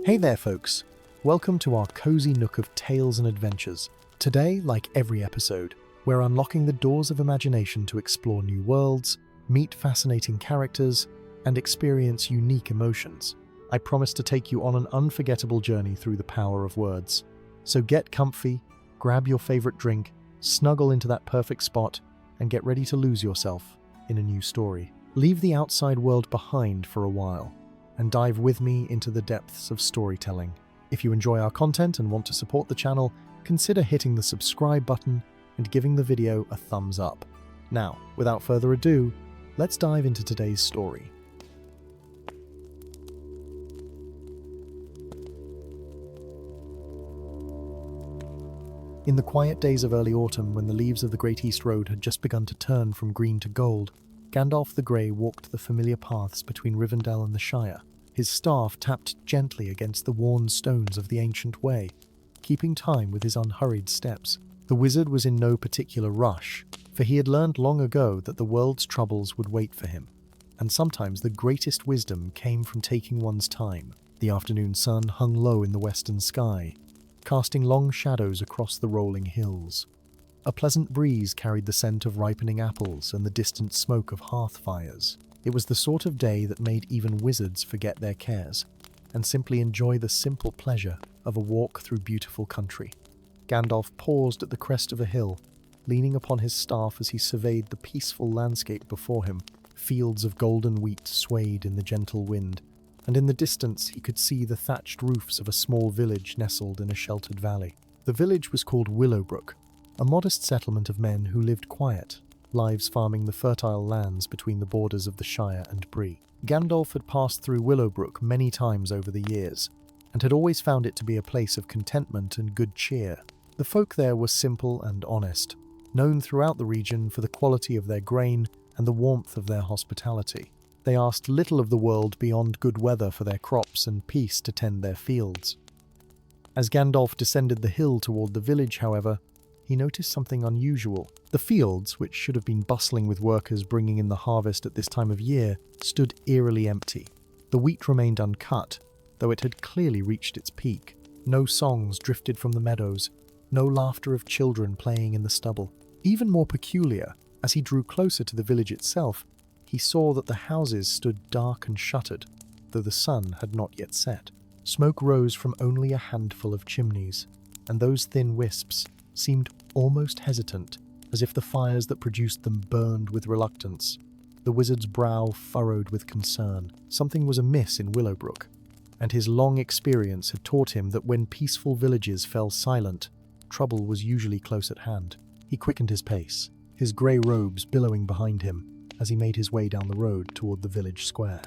Hey there, folks. Welcome to our cozy nook of tales and adventures. Today, like every episode, we're unlocking the doors of imagination to explore new worlds, meet fascinating characters, and experience unique emotions. I promise to take you on an unforgettable journey through the power of words. So get comfy, grab your favorite drink, snuggle into that perfect spot, and get ready to lose yourself in a new story. Leave the outside world behind for a while, and dive with me into the depths of storytelling. If you enjoy our content and want to support the channel, consider hitting the subscribe button and giving the video a thumbs up. Now, without further ado, let's dive into today's story. In the quiet days of early autumn, when the leaves of the Great East Road had just begun to turn from green to gold, Gandalf the Grey walked the familiar paths between Rivendell and the Shire. His staff tapped gently against the worn stones of the ancient way, keeping time with his unhurried steps. The wizard was in no particular rush, for he had learned long ago that the world's troubles would wait for him, and sometimes the greatest wisdom came from taking one's time. The afternoon sun hung low in the western sky, casting long shadows across the rolling hills. A pleasant breeze carried the scent of ripening apples and the distant smoke of hearth fires. It was the sort of day that made even wizards forget their cares and simply enjoy the simple pleasure of a walk through beautiful country. Gandalf paused at the crest of a hill, leaning upon his staff as he surveyed the peaceful landscape before him. Fields of golden wheat swayed in the gentle wind, and in the distance he could see the thatched roofs of a small village nestled in a sheltered valley. The village was called Willowbrook, a modest settlement of men who lived quiet lives farming the fertile lands between the borders of the Shire and Bree. Gandalf had passed through Willowbrook many times over the years, and had always found it to be a place of contentment and good cheer. The folk there were simple and honest, known throughout the region for the quality of their grain and the warmth of their hospitality. They asked little of the world beyond good weather for their crops and peace to tend their fields. As Gandalf descended the hill toward the village, however, he noticed something unusual. The fields, which should have been bustling with workers bringing in the harvest at this time of year, stood eerily empty. The wheat remained uncut, though it had clearly reached its peak. No songs drifted from the meadows, no laughter of children playing in the stubble. Even more peculiar, as he drew closer to the village itself, he saw that the houses stood dark and shuttered, though the sun had not yet set. Smoke rose from only a handful of chimneys, and those thin wisps seemed almost hesitant, as if the fires that produced them burned with reluctance. The wizard's brow furrowed with concern. Something was amiss in Willowbrook, and his long experience had taught him that when peaceful villages fell silent, trouble was usually close at hand. He quickened his pace, his grey robes billowing behind him, as he made his way down the road toward the village square.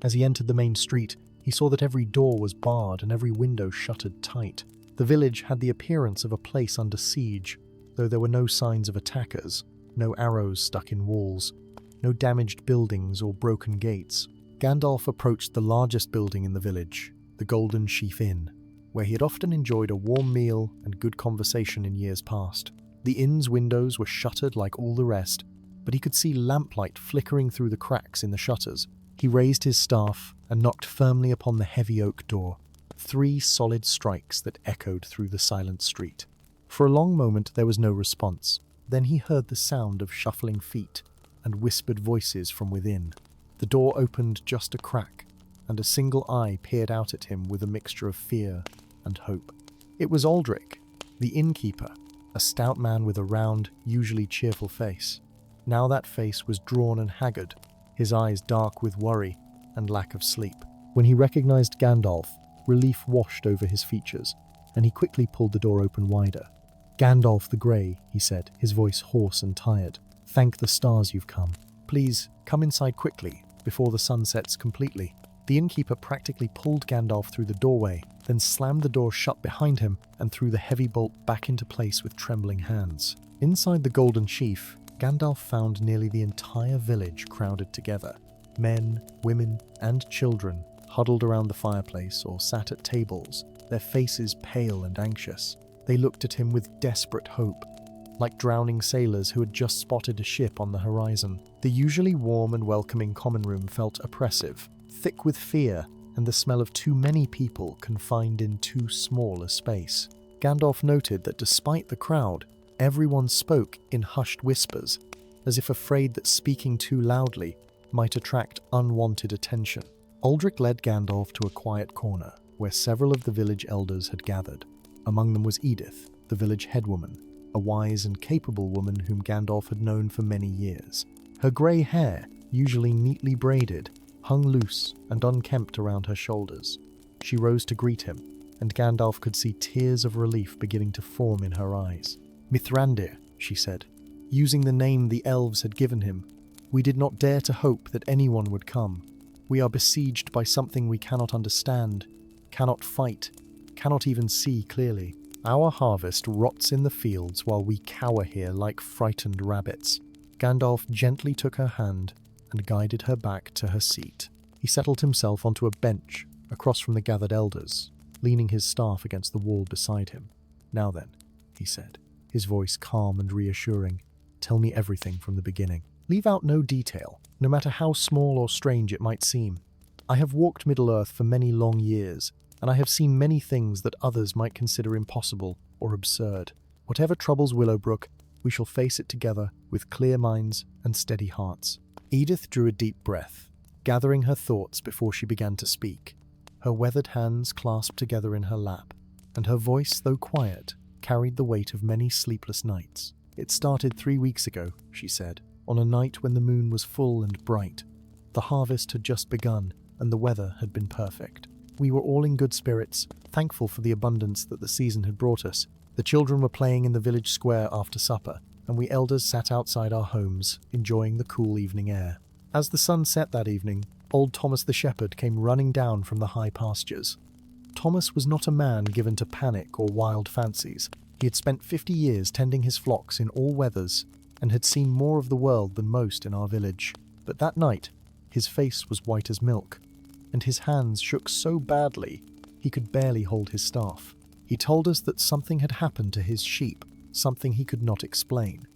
As he entered the main street, he saw that every door was barred and every window shuttered tight. The village had the appearance of a place under siege, though there were no signs of attackers, no arrows stuck in walls, no damaged buildings or broken gates. Gandalf approached the largest building in the village, the Golden Sheaf Inn, where he had often enjoyed a warm meal and good conversation in years past. The inn's windows were shuttered like all the rest, but he could see lamplight flickering through the cracks in the shutters. He raised his staff and knocked firmly upon the heavy oak door. 3 solid strikes that echoed through the silent street. For a long moment there was no response. Then he heard the sound of shuffling feet and whispered voices from within. The door opened just a crack, and a single eye peered out at him with a mixture of fear and hope. It was Aldrich, the innkeeper, a stout man with a round, usually cheerful face. Now that face was drawn and haggard, his eyes dark with worry and lack of sleep. When he recognized Gandalf, relief washed over his features, and he quickly pulled the door open wider. "Gandalf the Grey," he said, his voice hoarse and tired. "Thank the stars you've come. Please, come inside quickly, before the sun sets completely." The innkeeper practically pulled Gandalf through the doorway, then slammed the door shut behind him and threw the heavy bolt back into place with trembling hands. Inside the Golden Sheaf, Gandalf found nearly the entire village crowded together. Men, women, and children huddled around the fireplace or sat at tables, their faces pale and anxious. They looked at him with desperate hope, like drowning sailors who had just spotted a ship on the horizon. The usually warm and welcoming common room felt oppressive, thick with fear and the smell of too many people confined in too small a space. Gandalf noted that despite the crowd, everyone spoke in hushed whispers, as if afraid that speaking too loudly might attract unwanted attention. Aldrich led Gandalf to a quiet corner where several of the village elders had gathered. Among them was Edith, the village headwoman, a wise and capable woman whom Gandalf had known for many years. Her grey hair, usually neatly braided, hung loose and unkempt around her shoulders. She rose to greet him, and Gandalf could see tears of relief beginning to form in her eyes. "Mithrandir," she said, using the name the elves had given him. "We did not dare to hope that anyone would come. We are besieged by something we cannot understand, cannot fight, cannot even see clearly. Our harvest rots in the fields while we cower here like frightened rabbits." Gandalf gently took her hand and guided her back to her seat. He settled himself onto a bench across from the gathered elders, leaning his staff against the wall beside him. "Now then," he said, his voice calm and reassuring, "tell me everything from the beginning. Leave out no detail, no matter how small or strange it might seem. I have walked Middle-earth for many long years, and I have seen many things that others might consider impossible or absurd. Whatever troubles Willowbrook, we shall face it together with clear minds and steady hearts." Edith drew a deep breath, gathering her thoughts before she began to speak. Her weathered hands clasped together in her lap, and her voice, though quiet, carried the weight of many sleepless nights. "It started 3 weeks ago," she said, "on a night when the moon was full and bright. The harvest had just begun, and the weather had been perfect. We were all in good spirits, thankful for the abundance that the season had brought us. The children were playing in the village square after supper, and we elders sat outside our homes, enjoying the cool evening air. As the sun set that evening, old Thomas the shepherd came running down from the high pastures. Thomas was not a man given to panic or wild fancies. He had spent 50 years tending his flocks in all weathers, and had seen more of the world than most in our village. But that night, his face was white as milk, and his hands shook so badly he could barely hold his staff. He told us that something had happened to his sheep, something he could not explain.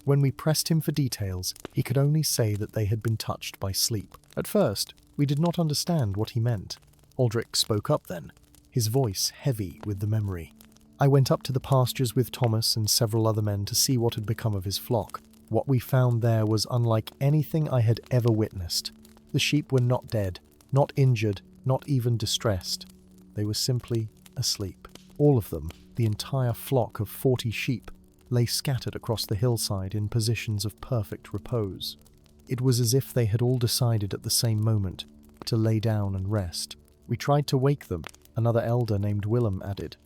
When we pressed him for details, he could only say that they had been touched by sleep. At first, we did not understand what he meant. Aldrich spoke up then, his voice heavy with the memory. "I went up to the pastures with Thomas and several other men to see what had become of his flock. What we found there was unlike anything I had ever witnessed. The sheep were not dead, not injured, not even distressed. They were simply asleep. All of them, the entire flock of 40 sheep, lay scattered across the hillside in positions of perfect repose. It was as if they had all decided at the same moment to lay down and rest. We tried to wake them," another elder named Willem added.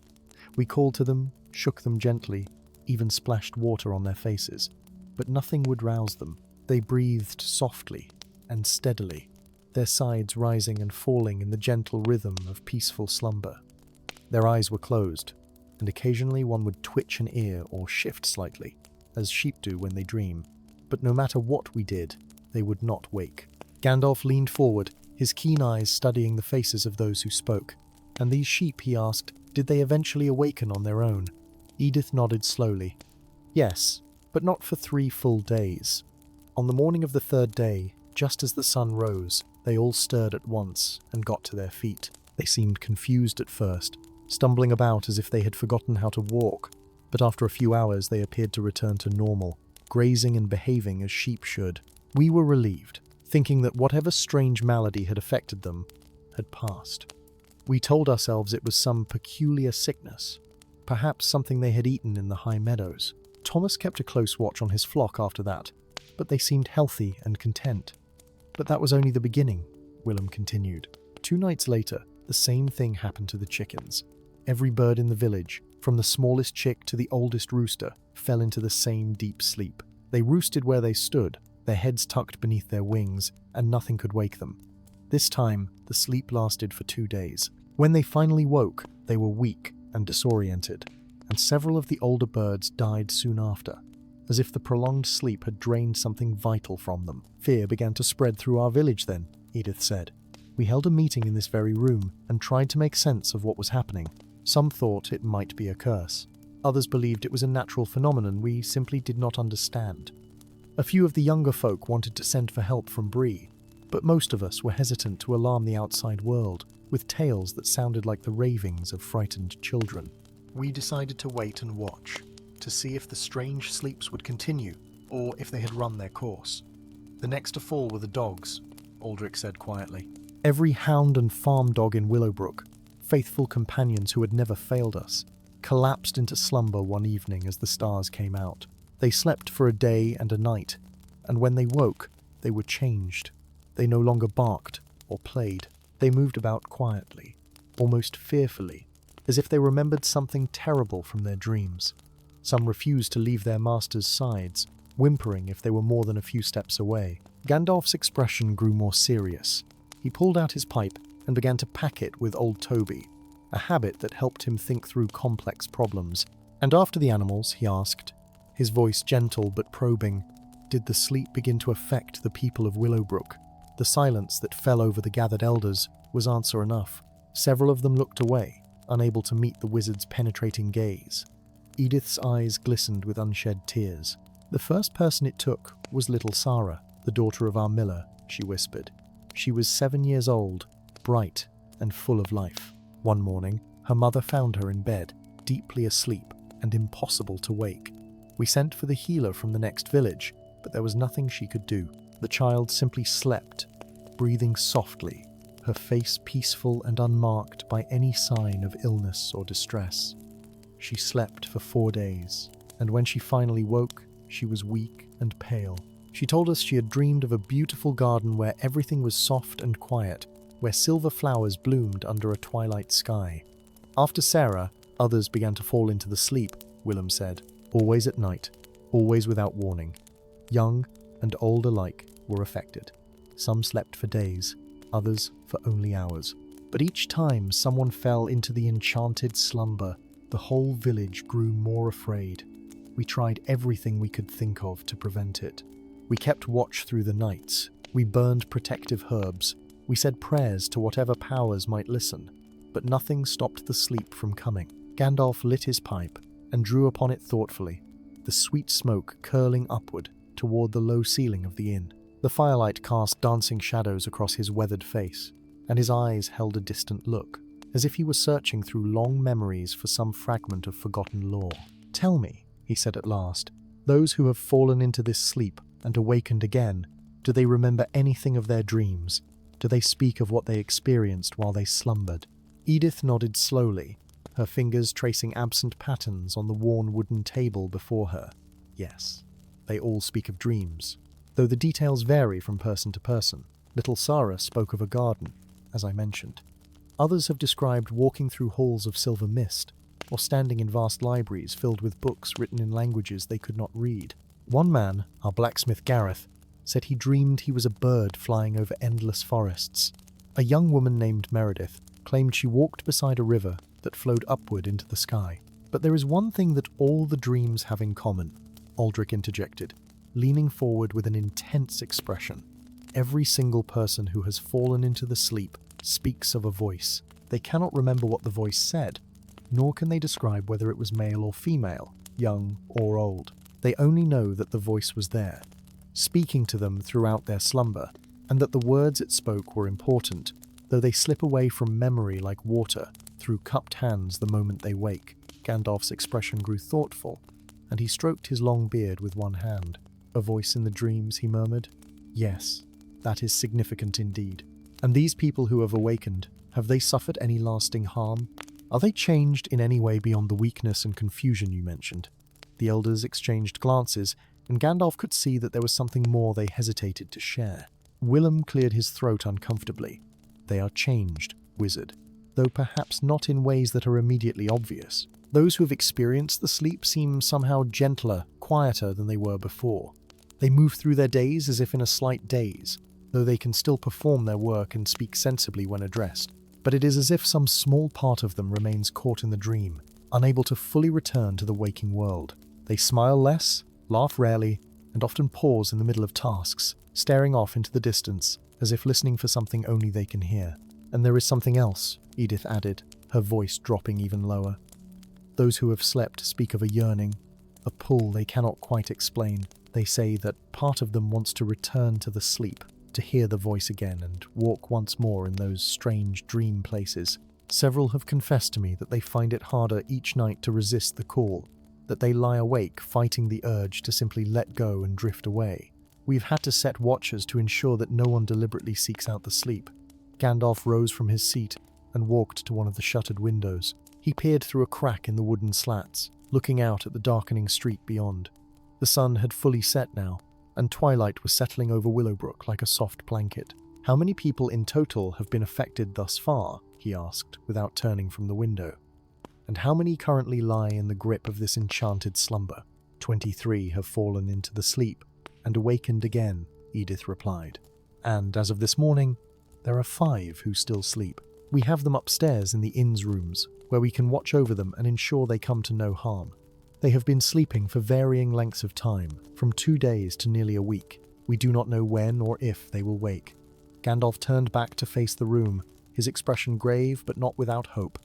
"We called to them, shook them gently, even splashed water on their faces, but nothing would rouse them. They breathed softly and steadily, their sides rising and falling in the gentle rhythm of peaceful slumber. Their eyes were closed, and occasionally one would twitch an ear or shift slightly, as sheep do when they dream. But no matter what we did, they would not wake." Gandalf leaned forward, his keen eyes studying the faces of those who spoke. "And these sheep," he asked, "did they eventually awaken on their own?" Edith nodded slowly. "Yes, but not for 3 full days. On the morning of the 3rd day, just as the sun rose, they all stirred at once and got to their feet. They seemed confused at first, stumbling about as if they had forgotten how to walk, but after a few hours they appeared to return to normal, grazing and behaving as sheep should. We were relieved, thinking that whatever strange malady had affected them had passed. We told ourselves it was some peculiar sickness, perhaps something they had eaten in the high meadows. Thomas kept a close watch on his flock after that, but they seemed healthy and content. But that was only the beginning," Willem continued. 2 nights later, the same thing happened to the chickens. Every bird in the village, from the smallest chick to the oldest rooster, fell into the same deep sleep. They roosted where they stood, their heads tucked beneath their wings, and nothing could wake them. This time, the sleep lasted for 2 days. When they finally woke, they were weak and disoriented, and several of the older birds died soon after, as if the prolonged sleep had drained something vital from them. "Fear began to spread through our village then," Edith said. "We held a meeting in this very room and tried to make sense of what was happening. Some thought it might be a curse. Others believed it was a natural phenomenon we simply did not understand. A few of the younger folk wanted to send for help from Bree, but most of us were hesitant to alarm the outside world. with tales that sounded like the ravings of frightened children. We decided to wait and watch, to see if the strange sleeps would continue, or if they had run their course. The next to fall were the dogs, Aldrich said quietly. Every hound and farm dog in Willowbrook, faithful companions who had never failed us, collapsed into slumber one evening as the stars came out. They slept for a day and a night, and when they woke, they were changed. They no longer barked or played. They moved about quietly, almost fearfully, as if they remembered something terrible from their dreams. Some refused to leave their masters' sides, whimpering if they were more than a few steps away. Gandalf's expression grew more serious. He pulled out his pipe and began to pack it with old Toby, a habit that helped him think through complex problems. And after the animals, he asked, his voice gentle but probing, did the sleep begin to affect the people of Willowbrook? The silence that fell over the gathered elders was answer enough. Several of them looked away, unable to meet the wizard's penetrating gaze. Edith's eyes glistened with unshed tears. The first person it took was little Sarah, the daughter of our miller, she whispered. She was 7 years old, bright and full of life. One morning, her mother found her in bed, deeply asleep and impossible to wake. We sent for the healer from the next village, but there was nothing she could do. The child simply slept, breathing softly, her face peaceful and unmarked by any sign of illness or distress. She slept for 4 days, and when she finally woke, she was weak and pale. She told us she had dreamed of a beautiful garden where everything was soft and quiet, where silver flowers bloomed under a twilight sky. After Sarah, others began to fall into the sleep, Willem said, always at night, always without warning. Young and old alike were affected. Some slept for days, others for only hours. But each time someone fell into the enchanted slumber, the whole village grew more afraid. We tried everything we could think of to prevent it. We kept watch through the nights. We burned protective herbs. We said prayers to whatever powers might listen. But nothing stopped the sleep from coming. Gandalf lit his pipe and drew upon it thoughtfully, the sweet smoke curling upward toward the low ceiling of the inn. The firelight cast dancing shadows across his weathered face, and his eyes held a distant look, as if he were searching through long memories for some fragment of forgotten lore. Tell me, he said at last, those who have fallen into this sleep and awakened again, do they remember anything of their dreams? Do they speak of what they experienced while they slumbered? Edith nodded slowly, her fingers tracing absent patterns on the worn wooden table before her. Yes, they all speak of dreams, though the details vary from person to person. Little Sarah spoke of a garden, as I mentioned. Others have described walking through halls of silver mist, or standing in vast libraries filled with books written in languages they could not read. One man, our blacksmith Gareth, said he dreamed he was a bird flying over endless forests. A young woman named Meredith claimed she walked beside a river that flowed upward into the sky. But there is one thing that all the dreams have in common, Aldrich interjected, leaning forward with an intense expression. Every single person who has fallen into the sleep speaks of a voice. They cannot remember what the voice said, nor can they describe whether it was male or female, young or old. They only know that the voice was there, speaking to them throughout their slumber, and that the words it spoke were important, though they slip away from memory like water through cupped hands the moment they wake. Gandalf's expression grew thoughtful, and he stroked his long beard with one hand. A voice in the dreams, he murmured. Yes, that is significant indeed. And these people who have awakened, have they suffered any lasting harm? Are they changed in any way beyond the weakness and confusion you mentioned? The elders exchanged glances, and Gandalf could see that there was something more they hesitated to share. Willem cleared his throat uncomfortably. They are changed, wizard, though perhaps not in ways that are immediately obvious. Those who have experienced the sleep seem somehow gentler, quieter than they were before. They move through their days as if in a slight daze, though they can still perform their work and speak sensibly when addressed. But it is as if some small part of them remains caught in the dream, unable to fully return to the waking world. They smile less, laugh rarely, and often pause in the middle of tasks, staring off into the distance, as if listening for something only they can hear. And there is something else, Edith added, her voice dropping even lower. Those who have slept speak of a yearning, a pull they cannot quite explain. They say that part of them wants to return to the sleep, to hear the voice again and walk once more in those strange dream places. Several have confessed to me that they find it harder each night to resist the call, that they lie awake fighting the urge to simply let go and drift away. We've had to set watchers to ensure that no one deliberately seeks out the sleep. Gandalf rose from his seat and walked to one of the shuttered windows. He peered through a crack in the wooden slats, looking out at the darkening street beyond. The sun had fully set now, and twilight was settling over Willowbrook like a soft blanket. "How many people in total have been affected thus far?" he asked, without turning from the window. "And how many currently lie in the grip of this enchanted slumber?" 23 have fallen into the sleep and awakened again," Edith replied. "And as of this morning, there are 5 who still sleep. We have them upstairs in the inn's rooms, where we can watch over them and ensure they come to no harm. They have been sleeping for varying lengths of time, from 2 days to nearly a week. We do not know when or if they will wake." Gandalf turned back to face the room, his expression grave but not without hope.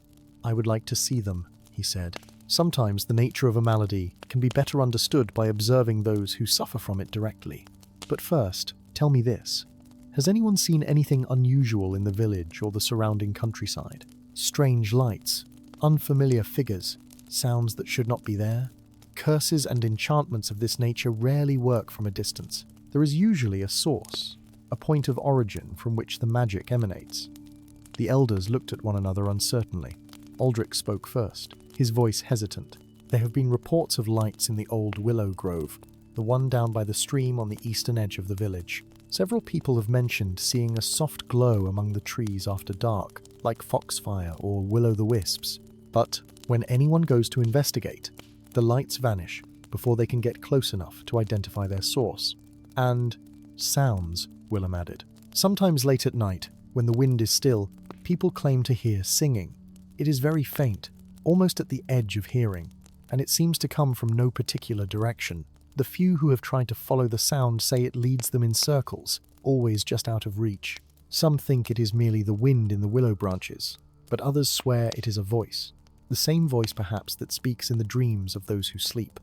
"I would like to see them," he said. "Sometimes the nature of a malady can be better understood by observing those who suffer from it directly. But first, tell me this. Has anyone seen anything unusual in the village or the surrounding countryside? Strange lights, unfamiliar figures, sounds that should not be there? Curses and enchantments of this nature rarely work from a distance. There is usually a source, a point of origin from which the magic emanates." The elders looked at one another uncertainly. Aldrich spoke first, his voice hesitant. "There have been reports of lights in the old willow grove, the one down by the stream on the eastern edge of the village. Several people have mentioned seeing a soft glow among the trees after dark, like foxfire or will-o'-the-wisps. But when anyone goes to investigate, the lights vanish before they can get close enough to identify their source. And sounds," Willem added. "Sometimes late at night, when the wind is still, people claim to hear singing. It is very faint, almost at the edge of hearing, and it seems to come from no particular direction. The few who have tried to follow the sound say it leads them in circles, always just out of reach. Some think it is merely the wind in the willow branches, but others swear it is a voice. The same voice perhaps that speaks in the dreams of those who sleep."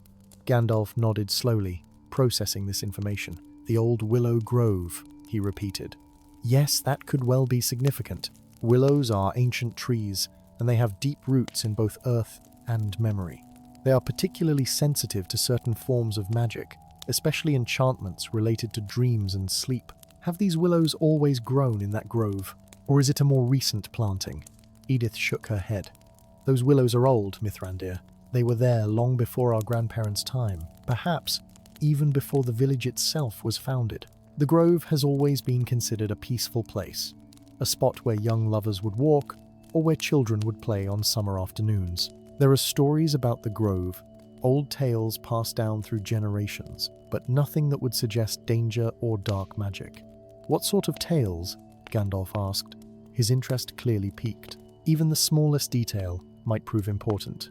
Gandalf nodded slowly, processing this information. "The old willow grove," he repeated. "Yes, that could well be significant. Willows are ancient trees, and they have deep roots in both earth and memory. They are particularly sensitive to certain forms of magic, especially enchantments related to dreams and sleep. Have these willows always grown in that grove, or is it a more recent planting?" Edith shook her head. "Those willows are old, Mithrandir. They were there long before our grandparents' time, perhaps even before the village itself was founded. The grove has always been considered a peaceful place, a spot where young lovers would walk, or where children would play on summer afternoons. There are stories about the grove, old tales passed down through generations, but nothing that would suggest danger or dark magic." "What sort of tales?" Gandalf asked, his interest clearly piqued. Even the smallest detail might prove important.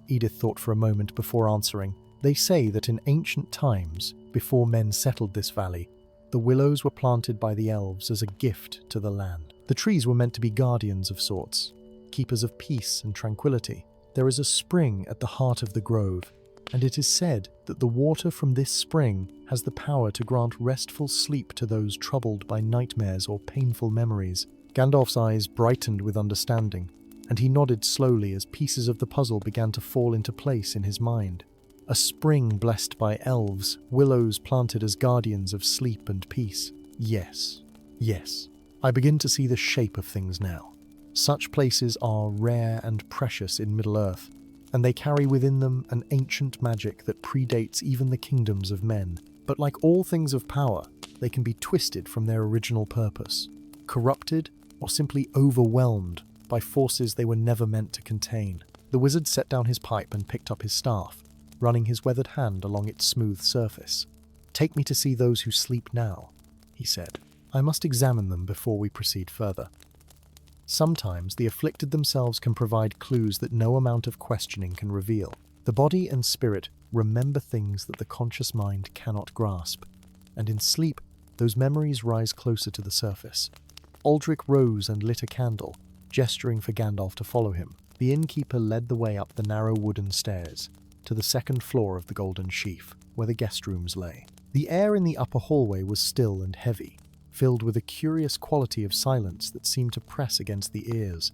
Edith thought for a moment before answering. "They say that in ancient times, before men settled this valley, the willows were planted by the elves as a gift to the land. The trees were meant to be guardians of sorts, keepers of peace and tranquility. There is a spring at the heart of the grove, and it is said that the water from this spring has the power to grant restful sleep to those troubled by nightmares or painful memories." Gandalf's eyes brightened with understanding, and he nodded slowly as pieces of the puzzle began to fall into place in his mind. A spring blessed by elves, willows planted as guardians of sleep and peace. Yes, I begin to see the shape of things now. Such places are rare and precious in Middle-earth, and they carry within them an ancient magic that predates even the kingdoms of men. But like all things of power, they can be twisted from their original purpose, corrupted or simply overwhelmed by forces they were never meant to contain. The wizard set down his pipe and picked up his staff, running his weathered hand along its smooth surface. "Take me to see those who sleep now," he said. "I must examine them before we proceed further." Sometimes the afflicted themselves can provide clues that no amount of questioning can reveal. The body and spirit remember things that the conscious mind cannot grasp, and in sleep, those memories rise closer to the surface. Aldrich rose and lit a candle, gesturing for Gandalf to follow him. The innkeeper led the way up the narrow wooden stairs, to the second floor of the Golden Sheaf, where the guest rooms lay. The air in the upper hallway was still and heavy, filled with a curious quality of silence that seemed to press against the ears.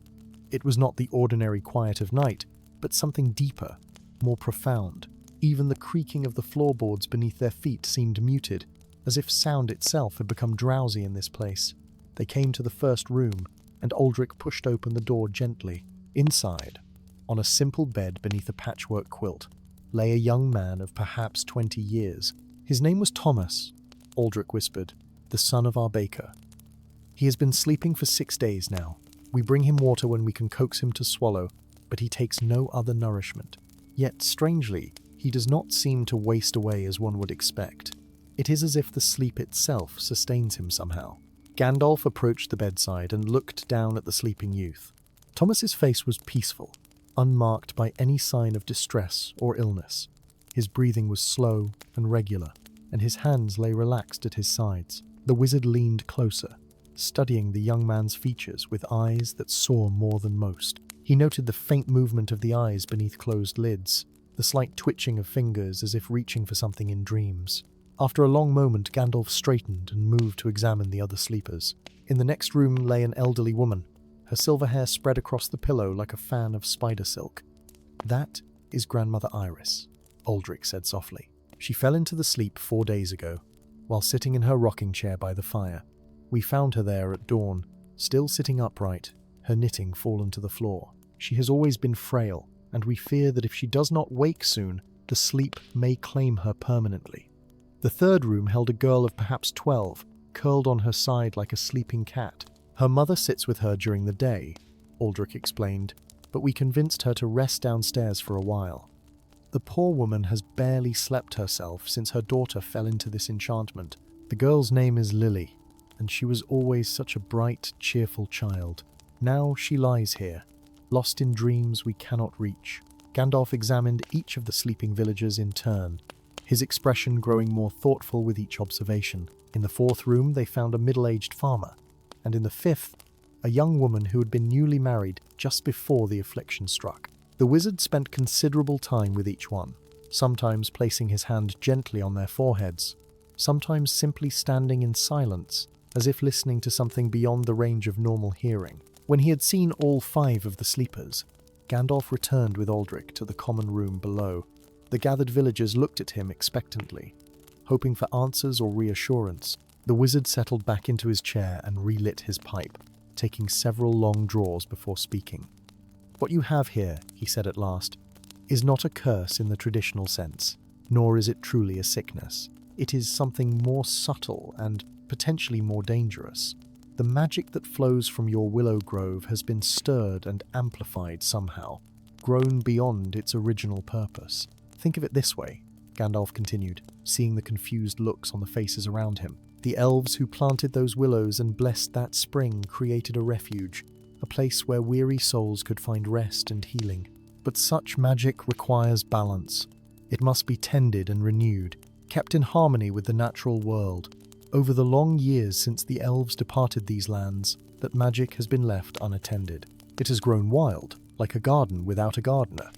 It was not the ordinary quiet of night, but something deeper, more profound. Even the creaking of the floorboards beneath their feet seemed muted, as if sound itself had become drowsy in this place. They came to the first room, and Aldrich pushed open the door gently. Inside, on a simple bed beneath a patchwork quilt, lay a young man of perhaps 20 years. His name was Thomas, Aldrich whispered, the son of our baker. He has been sleeping for 6 days now. We bring him water when we can coax him to swallow, but he takes no other nourishment. Yet, strangely, he does not seem to waste away as one would expect. It is as if the sleep itself sustains him somehow. Gandalf approached the bedside and looked down at the sleeping youth. Thomas's face was peaceful, unmarked by any sign of distress or illness. His breathing was slow and regular, and his hands lay relaxed at his sides. The wizard leaned closer, studying the young man's features with eyes that saw more than most. He noted the faint movement of the eyes beneath closed lids, the slight twitching of fingers as if reaching for something in dreams. After a long moment, Gandalf straightened and moved to examine the other sleepers. In the next room lay an elderly woman, her silver hair spread across the pillow like a fan of spider silk. "That is Grandmother Iris," Aldrich said softly. "She fell into the sleep 4 days ago, while sitting in her rocking chair by the fire. We found her there at dawn, still sitting upright, her knitting fallen to the floor. She has always been frail, and we fear that if she does not wake soon, the sleep may claim her permanently." The third room held a girl of perhaps 12, curled on her side like a sleeping cat. "Her mother sits with her during the day," Aldrich explained, "but we convinced her to rest downstairs for a while. The poor woman has barely slept herself since her daughter fell into this enchantment. The girl's name is Lily, and she was always such a bright, cheerful child. Now she lies here, lost in dreams we cannot reach." Gandalf examined each of the sleeping villagers in turn, his expression growing more thoughtful with each observation. In the fourth room they found a middle-aged farmer, and in the fifth, a young woman who had been newly married just before the affliction struck. The wizard spent considerable time with each one, sometimes placing his hand gently on their foreheads, sometimes simply standing in silence, as if listening to something beyond the range of normal hearing. When he had seen all 5 of the sleepers, Gandalf returned with Aldrich to the common room below. The gathered villagers looked at him expectantly, hoping for answers or reassurance. The wizard settled back into his chair and relit his pipe, taking several long draws before speaking. "What you have here," he said at last, "is not a curse in the traditional sense, nor is it truly a sickness. It is something more subtle and potentially more dangerous. The magic that flows from your willow grove has been stirred and amplified somehow, grown beyond its original purpose. Think of it this way," Gandalf continued, seeing the confused looks on the faces around him. "The elves who planted those willows and blessed that spring created a refuge, a place where weary souls could find rest and healing. But such magic requires balance. It must be tended and renewed, kept in harmony with the natural world. Over the long years since the elves departed these lands, that magic has been left unattended. It has grown wild, like a garden without a gardener."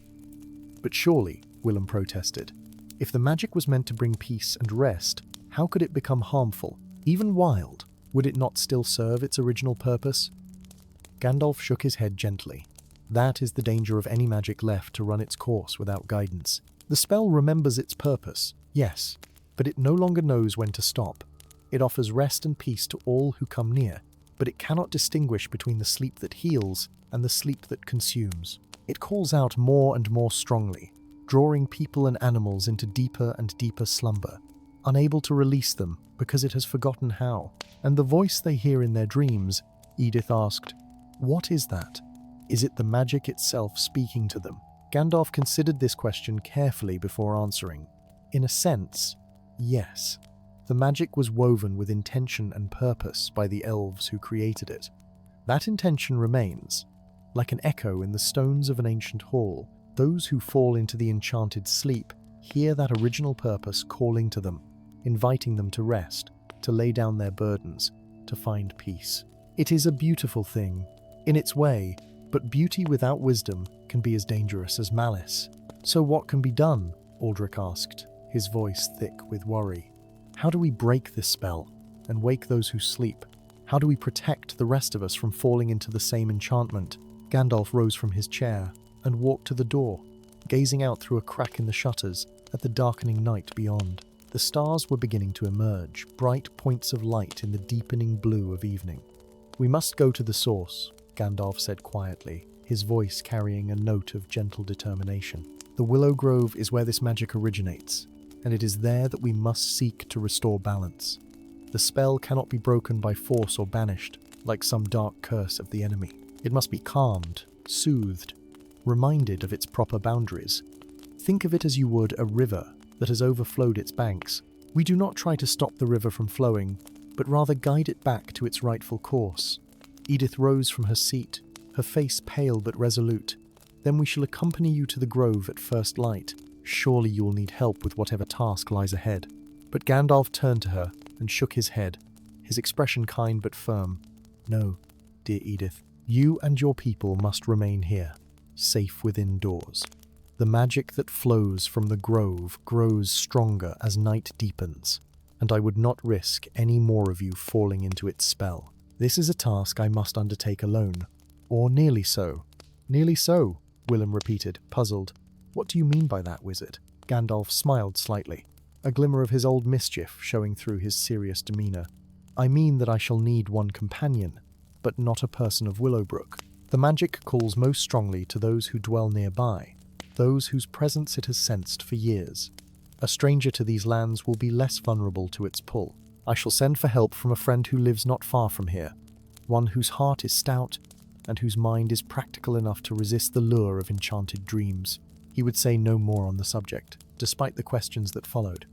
"But surely," Willem protested, "if the magic was meant to bring peace and rest, how could it become harmful? Even wild, would it not still serve its original purpose?" Gandalf shook his head gently. "That is the danger of any magic left to run its course without guidance. The spell remembers its purpose, yes, but it no longer knows when to stop. It offers rest and peace to all who come near, but it cannot distinguish between the sleep that heals and the sleep that consumes. It calls out more and more strongly, drawing people and animals into deeper and deeper slumber, unable to release them because it has forgotten how. And the voice they hear in their dreams," Edith asked, "what is that? Is it the magic itself speaking to them?" Gandalf considered this question carefully before answering. "In a sense, yes. The magic was woven with intention and purpose by the elves who created it. That intention remains, like an echo in the stones of an ancient hall. Those who fall into the enchanted sleep hear that original purpose calling to them, inviting them to rest, to lay down their burdens, to find peace. It is a beautiful thing, in its way, but beauty without wisdom can be as dangerous as malice." "So what can be done?" Aldrich asked, his voice thick with worry. "How do we break this spell?" and wake those who sleep? How do we protect the rest of us from falling into the same enchantment? Gandalf rose from his chair and walked to the door, gazing out through a crack in the shutters at the darkening night beyond. The stars were beginning to emerge, bright points of light in the deepening blue of evening. "We must go to the source," Gandalf said quietly, his voice carrying a note of gentle determination. "The Willow Grove is where this magic originates, and it is there that we must seek to restore balance. The spell cannot be broken by force or banished, like some dark curse of the enemy. It must be calmed, soothed, reminded of its proper boundaries. Think of it as you would a river that has overflowed its banks. We do not try to stop the river from flowing, but rather guide it back to its rightful course." Edith rose from her seat, her face pale but resolute. "Then we shall accompany you to the grove at first light. Surely you will need help with whatever task lies ahead." But Gandalf turned to her and shook his head, his expression kind but firm. "No, dear Edith, you and your people must remain here, safe within doors. The magic that flows from the grove grows stronger as night deepens, and I would not risk any more of you falling into its spell. This is a task I must undertake alone, or nearly so." "Nearly so," Willem repeated, puzzled. "What do you mean by that, wizard?" Gandalf smiled slightly, a glimmer of his old mischief showing through his serious demeanour. "I mean that I shall need one companion, but not a person of Willowbrook. The magic calls most strongly to those who dwell nearby, those whose presence it has sensed for years. A stranger to these lands will be less vulnerable to its pull. I shall send for help from a friend who lives not far from here, one whose heart is stout and whose mind is practical enough to resist the lure of enchanted dreams." He would say no more on the subject, despite the questions that followed.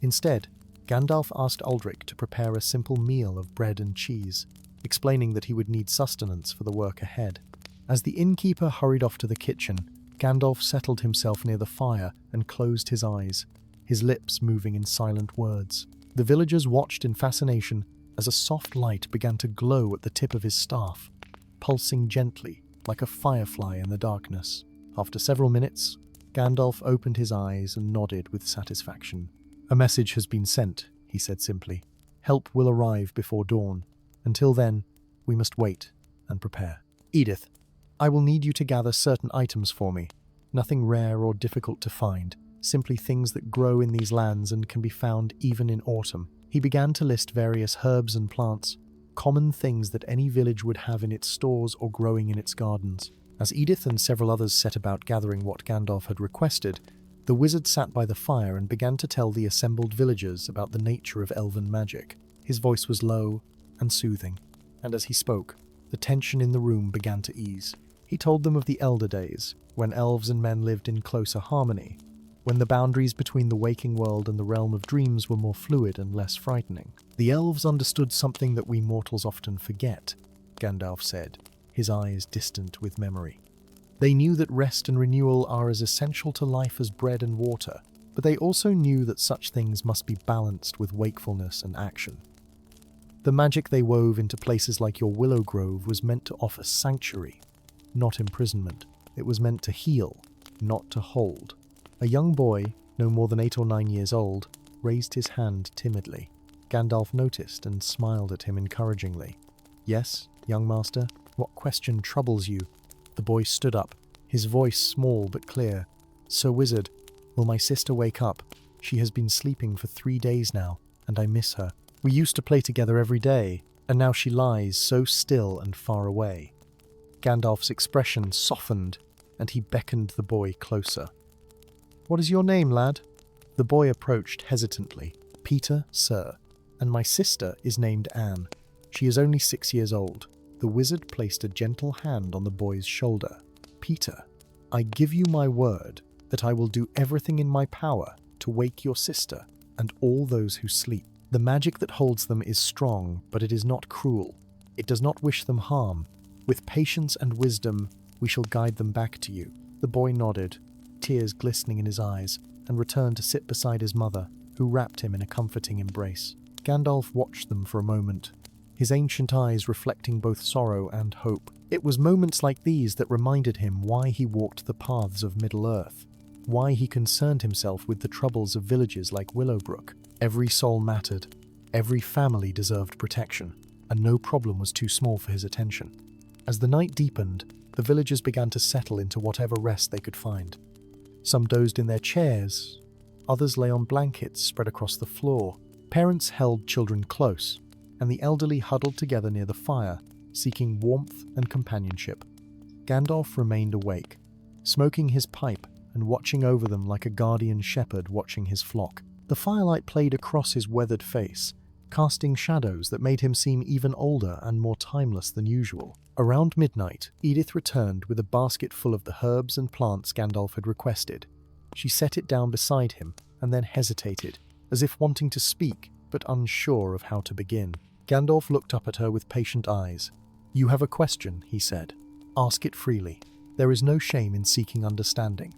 Instead, Gandalf asked Uldric to prepare a simple meal of bread and cheese, explaining that he would need sustenance for the work ahead. As the innkeeper hurried off to the kitchen, Gandalf settled himself near the fire and closed his eyes, his lips moving in silent words. The villagers watched in fascination as a soft light began to glow at the tip of his staff, pulsing gently like a firefly in the darkness. After several minutes, Gandalf opened his eyes and nodded with satisfaction. "A message has been sent," he said simply. "Help will arrive before dawn. Until then, we must wait and prepare. Edith, I will need you to gather certain items for me. Nothing rare or difficult to find, simply things that grow in these lands and can be found even in autumn." He began to list various herbs and plants, common things that any village would have in its stores or growing in its gardens. As Edith and several others set about gathering what Gandalf had requested, the wizard sat by the fire and began to tell the assembled villagers about the nature of elven magic. His voice was low and soothing, and as he spoke, the tension in the room began to ease. He told them of the elder days, when elves and men lived in closer harmony, when the boundaries between the waking world and the realm of dreams were more fluid and less frightening. "The elves understood something that we mortals often forget," Gandalf said, his eyes distant with memory. "They knew that rest and renewal are as essential to life as bread and water, but they also knew that such things must be balanced with wakefulness and action. The magic they wove into places like your willow grove was meant to offer sanctuary, not imprisonment. It was meant to heal, not to hold." A young boy, no more than 8 or 9 years old, raised his hand timidly. Gandalf noticed and smiled at him encouragingly. "Yes, young master, what question troubles you?" The boy stood up, his voice small but clear. "Sir Wizard, will my sister wake up? She has been sleeping for 3 days now, and I miss her. We used to play together every day, and now she lies so still and far away." Gandalf's expression softened, and he beckoned the boy closer. "What is your name, lad?" The boy approached hesitantly. "Peter, sir, and my sister is named Anne. She is only 6 years old." The wizard placed a gentle hand on the boy's shoulder. "Peter, I give you my word that I will do everything in my power to wake your sister and all those who sleep. The magic that holds them is strong, but it is not cruel. It does not wish them harm. With patience and wisdom, we shall guide them back to you." The boy nodded, tears glistening in his eyes, and returned to sit beside his mother, who wrapped him in a comforting embrace. Gandalf watched them for a moment, his ancient eyes reflecting both sorrow and hope. It was moments like these that reminded him why he walked the paths of Middle-earth, why he concerned himself with the troubles of villages like Willowbrook. Every soul mattered, Every family deserved protection, and no problem was too small for his attention. As the night deepened, the villagers began to settle into whatever rest they could find. Some dozed in their chairs, others lay on blankets spread across the floor. Parents held children close, and the elderly huddled together near the fire, seeking warmth and companionship. Gandalf remained awake, smoking his pipe and watching over them like a guardian shepherd watching his flock. The firelight played across his weathered face, casting shadows that made him seem even older and more timeless than usual. Around midnight, Edith returned with a basket full of the herbs and plants Gandalf had requested. She set it down beside him and then hesitated, as if wanting to speak, but unsure of how to begin. Gandalf looked up at her with patient eyes. "You have a question," he said. "Ask it freely. There is no shame in seeking understanding."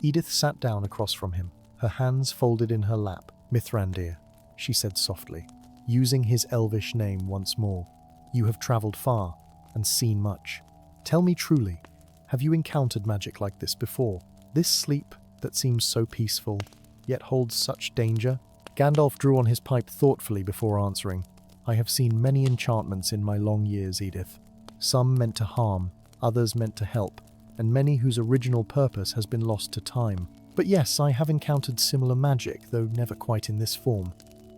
Edith sat down across from him, her hands folded in her lap. "Mithrandir," she said softly, using his elvish name once more. "You have travelled far and seen much. Tell me truly, have you encountered magic like this before? This sleep that seems so peaceful, yet holds such danger?" Gandalf drew on his pipe thoughtfully before answering. "I have seen many enchantments in my long years, Edith. Some meant to harm, others meant to help, and many whose original purpose has been lost to time. But yes, I have encountered similar magic, though never quite in this form."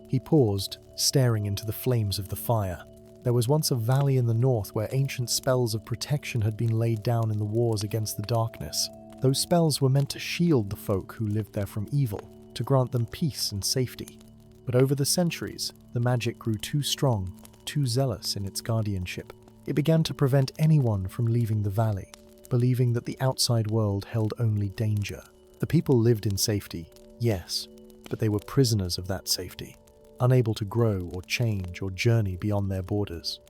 He paused, staring into the flames of the fire. There was once a valley in the north where ancient spells of protection had been laid down in the wars against the darkness. Those spells were meant to shield the folk who lived there from evil, to grant them peace and safety. But over the centuries, the magic grew too strong, too zealous in its guardianship. It began to prevent anyone from leaving the valley, believing that the outside world held only danger. The people lived in safety, yes, but they were prisoners of that safety, unable to grow or change or journey beyond their borders.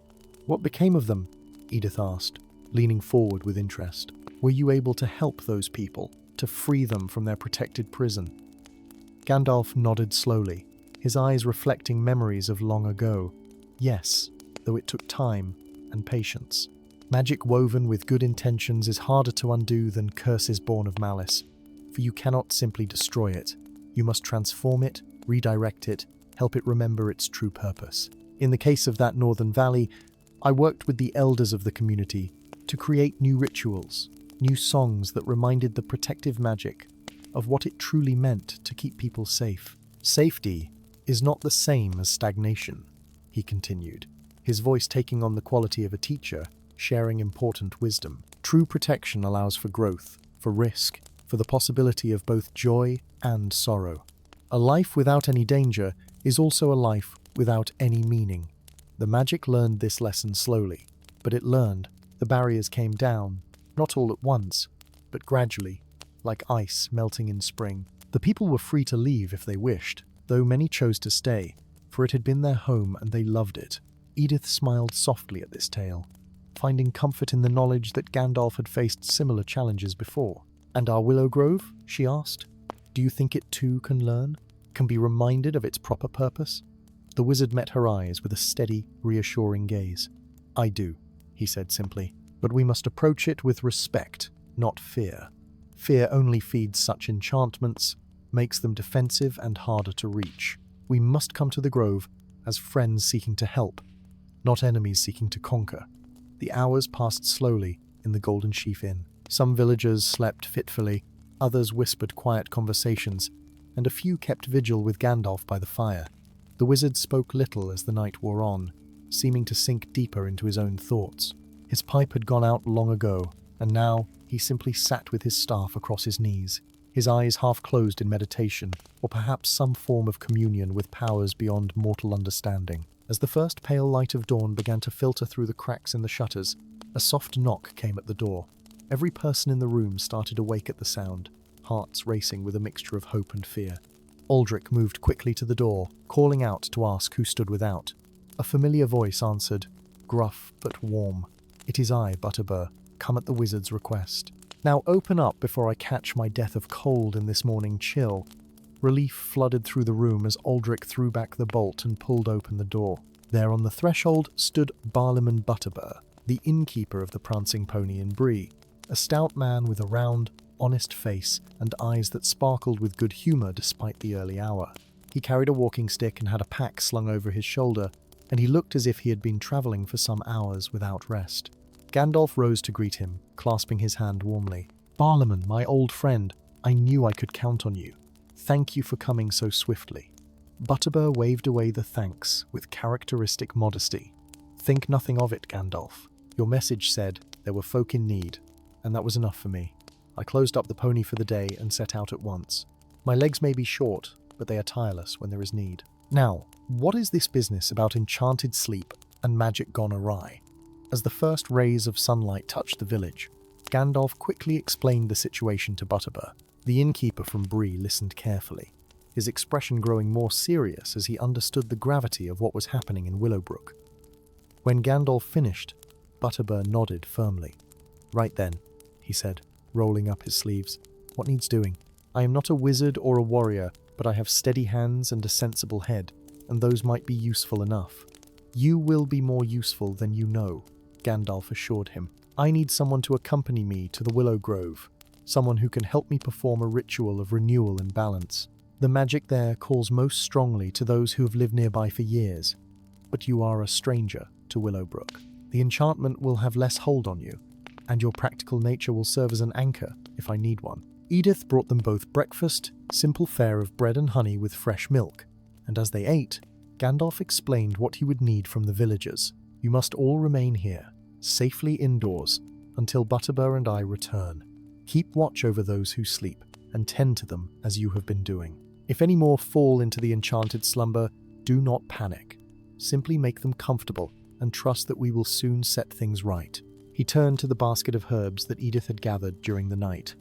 "What became of them?" Edith asked, leaning forward with interest. "Were you able to help those people, to free them from their protected prison?" Gandalf nodded slowly, his eyes reflecting memories of long ago. "Yes, though it took time and patience. Magic woven with good intentions is harder to undo than curses born of malice, for you cannot simply destroy it. You must transform it, redirect it, help it remember its true purpose. In the case of that northern valley, I worked with the elders of the community to create new rituals, new songs that reminded the protective magic of what it truly meant to keep people safe. Safety is not the same as stagnation," he continued, his voice taking on the quality of a teacher, sharing important wisdom. "True protection allows for growth, for risk, for the possibility of both joy and sorrow. A life without any danger is also a life without any meaning." The magic learned this lesson slowly, but it learned. The barriers came down, not all at once, but gradually, like ice melting in spring. The people were free to leave if they wished, though many chose to stay, for it had been their home and they loved it. Edith smiled softly at this tale, finding comfort in the knowledge that Gandalf had faced similar challenges before. "And our Willow Grove?" she asked. "Do you think it too can learn, can be reminded of its proper purpose?" The wizard met her eyes with a steady, reassuring gaze. "I do," he said simply, "but we must approach it with respect, not fear. Fear only feeds such enchantments, makes them defensive and harder to reach. We must come to the grove as friends seeking to help, not enemies seeking to conquer." The hours passed slowly in the Golden Sheaf Inn. Some villagers slept fitfully, others whispered quiet conversations, and a few kept vigil with Gandalf by the fire. The wizard spoke little as the night wore on, seeming to sink deeper into his own thoughts. His pipe had gone out long ago, and now he simply sat with his staff across his knees, his eyes half closed in meditation, or perhaps some form of communion with powers beyond mortal understanding. As the first pale light of dawn began to filter through the cracks in the shutters, a soft knock came at the door. Every person in the room started awake at the sound, hearts racing with a mixture of hope and fear. Aldrich moved quickly to the door, calling out to ask who stood without. A familiar voice answered, gruff but warm. "It is I, Butterbur, come at the wizard's request. Now open up before I catch my death of cold in this morning chill." Relief flooded through the room as Aldrich threw back the bolt and pulled open the door. There on the threshold stood Barliman Butterbur, the innkeeper of the Prancing Pony in Bree, a stout man with a round, honest face and eyes that sparkled with good humour despite the early hour. He carried a walking stick and had a pack slung over his shoulder, and he looked as if he had been traveling for some hours without rest. Gandalf rose to greet him, clasping his hand warmly. "Barlaman, my old friend, I knew I could count on you. Thank you for coming so swiftly." Butterbur waved away the thanks with characteristic modesty. "Think nothing of it, Gandalf. Your message said there were folk in need, and that was enough for me. I closed up the pony for the day and set out at once. My legs may be short, but they are tireless when there is need. Now, what is this business about enchanted sleep and magic gone awry?" As the first rays of sunlight touched the village, Gandalf quickly explained the situation to Butterbur. The innkeeper from Bree listened carefully, his expression growing more serious as he understood the gravity of what was happening in Willowbrook. When Gandalf finished, Butterbur nodded firmly. "Right then," he said, rolling up his sleeves. "What needs doing? I am not a wizard or a warrior, but I have steady hands and a sensible head, and those might be useful enough." "You will be more useful than you know," Gandalf assured him. "I need someone to accompany me to the Willow Grove, someone who can help me perform a ritual of renewal and balance. The magic there calls most strongly to those who have lived nearby for years, but you are a stranger to Willowbrook. The enchantment will have less hold on you, and your practical nature will serve as an anchor if I need one." Edith brought them both breakfast, simple fare of bread and honey with fresh milk, and as they ate, Gandalf explained what he would need from the villagers. "You must all remain here, safely indoors, until Butterbur and I return. Keep watch over those who sleep, and tend to them as you have been doing. If any more fall into the enchanted slumber, do not panic. Simply make them comfortable, and trust that we will soon set things right." He turned to the basket of herbs that Edith had gathered during the night.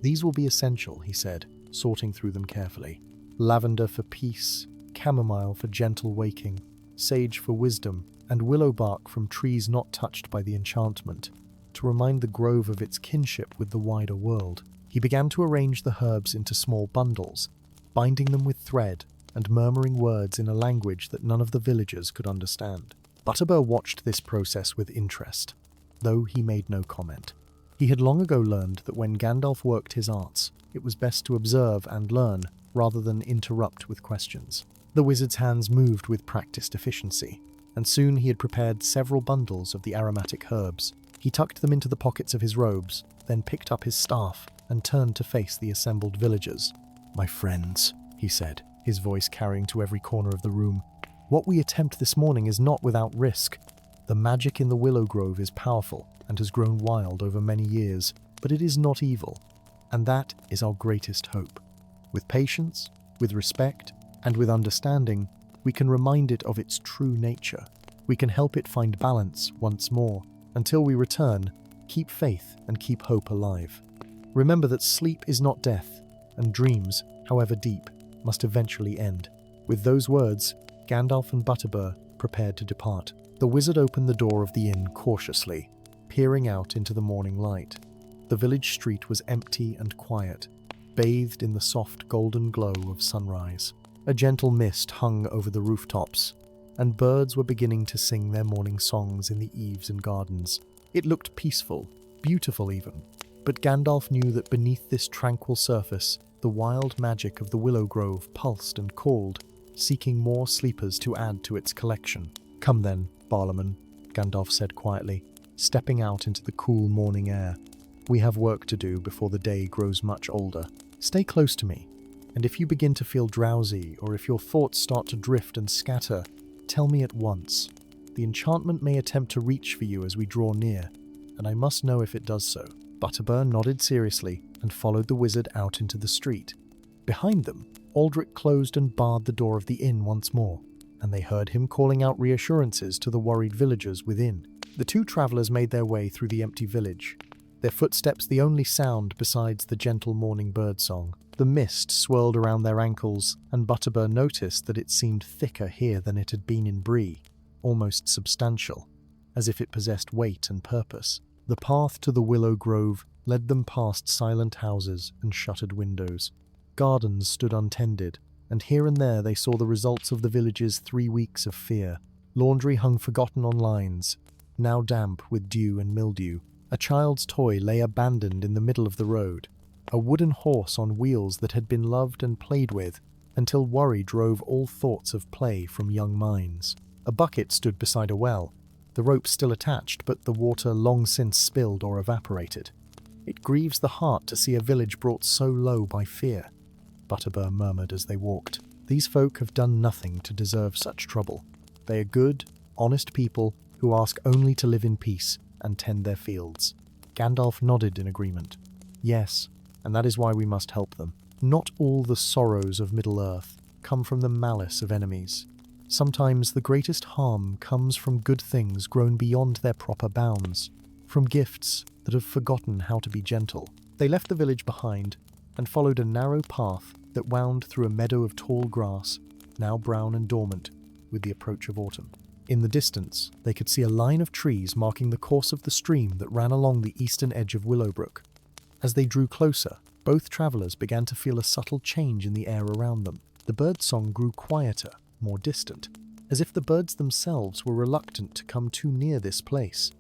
"These will be essential," he said, sorting through them carefully. "Lavender for peace, chamomile for gentle waking, sage for wisdom, and willow bark from trees not touched by the enchantment, to remind the grove of its kinship with the wider world." He began to arrange the herbs into small bundles, binding them with thread and murmuring words in a language that none of the villagers could understand. Butterbur watched this process with interest, though he made no comment. He had long ago learned that when Gandalf worked his arts, it was best to observe and learn rather than interrupt with questions. The wizard's hands moved with practiced efficiency, and soon he had prepared several bundles of the aromatic herbs. He tucked them into the pockets of his robes, then picked up his staff and turned to face the assembled villagers. "My friends," he said, his voice carrying to every corner of the room, "what we attempt this morning is not without risk. The magic in the Willow Grove is powerful and has grown wild over many years, but it is not evil, and that is our greatest hope. With patience, with respect, and with understanding, we can remind it of its true nature. We can help it find balance once more. Until we return, keep faith and keep hope alive. Remember that sleep is not death, and dreams, however deep, must eventually end." With those words, Gandalf and Butterbur prepared to depart. The wizard opened the door of the inn cautiously, peering out into the morning light. The village street was empty and quiet, bathed in the soft golden glow of sunrise. A gentle mist hung over the rooftops, and birds were beginning to sing their morning songs in the eaves and gardens. It looked peaceful, beautiful even, but Gandalf knew that beneath this tranquil surface, the wild magic of the Willow Grove pulsed and called, seeking more sleepers to add to its collection. "Come then, Barlaman," Gandalf said quietly, stepping out into the cool morning air. "We have work to do before the day grows much older. Stay close to me, and if you begin to feel drowsy or if your thoughts start to drift and scatter, tell me at once. The enchantment may attempt to reach for you as we draw near, and I must know if it does so." Butterbur nodded seriously and followed the wizard out into the street. Behind them, Aldrich closed and barred the door of the inn once more, and they heard him calling out reassurances to the worried villagers within. The two travellers made their way through the empty village, their footsteps the only sound besides the gentle morning birdsong. The mist swirled around their ankles, and Butterbur noticed that it seemed thicker here than it had been in Bree, almost substantial, as if it possessed weight and purpose. The path to the Willow Grove led them past silent houses and shuttered windows. Gardens stood untended, and here and there they saw the results of the village's 3 weeks of fear. Laundry hung forgotten on lines, now damp with dew and mildew. A child's toy lay abandoned in the middle of the road, a wooden horse on wheels that had been loved and played with, until worry drove all thoughts of play from young minds. A bucket stood beside a well, the rope still attached, but the water long since spilled or evaporated. "It grieves the heart to see a village brought so low by fear," Butterbur murmured as they walked. "These folk have done nothing to deserve such trouble. They are good, honest people who ask only to live in peace and tend their fields." Gandalf nodded in agreement. "Yes, and that is why we must help them. Not all the sorrows of Middle-earth come from the malice of enemies. Sometimes the greatest harm comes from good things grown beyond their proper bounds, from gifts that have forgotten how to be gentle." They left the village behind and followed a narrow path that wound through a meadow of tall grass, now brown and dormant with the approach of autumn. In the distance, they could see a line of trees marking the course of the stream that ran along the eastern edge of Willowbrook. As they drew closer, both travellers began to feel a subtle change in the air around them. The birdsong grew quieter, more distant, as if the birds themselves were reluctant to come too near this place.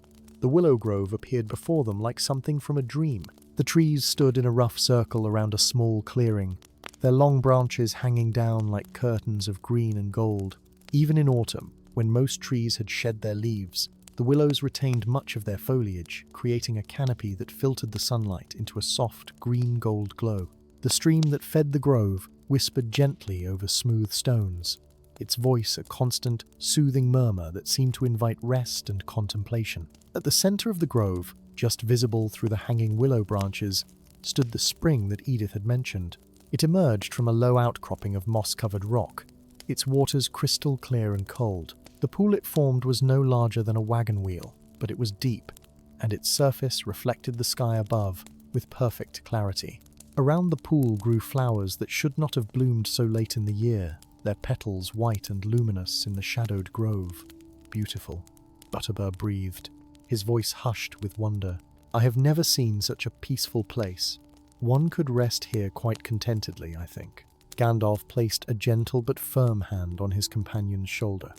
The willow grove appeared before them like something from a dream. The trees stood in a rough circle around a small clearing, their long branches hanging down like curtains of green and gold. Even in autumn, when most trees had shed their leaves, the willows retained much of their foliage, creating a canopy that filtered the sunlight into a soft green-gold glow. The stream that fed the grove whispered gently over smooth stones, its voice a constant, soothing murmur that seemed to invite rest and contemplation. At the center of the grove, just visible through the hanging willow branches, stood the spring that Edith had mentioned. It emerged from a low outcropping of moss-covered rock, its waters crystal clear and cold. The pool it formed was no larger than a wagon wheel, but it was deep, and its surface reflected the sky above with perfect clarity. Around the pool grew flowers that should not have bloomed so late in the year, their petals white and luminous in the shadowed grove. "Beautiful," Butterbur breathed, his voice hushed with wonder. "I have never seen such a peaceful place. One could rest here quite contentedly, I think." Gandalf placed a gentle but firm hand on his companion's shoulder.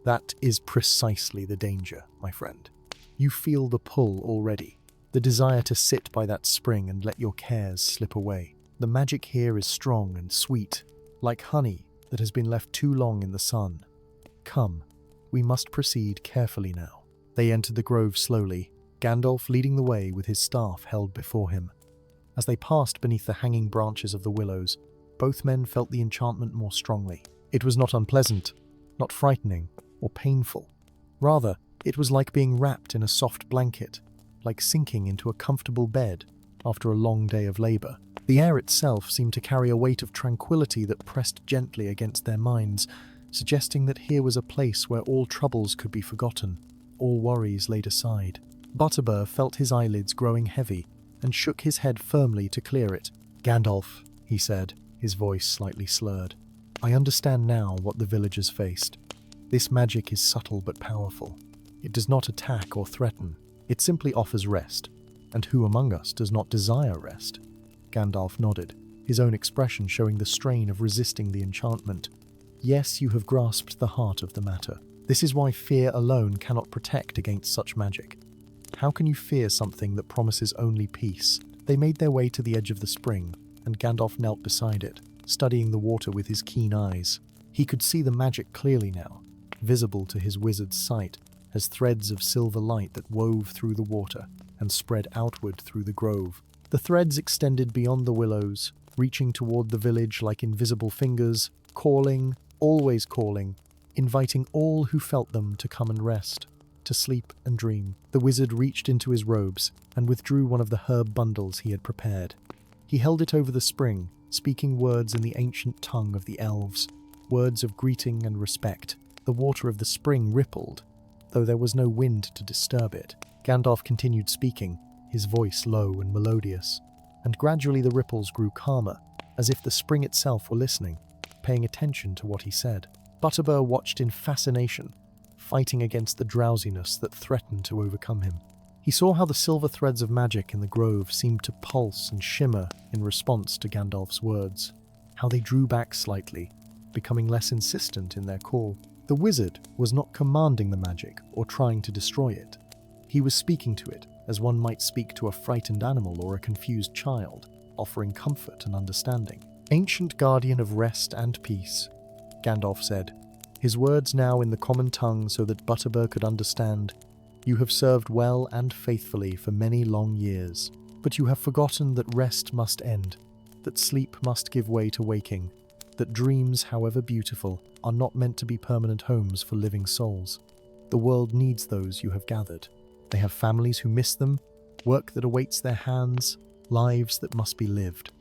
"That is precisely the danger, my friend. You feel the pull already, the desire to sit by that spring and let your cares slip away. The magic here is strong and sweet, like honey that has been left too long in the sun. Come, we must proceed carefully now." They entered the grove slowly, Gandalf leading the way with his staff held before him. As they passed beneath the hanging branches of the willows, both men felt the enchantment more strongly. It was not unpleasant, not frightening, or painful. Rather, it was like being wrapped in a soft blanket, like sinking into a comfortable bed after a long day of labor. The air itself seemed to carry a weight of tranquility that pressed gently against their minds, suggesting that here was a place where all troubles could be forgotten, all worries laid aside. Butterbur felt his eyelids growing heavy and shook his head firmly to clear it. "Gandalf," he said, his voice slightly slurred, "I understand now what the villagers faced. This magic is subtle but powerful. It does not attack or threaten. It simply offers rest. And who among us does not desire rest?" Gandalf nodded, his own expression showing the strain of resisting the enchantment. "Yes, you have grasped the heart of the matter. This is why fear alone cannot protect against such magic. How can you fear something that promises only peace?" They made their way to the edge of the spring, and Gandalf knelt beside it, studying the water with his keen eyes. He could see the magic clearly now, visible to his wizard's sight as threads of silver light that wove through the water and spread outward through the grove. The threads extended beyond the willows, reaching toward the village like invisible fingers, calling, always calling, inviting all who felt them to come and rest, to sleep and dream. The wizard reached into his robes and withdrew one of the herb bundles he had prepared. He held it over the spring, speaking words in the ancient tongue of the elves, words of greeting and respect. The water of the spring rippled, though there was no wind to disturb it. Gandalf continued speaking, his voice low and melodious, and gradually the ripples grew calmer, as if the spring itself were listening, paying attention to what he said. Butterbur watched in fascination, fighting against the drowsiness that threatened to overcome him. He saw how the silver threads of magic in the grove seemed to pulse and shimmer in response to Gandalf's words, how they drew back slightly, becoming less insistent in their call. The wizard was not commanding the magic or trying to destroy it. He was speaking to it as one might speak to a frightened animal or a confused child, offering comfort and understanding. "Ancient guardian of rest and peace," Gandalf said, his words now in the common tongue so that Butterbur could understand. "You have served well and faithfully for many long years, but you have forgotten that rest must end, that sleep must give way to waking, that dreams, however beautiful, are not meant to be permanent homes for living souls. The world needs those you have gathered. They have families who miss them, work that awaits their hands, lives that must be lived."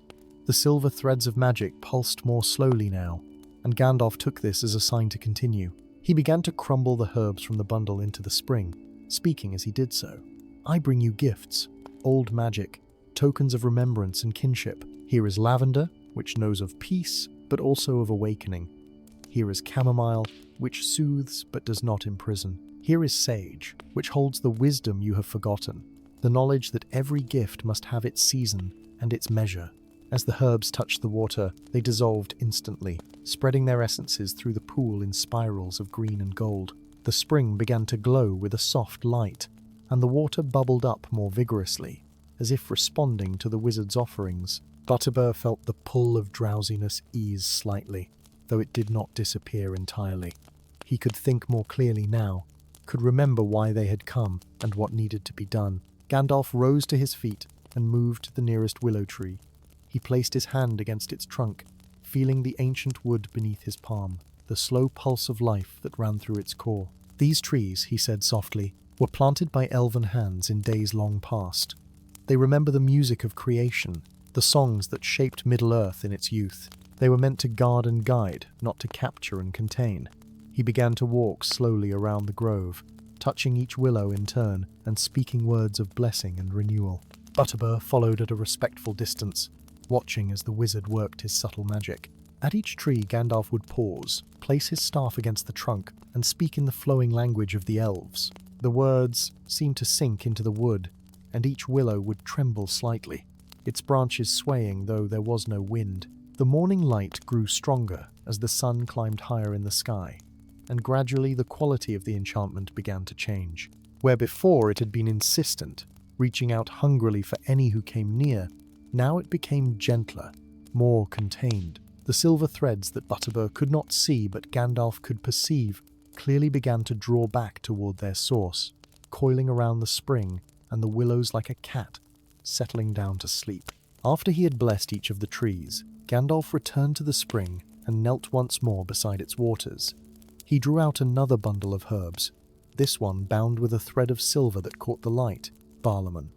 The silver threads of magic pulsed more slowly now, and Gandalf took this as a sign to continue. He began to crumble the herbs from the bundle into the spring, speaking as he did so. "I bring you gifts, old magic, tokens of remembrance and kinship. Here is lavender, which knows of peace, but also of awakening. Here is chamomile, which soothes but does not imprison. Here is sage, which holds the wisdom you have forgotten, the knowledge that every gift must have its season and its measure." As the herbs touched the water, they dissolved instantly, spreading their essences through the pool in spirals of green and gold. The spring began to glow with a soft light, and the water bubbled up more vigorously, as if responding to the wizard's offerings. Butterbur felt the pull of drowsiness ease slightly, though it did not disappear entirely. He could think more clearly now, could remember why they had come and what needed to be done. Gandalf rose to his feet and moved to the nearest willow tree. He placed his hand against its trunk, feeling the ancient wood beneath his palm, the slow pulse of life that ran through its core. "These trees," he said softly, "were planted by elven hands in days long past. They remember the music of creation, the songs that shaped Middle-earth in its youth. They were meant to guard and guide, not to capture and contain." He began to walk slowly around the grove, touching each willow in turn and speaking words of blessing and renewal. Butterbur followed at a respectful distance, watching as the wizard worked his subtle magic. At each tree, Gandalf would pause, place his staff against the trunk, and speak in the flowing language of the elves. The words seemed to sink into the wood, and each willow would tremble slightly, its branches swaying though there was no wind. The morning light grew stronger as the sun climbed higher in the sky, and gradually the quality of the enchantment began to change. Where before it had been insistent, reaching out hungrily for any who came near, now it became gentler, more contained. The silver threads that Butterbur could not see but Gandalf could perceive clearly began to draw back toward their source, coiling around the spring and the willows like a cat, settling down to sleep. After he had blessed each of the trees, Gandalf returned to the spring and knelt once more beside its waters. He drew out another bundle of herbs, this one bound with a thread of silver that caught the light. "Barlaman,"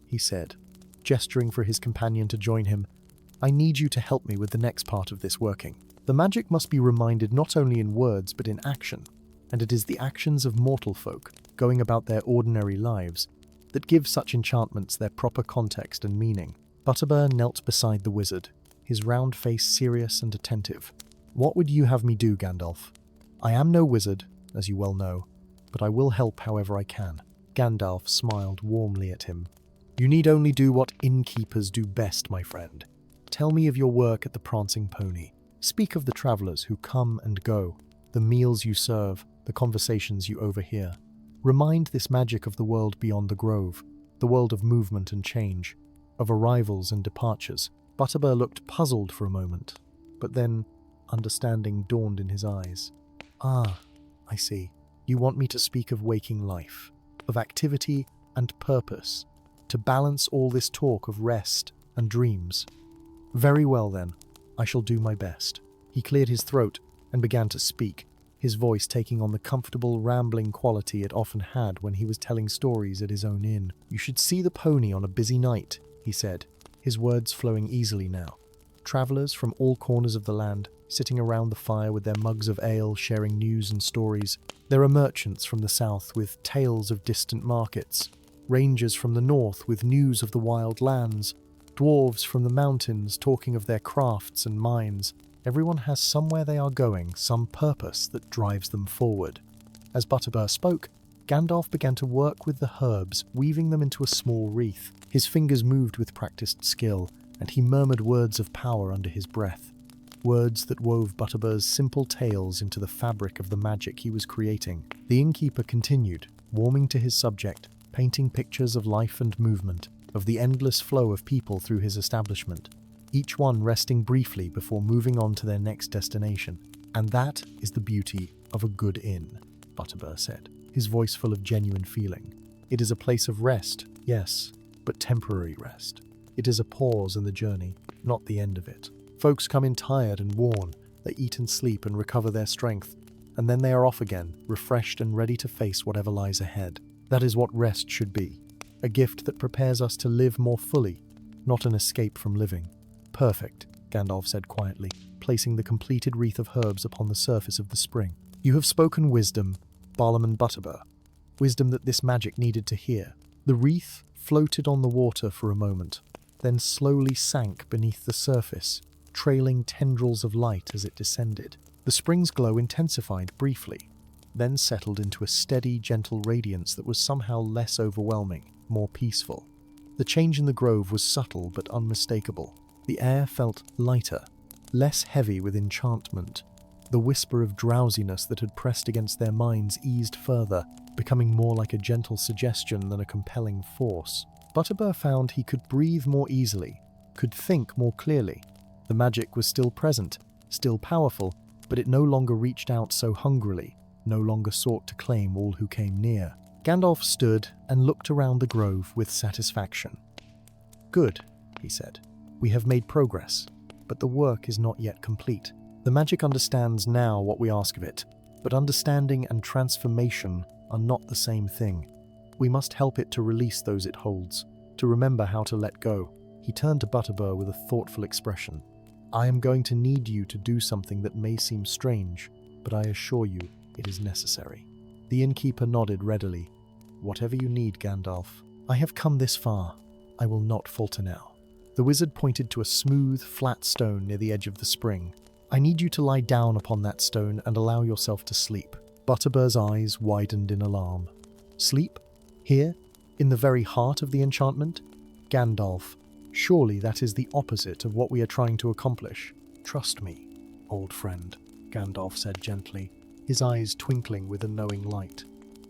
he said, gesturing for his companion to join him, "I need you to help me with the next part of this working. The magic must be reminded not only in words but in action, and it is the actions of mortal folk, going about their ordinary lives, that give such enchantments their proper context and meaning." Butterbur knelt beside the wizard, his round face serious and attentive. "What would you have me do, Gandalf? I am no wizard, as you well know, but I will help however I can." Gandalf smiled warmly at him. "You need only do what innkeepers do best, my friend. Tell me of your work at the Prancing Pony. Speak of the travellers who come and go, the meals you serve, the conversations you overhear. Remind this magic of the world beyond the grove, the world of movement and change, of arrivals and departures." Butterbur looked puzzled for a moment, but then understanding dawned in his eyes. "Ah, I see. You want me to speak of waking life, of activity and purpose, to balance all this talk of rest and dreams. Very well then, I shall do my best." He cleared his throat and began to speak, his voice taking on the comfortable, rambling quality it often had when he was telling stories at his own inn. "You should see the pony on a busy night," he said, his words flowing easily now. "Travellers from all corners of the land, sitting around the fire with their mugs of ale, sharing news and stories. There are merchants from the south with tales of distant markets, rangers from the north with news of the wild lands, dwarves from the mountains talking of their crafts and mines. Everyone has somewhere they are going, some purpose that drives them forward." As Butterbur spoke, Gandalf began to work with the herbs, weaving them into a small wreath. His fingers moved with practiced skill, and he murmured words of power under his breath, words that wove Butterbur's simple tales into the fabric of the magic he was creating. The innkeeper continued, warming to his subject, painting pictures of life and movement, of the endless flow of people through his establishment. each one resting briefly before moving on to their next destination. "And that is the beauty of a good inn," Butterbur said, his voice full of genuine feeling. "It is a place of rest, yes, but temporary rest. It is a pause in the journey, not the end of it. Folks come in tired and worn, they eat and sleep and recover their strength, and then they are off again, refreshed and ready to face whatever lies ahead. That is what rest should be, a gift that prepares us to live more fully, not an escape from living." "Perfect," Gandalf said quietly, placing the completed wreath of herbs upon the surface of the spring. "You have spoken wisdom, Barlaam Butterbur, wisdom that this magic needed to hear." The wreath floated on the water for a moment, then slowly sank beneath the surface, trailing tendrils of light as it descended. The spring's glow intensified briefly, then settled into a steady, gentle radiance that was somehow less overwhelming, more peaceful. The change in the grove was subtle but unmistakable. The air felt lighter, less heavy with enchantment. The whisper of drowsiness that had pressed against their minds eased further, becoming more like a gentle suggestion than a compelling force. Butterbur found he could breathe more easily, could think more clearly. The magic was still present, still powerful, but it no longer reached out so hungrily, no longer sought to claim all who came near. Gandalf stood and looked around the grove with satisfaction. "Good," he said. "We have made progress, but the work is not yet complete. The magic understands now what we ask of it, but understanding and transformation are not the same thing. We must help it to release those it holds, to remember how to let go." He turned to Butterbur with a thoughtful expression. "I am going to need you to do something that may seem strange, but I assure you it is necessary." The innkeeper nodded readily. "Whatever you need, Gandalf. I have come this far. I will not falter now." The wizard pointed to a smooth, flat stone near the edge of the spring. "I need you to lie down upon that stone and allow yourself to sleep." Butterbur's eyes widened in alarm. "Sleep? Here? In the very heart of the enchantment? Gandalf, surely that is the opposite of what we are trying to accomplish." "Trust me, old friend," Gandalf said gently, his eyes twinkling with a knowing light.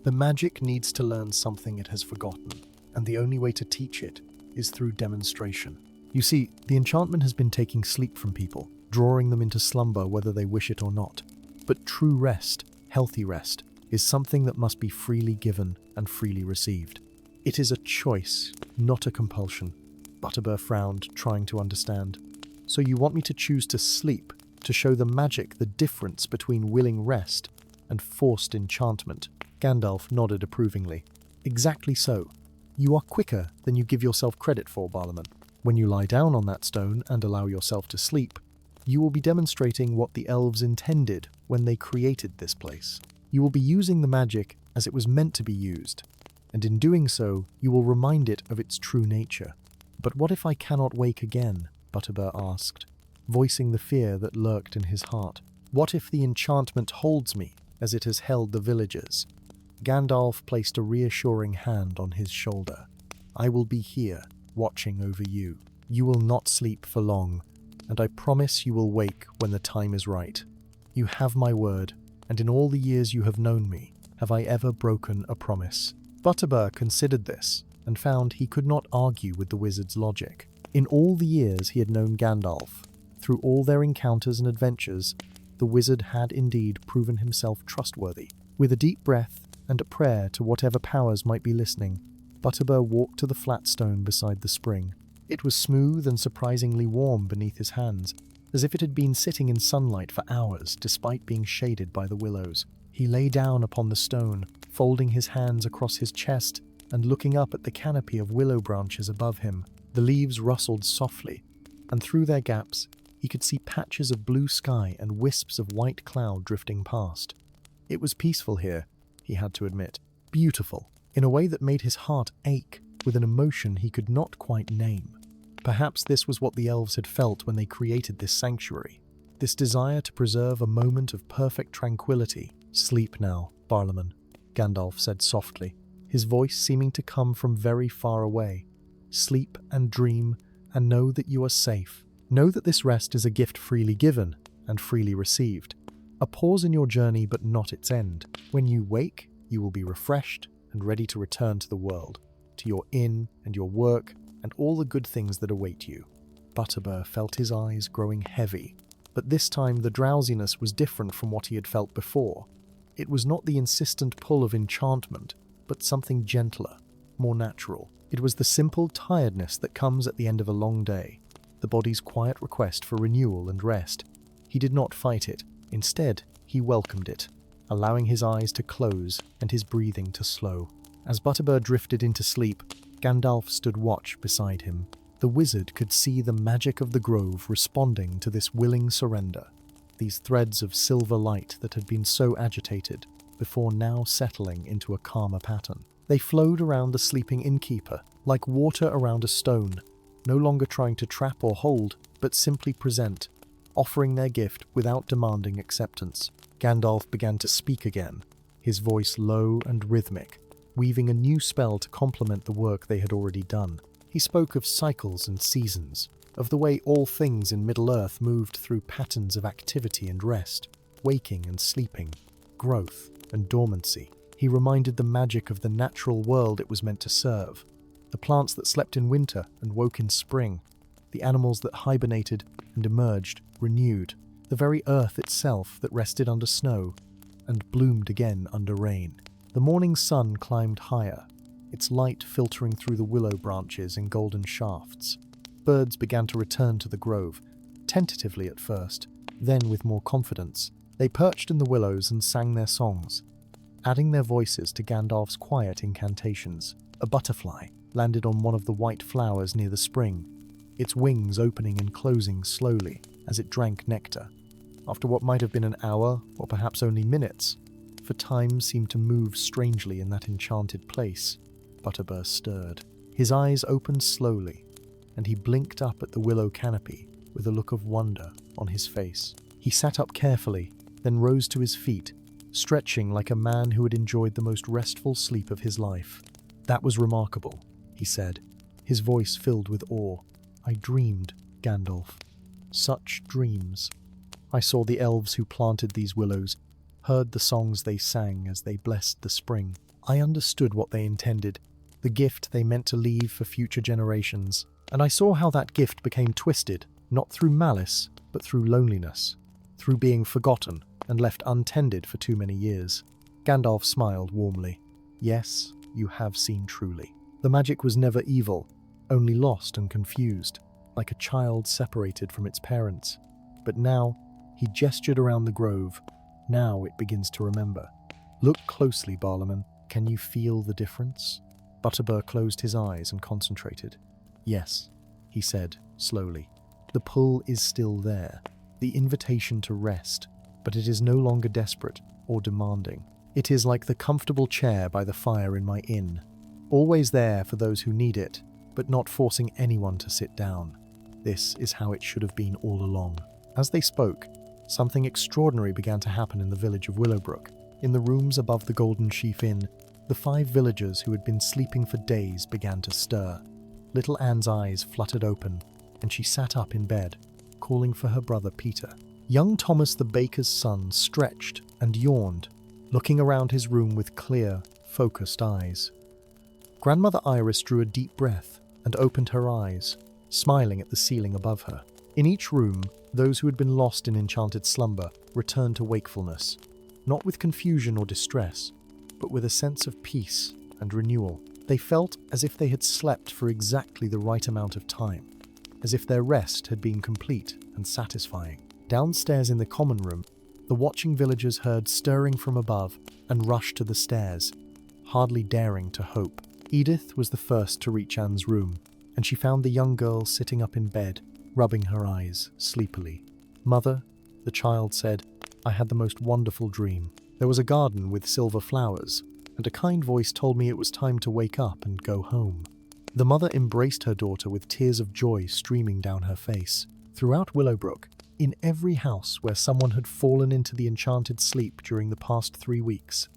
"The magic needs to learn something it has forgotten, and the only way to teach it is through demonstration. You see, the enchantment has been taking sleep from people, drawing them into slumber whether they wish it or not. But true rest, healthy rest, is something that must be freely given and freely received. It is a choice, not a compulsion." Butterbur frowned, trying to understand. "So you want me to choose to sleep, to show the magic the difference between willing rest and forced enchantment?" Gandalf nodded approvingly. "Exactly so. You are quicker than you give yourself credit for, Barlaam. When you lie down on that stone and allow yourself to sleep, you will be demonstrating what the elves intended when they created this place. You will be using the magic as it was meant to be used, and in doing so, you will remind it of its true nature." "But what if I cannot wake again?" Butterbur asked, voicing the fear that lurked in his heart. "What if the enchantment holds me as it has held the villagers?" Gandalf placed a reassuring hand on his shoulder. "I will be here, watching over you. You will not sleep for long, and I promise you will wake when the time is right. You have my word, and in all the years you have known me, have I ever broken a promise?" Butterbur considered this, and found he could not argue with the wizard's logic. In all the years he had known Gandalf, through all their encounters and adventures, the wizard had indeed proven himself trustworthy. With a deep breath and a prayer to whatever powers might be listening, Butterbur walked to the flat stone beside the spring. It was smooth and surprisingly warm beneath his hands, as if it had been sitting in sunlight for hours despite being shaded by the willows. He lay down upon the stone, folding his hands across his chest and looking up at the canopy of willow branches above him. The leaves rustled softly, and through their gaps he could see patches of blue sky and wisps of white cloud drifting past. It was peaceful here, he had to admit, beautiful, in a way that made his heart ache with an emotion he could not quite name. Perhaps this was what the elves had felt when they created this sanctuary, this desire to preserve a moment of perfect tranquility. "Sleep now, Barlaam," Gandalf said softly, his voice seeming to come from very far away. "Sleep and dream, and know that you are safe. Know that this rest is a gift freely given and freely received. A pause in your journey, but not its end. When you wake, you will be refreshed and ready to return to the world, to your inn and your work and all the good things that await you." Butterbur felt his eyes growing heavy, but this time the drowsiness was different from what he had felt before. It was not the insistent pull of enchantment, but something gentler, more natural. It was the simple tiredness that comes at the end of a long day, the body's quiet request for renewal and rest. He did not fight it. Instead, he welcomed it, allowing his eyes to close and his breathing to slow. As Butterbur drifted into sleep, Gandalf stood watch beside him. The wizard could see the magic of the grove responding to this willing surrender, these threads of silver light that had been so agitated, before now settling into a calmer pattern. They flowed around the sleeping innkeeper, like water around a stone, no longer trying to trap or hold, but simply present, offering their gift without demanding acceptance. Gandalf began to speak again, his voice low and rhythmic, weaving a new spell to complement the work they had already done. He spoke of cycles and seasons, of the way all things in Middle-earth moved through patterns of activity and rest, waking and sleeping, growth and dormancy. He reminded the magic of the natural world it was meant to serve, the plants that slept in winter and woke in spring, the animals that hibernated and emerged, renewed, the very earth itself that rested under snow and bloomed again under rain. The morning sun climbed higher, its light filtering through the willow branches in golden shafts. Birds began to return to the grove, tentatively at first, then with more confidence. They perched in the willows and sang their songs, adding their voices to Gandalf's quiet incantations. A butterfly landed on one of the white flowers near the spring, its wings opening and closing slowly as it drank nectar. After what might have been an hour, or perhaps only minutes, for time seemed to move strangely in that enchanted place, Butterbur stirred. His eyes opened slowly, and he blinked up at the willow canopy with a look of wonder on his face. He sat up carefully, then rose to his feet, stretching like a man who had enjoyed the most restful sleep of his life. "That was remarkable," he said, his voice filled with awe. "I dreamed, Gandalf. Such dreams. I saw the elves who planted these willows, heard the songs they sang as they blessed the spring. I understood what they intended, the gift they meant to leave for future generations, and I saw how that gift became twisted, not through malice, but through loneliness, through being forgotten and left untended for too many years." Gandalf smiled warmly. "Yes, you have seen truly. The magic was never evil, only lost and confused, like a child separated from its parents. But now," he gestured around the grove, "now it begins to remember. Look closely, Barlaman. Can you feel the difference?" Butterbur closed his eyes and concentrated. "Yes," he said, slowly. "The pull is still there, the invitation to rest, but it is no longer desperate or demanding. It is like the comfortable chair by the fire in my inn, always there for those who need it, but not forcing anyone to sit down. This is how it should have been all along." As they spoke, something extraordinary began to happen in the village of Willowbrook. In the rooms above the Golden Sheaf Inn, the 5 villagers who had been sleeping for days began to stir. Little Anne's eyes fluttered open, and she sat up in bed, calling for her brother Peter. Young Thomas the baker's son stretched and yawned, looking around his room with clear, focused eyes. Grandmother Iris drew a deep breath and opened her eyes, smiling at the ceiling above her. In each room, those who had been lost in enchanted slumber returned to wakefulness, not with confusion or distress, but with a sense of peace and renewal. They felt as if they had slept for exactly the right amount of time, as if their rest had been complete and satisfying. Downstairs in the common room, the watching villagers heard stirring from above and rushed to the stairs, hardly daring to hope. Edith was the first to reach Anne's room, and she found the young girl sitting up in bed, rubbing her eyes sleepily. "Mother," the child said, "I had the most wonderful dream. There was a garden with silver flowers, and a kind voice told me it was time to wake up and go home." The mother embraced her daughter with tears of joy streaming down her face. Throughout Willowbrook, in every house where someone had fallen into the enchanted sleep during the past 3 weeks,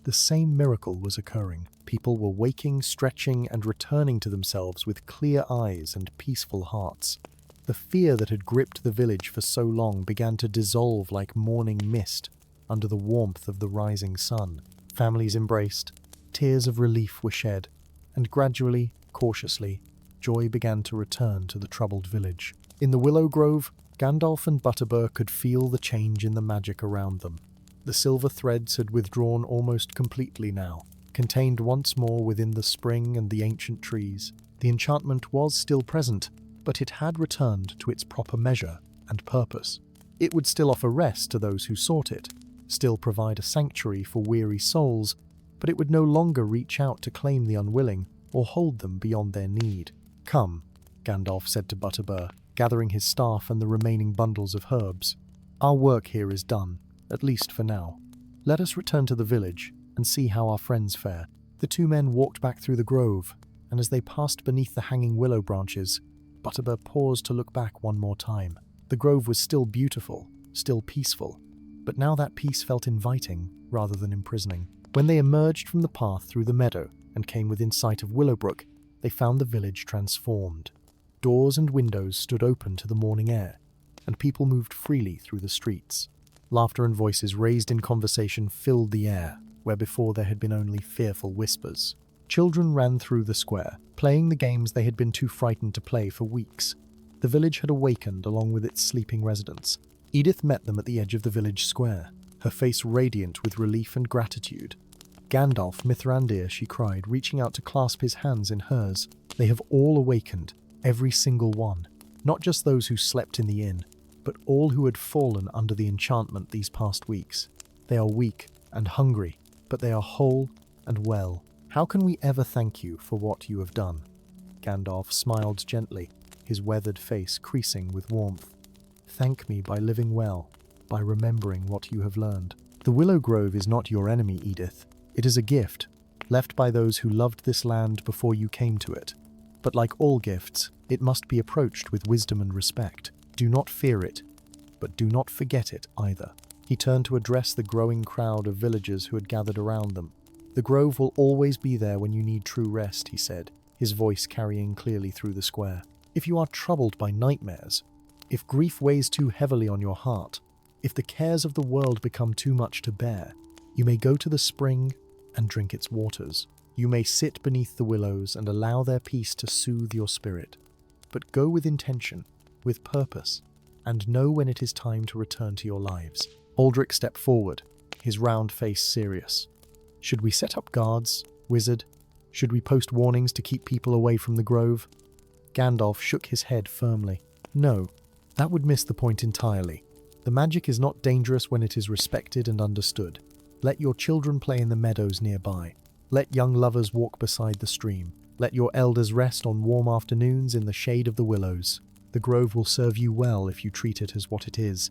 the same miracle was occurring. People were waking, stretching, and returning to themselves with clear eyes and peaceful hearts. The fear that had gripped the village for so long began to dissolve like morning mist under the warmth of the rising sun. Families embraced, tears of relief were shed, and gradually, cautiously, joy began to return to the troubled village. In the willow grove, Gandalf and Butterbur could feel the change in the magic around them. The silver threads had withdrawn almost completely now, contained once more within the spring and the ancient trees. The enchantment was still present, but it had returned to its proper measure and purpose. It would still offer rest to those who sought it, still provide a sanctuary for weary souls, but it would no longer reach out to claim the unwilling or hold them beyond their need. "Come," Gandalf said to Butterbur, gathering his staff and the remaining bundles of herbs. "Our work here is done, at least for now. Let us return to the village and see how our friends fare." The two men walked back through the grove, and as they passed beneath the hanging willow branches, Butterbur paused to look back one more time. The grove was still beautiful, still peaceful, but now that peace felt inviting rather than imprisoning. When they emerged from the path through the meadow and came within sight of Willowbrook, they found the village transformed. Doors and windows stood open to the morning air, and people moved freely through the streets. Laughter and voices raised in conversation filled the air, where before there had been only fearful whispers. Children ran through the square, playing the games they had been too frightened to play for weeks. The village had awakened along with its sleeping residents. Edith met them at the edge of the village square, her face radiant with relief and gratitude. "Gandalf, Arandir," she cried, reaching out to clasp his hands in hers. "They have all awakened, every single one. Not just those who slept in the inn, but all who had fallen under the enchantment these past weeks. They are weak and hungry, but they are whole and well. How can we ever thank you for what you have done?" Gandalf smiled gently, his weathered face creasing with warmth. "Thank me by living well, by remembering what you have learned. The Willow Grove is not your enemy, Edith. It is a gift, left by those who loved this land before you came to it. But like all gifts, it must be approached with wisdom and respect. Do not fear it, but do not forget it either." He turned to address the growing crowd of villagers who had gathered around them. "The grove will always be there when you need true rest," he said, his voice carrying clearly through the square. "If you are troubled by nightmares, if grief weighs too heavily on your heart, if the cares of the world become too much to bear, you may go to the spring and drink its waters. You may sit beneath the willows and allow their peace to soothe your spirit. But go with intention, with purpose, and know when it is time to return to your lives." Aldrich stepped forward, his round face serious. "Should we set up guards, wizard? Should we post warnings to keep people away from the grove?" Gandalf shook his head firmly. "No, that would miss the point entirely. The magic is not dangerous when it is respected and understood. Let your children play in the meadows nearby. Let young lovers walk beside the stream. Let your elders rest on warm afternoons in the shade of the willows. The grove will serve you well if you treat it as what it is,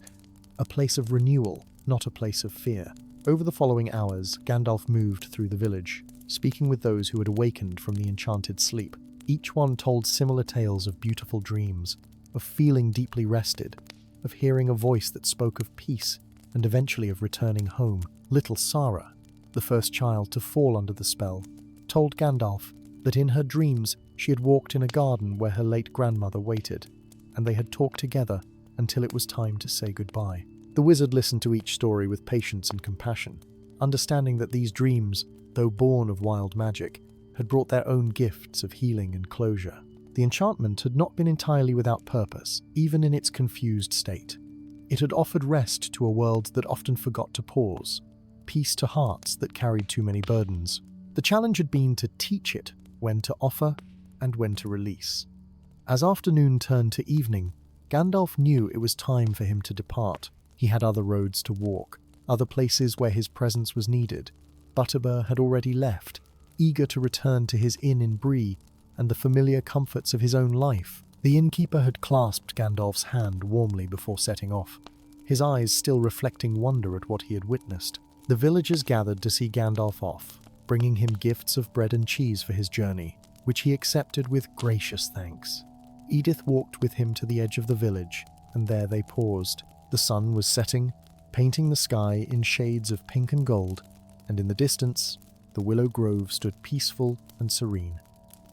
a place of renewal, not a place of fear." Over the following hours, Gandalf moved through the village, speaking with those who had awakened from the enchanted sleep. Each one told similar tales of beautiful dreams, of feeling deeply rested, of hearing a voice that spoke of peace, and eventually of returning home. Little Sarah, the first child to fall under the spell, told Gandalf that in her dreams she had walked in a garden where her late grandmother waited, and they had talked together until it was time to say goodbye. The wizard listened to each story with patience and compassion, understanding that these dreams, though born of wild magic, had brought their own gifts of healing and closure. The enchantment had not been entirely without purpose, even in its confused state. It had offered rest to a world that often forgot to pause, peace to hearts that carried too many burdens. The challenge had been to teach it when to offer and when to release. As afternoon turned to evening, Gandalf knew it was time for him to depart. He had other roads to walk, other places where his presence was needed. Butterbur had already left, eager to return to his inn in Bree and the familiar comforts of his own life. The innkeeper had clasped Gandalf's hand warmly before setting off, his eyes still reflecting wonder at what he had witnessed. The villagers gathered to see Gandalf off, bringing him gifts of bread and cheese for his journey, which he accepted with gracious thanks. Edith walked with him to the edge of the village, and there they paused. The sun was setting, painting the sky in shades of pink and gold, and in the distance, the willow grove stood peaceful and serene.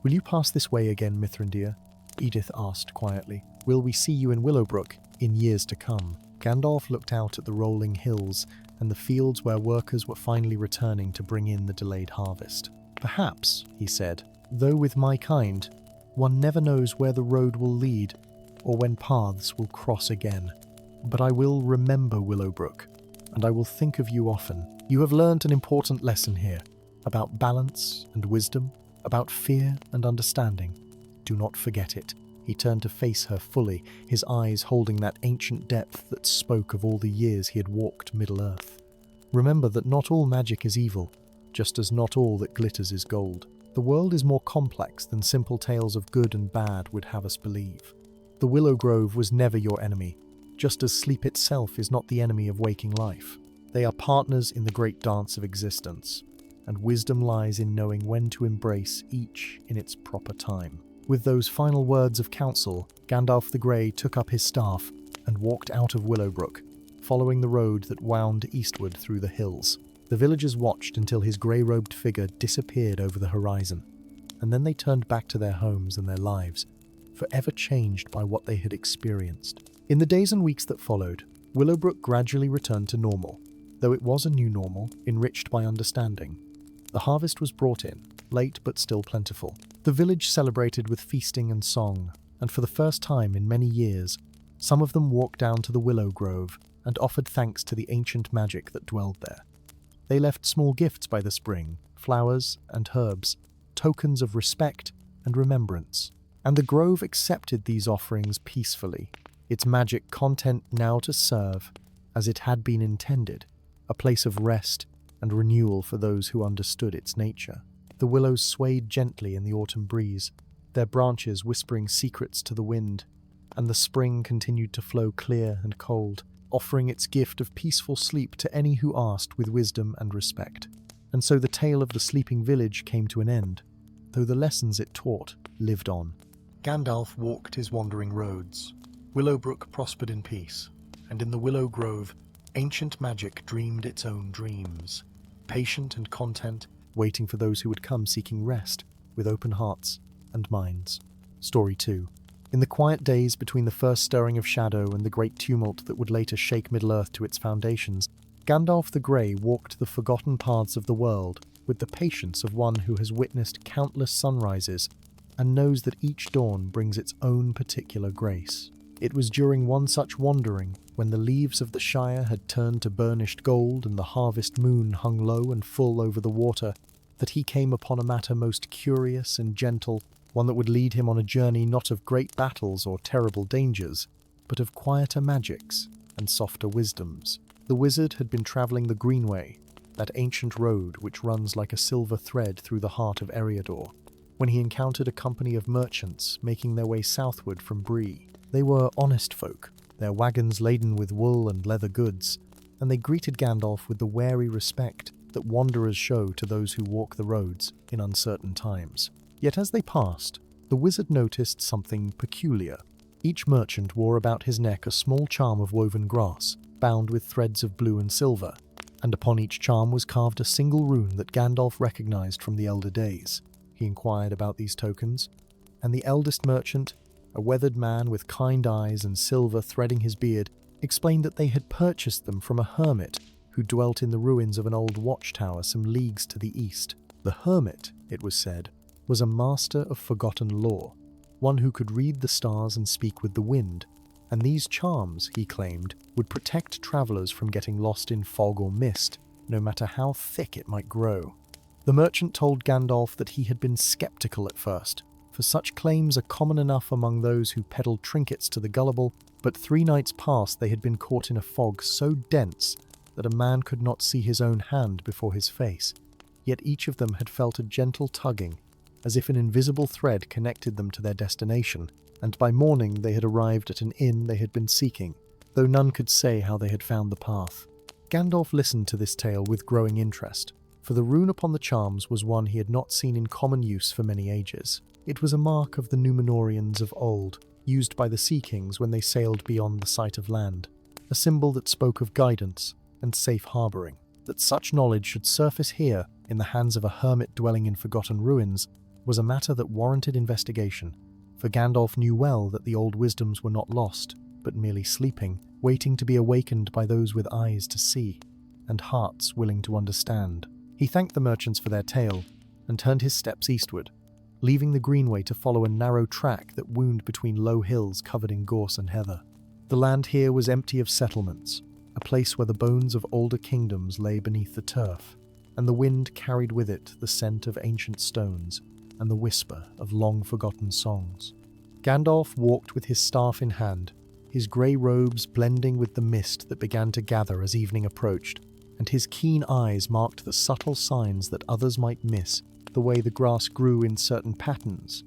"Will you pass this way again, Mithrandir?" Edith asked quietly. "Will we see you in Willowbrook in years to come?" Gandalf looked out at the rolling hills and the fields where workers were finally returning to bring in the delayed harvest. "Perhaps," he said, "though with my kind, one never knows where the road will lead. or when paths will cross again. But I will remember Willowbrook, and I will think of you often. You have learned an important lesson here, about balance and wisdom, about fear and understanding. Do not forget it." He turned to face her fully, his eyes holding that ancient depth that spoke of all the years he had walked Middle-earth. "Remember that not all magic is evil, just as not all that glitters is gold. The world is more complex than simple tales of good and bad would have us believe. The Willow Grove was never your enemy, just as sleep itself is not the enemy of waking life. They are partners in the great dance of existence, and wisdom lies in knowing when to embrace each in its proper time." With those final words of counsel, Gandalf the Grey took up his staff and walked out of Willowbrook, following the road that wound eastward through the hills. The villagers watched until his grey-robed figure disappeared over the horizon, and then they turned back to their homes and their lives, forever changed by what they had experienced. In the days and weeks that followed, Willowbrook gradually returned to normal, though it was a new normal, enriched by understanding. The harvest was brought in, late but still plentiful. The village celebrated with feasting and song, and for the first time in many years, some of them walked down to the Willow Grove and offered thanks to the ancient magic that dwelled there. They left small gifts by the spring, flowers and herbs, tokens of respect and remembrance. And the grove accepted these offerings peacefully, its magic content now to serve, as it had been intended, a place of rest and renewal for those who understood its nature. The willows swayed gently in the autumn breeze, their branches whispering secrets to the wind, and the spring continued to flow clear and cold, offering its gift of peaceful sleep to any who asked with wisdom and respect. And so the tale of the sleeping village came to an end, though the lessons it taught lived on. Gandalf walked his wandering roads. Willowbrook prospered in peace, and in the Willow Grove, ancient magic dreamed its own dreams, patient and content, waiting for those who would come seeking rest, with open hearts and minds. Story 2. In the quiet days between the first stirring of shadow and the great tumult that would later shake Middle-earth to its foundations, Gandalf the Grey walked the forgotten paths of the world with the patience of one who has witnessed countless sunrises and knows that each dawn brings its own particular grace. It was during one such wandering, when the leaves of the Shire had turned to burnished gold and the harvest moon hung low and full over the water, that he came upon a matter most curious and gentle, one that would lead him on a journey not of great battles or terrible dangers, but of quieter magics and softer wisdoms. The wizard had been travelling the Greenway, that ancient road which runs like a silver thread through the heart of Eriador, when he encountered a company of merchants making their way southward from Bree. They were honest folk, their wagons laden with wool and leather goods, and they greeted Gandalf with the wary respect that wanderers show to those who walk the roads in uncertain times. Yet as they passed, the wizard noticed something peculiar. Each merchant wore about his neck a small charm of woven grass, bound with threads of blue and silver, and upon each charm was carved a single rune that Gandalf recognized from the elder days. He inquired about these tokens, and the eldest merchant, a weathered man with kind eyes and silver threading his beard, explained that they had purchased them from a hermit who dwelt in the ruins of an old watchtower some leagues to the east. The hermit, it was said, was a master of forgotten lore, one who could read the stars and speak with the wind, and these charms, he claimed, would protect travelers from getting lost in fog or mist, no matter how thick it might grow. The merchant told Gandalf that he had been skeptical at first, for such claims are common enough among those who peddled trinkets to the gullible, but 3 nights past they had been caught in a fog so dense that a man could not see his own hand before his face. Yet each of them had felt a gentle tugging, as if an invisible thread connected them to their destination, and by morning they had arrived at an inn they had been seeking, though none could say how they had found the path. Gandalf listened to this tale with growing interest, for the rune upon the charms was one he had not seen in common use for many ages. It was a mark of the Númenóreans of old, used by the Sea Kings when they sailed beyond the sight of land, a symbol that spoke of guidance and safe harbouring. That such knowledge should surface here, in the hands of a hermit dwelling in forgotten ruins, was a matter that warranted investigation, for Gandalf knew well that the old wisdoms were not lost, but merely sleeping, waiting to be awakened by those with eyes to see, and hearts willing to understand. He thanked the merchants for their tale, and turned his steps eastward, leaving the greenway to follow a narrow track that wound between low hills covered in gorse and heather. The land here was empty of settlements, a place where the bones of older kingdoms lay beneath the turf, and the wind carried with it the scent of ancient stones and the whisper of long-forgotten songs. Gandalf walked with his staff in hand, his grey robes blending with the mist that began to gather as evening approached, and his keen eyes marked the subtle signs that others might miss, the way the grass grew in certain patterns,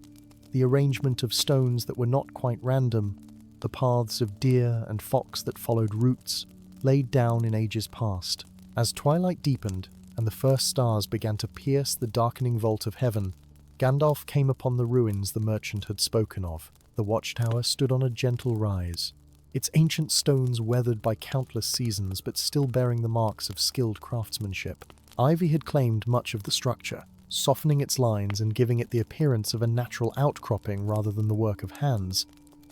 the arrangement of stones that were not quite random, the paths of deer and fox that followed routes laid down in ages past. As twilight deepened and the first stars began to pierce the darkening vault of heaven, Gandalf came upon the ruins the merchant had spoken of. The watchtower stood on a gentle rise, its ancient stones weathered by countless seasons but still bearing the marks of skilled craftsmanship. Ivy had claimed much of the structure, softening its lines and giving it the appearance of a natural outcropping rather than the work of hands.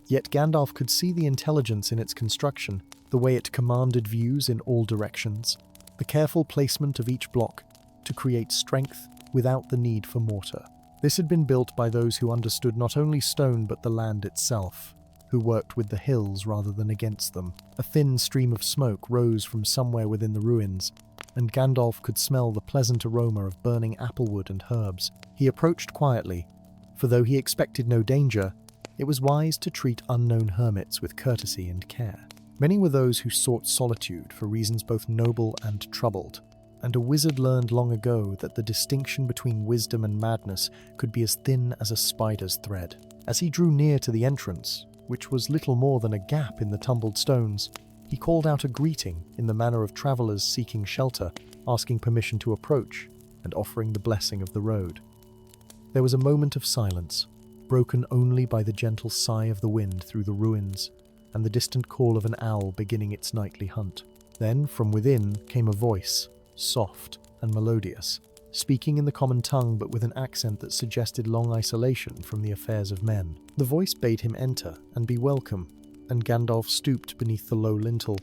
Yet Gandalf could see the intelligence in its construction, the way it commanded views in all directions, the careful placement of each block to create strength without the need for mortar. This had been built by those who understood not only stone but the land itself, who worked with the hills rather than against them. A thin stream of smoke rose from somewhere within the ruins, and Gandalf could smell the pleasant aroma of burning applewood and herbs. He approached quietly, for though he expected no danger, it was wise to treat unknown hermits with courtesy and care. Many were those who sought solitude for reasons both noble and troubled, and a wizard learned long ago that the distinction between wisdom and madness could be as thin as a spider's thread. As he drew near to the entrance, which was little more than a gap in the tumbled stones, he called out a greeting in the manner of travelers seeking shelter, asking permission to approach and offering the blessing of the road. There was a moment of silence, broken only by the gentle sigh of the wind through the ruins and the distant call of an owl beginning its nightly hunt. Then, from within, came a voice, soft and melodious, speaking in the common tongue but with an accent that suggested long isolation from the affairs of men. The voice bade him enter and be welcome, and Gandalf stooped beneath the low lintel,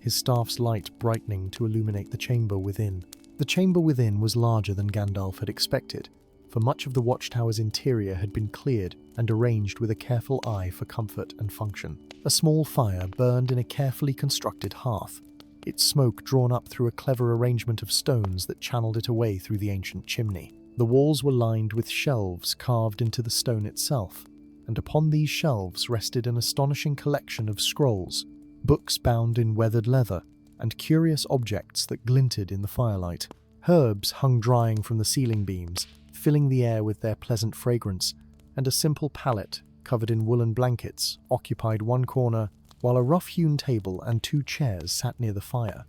his staff's light brightening to illuminate the chamber within. The chamber within was larger than Gandalf had expected, for much of the watchtower's interior had been cleared and arranged with a careful eye for comfort and function. A small fire burned in a carefully constructed hearth, its smoke drawn up through a clever arrangement of stones that channeled it away through the ancient chimney. The walls were lined with shelves carved into the stone itself, and upon these shelves rested an astonishing collection of scrolls, books bound in weathered leather, and curious objects that glinted in the firelight. Herbs hung drying from the ceiling beams, filling the air with their pleasant fragrance, and a simple pallet, covered in woolen blankets, occupied one corner, while a rough-hewn table and 2 chairs sat near the fire.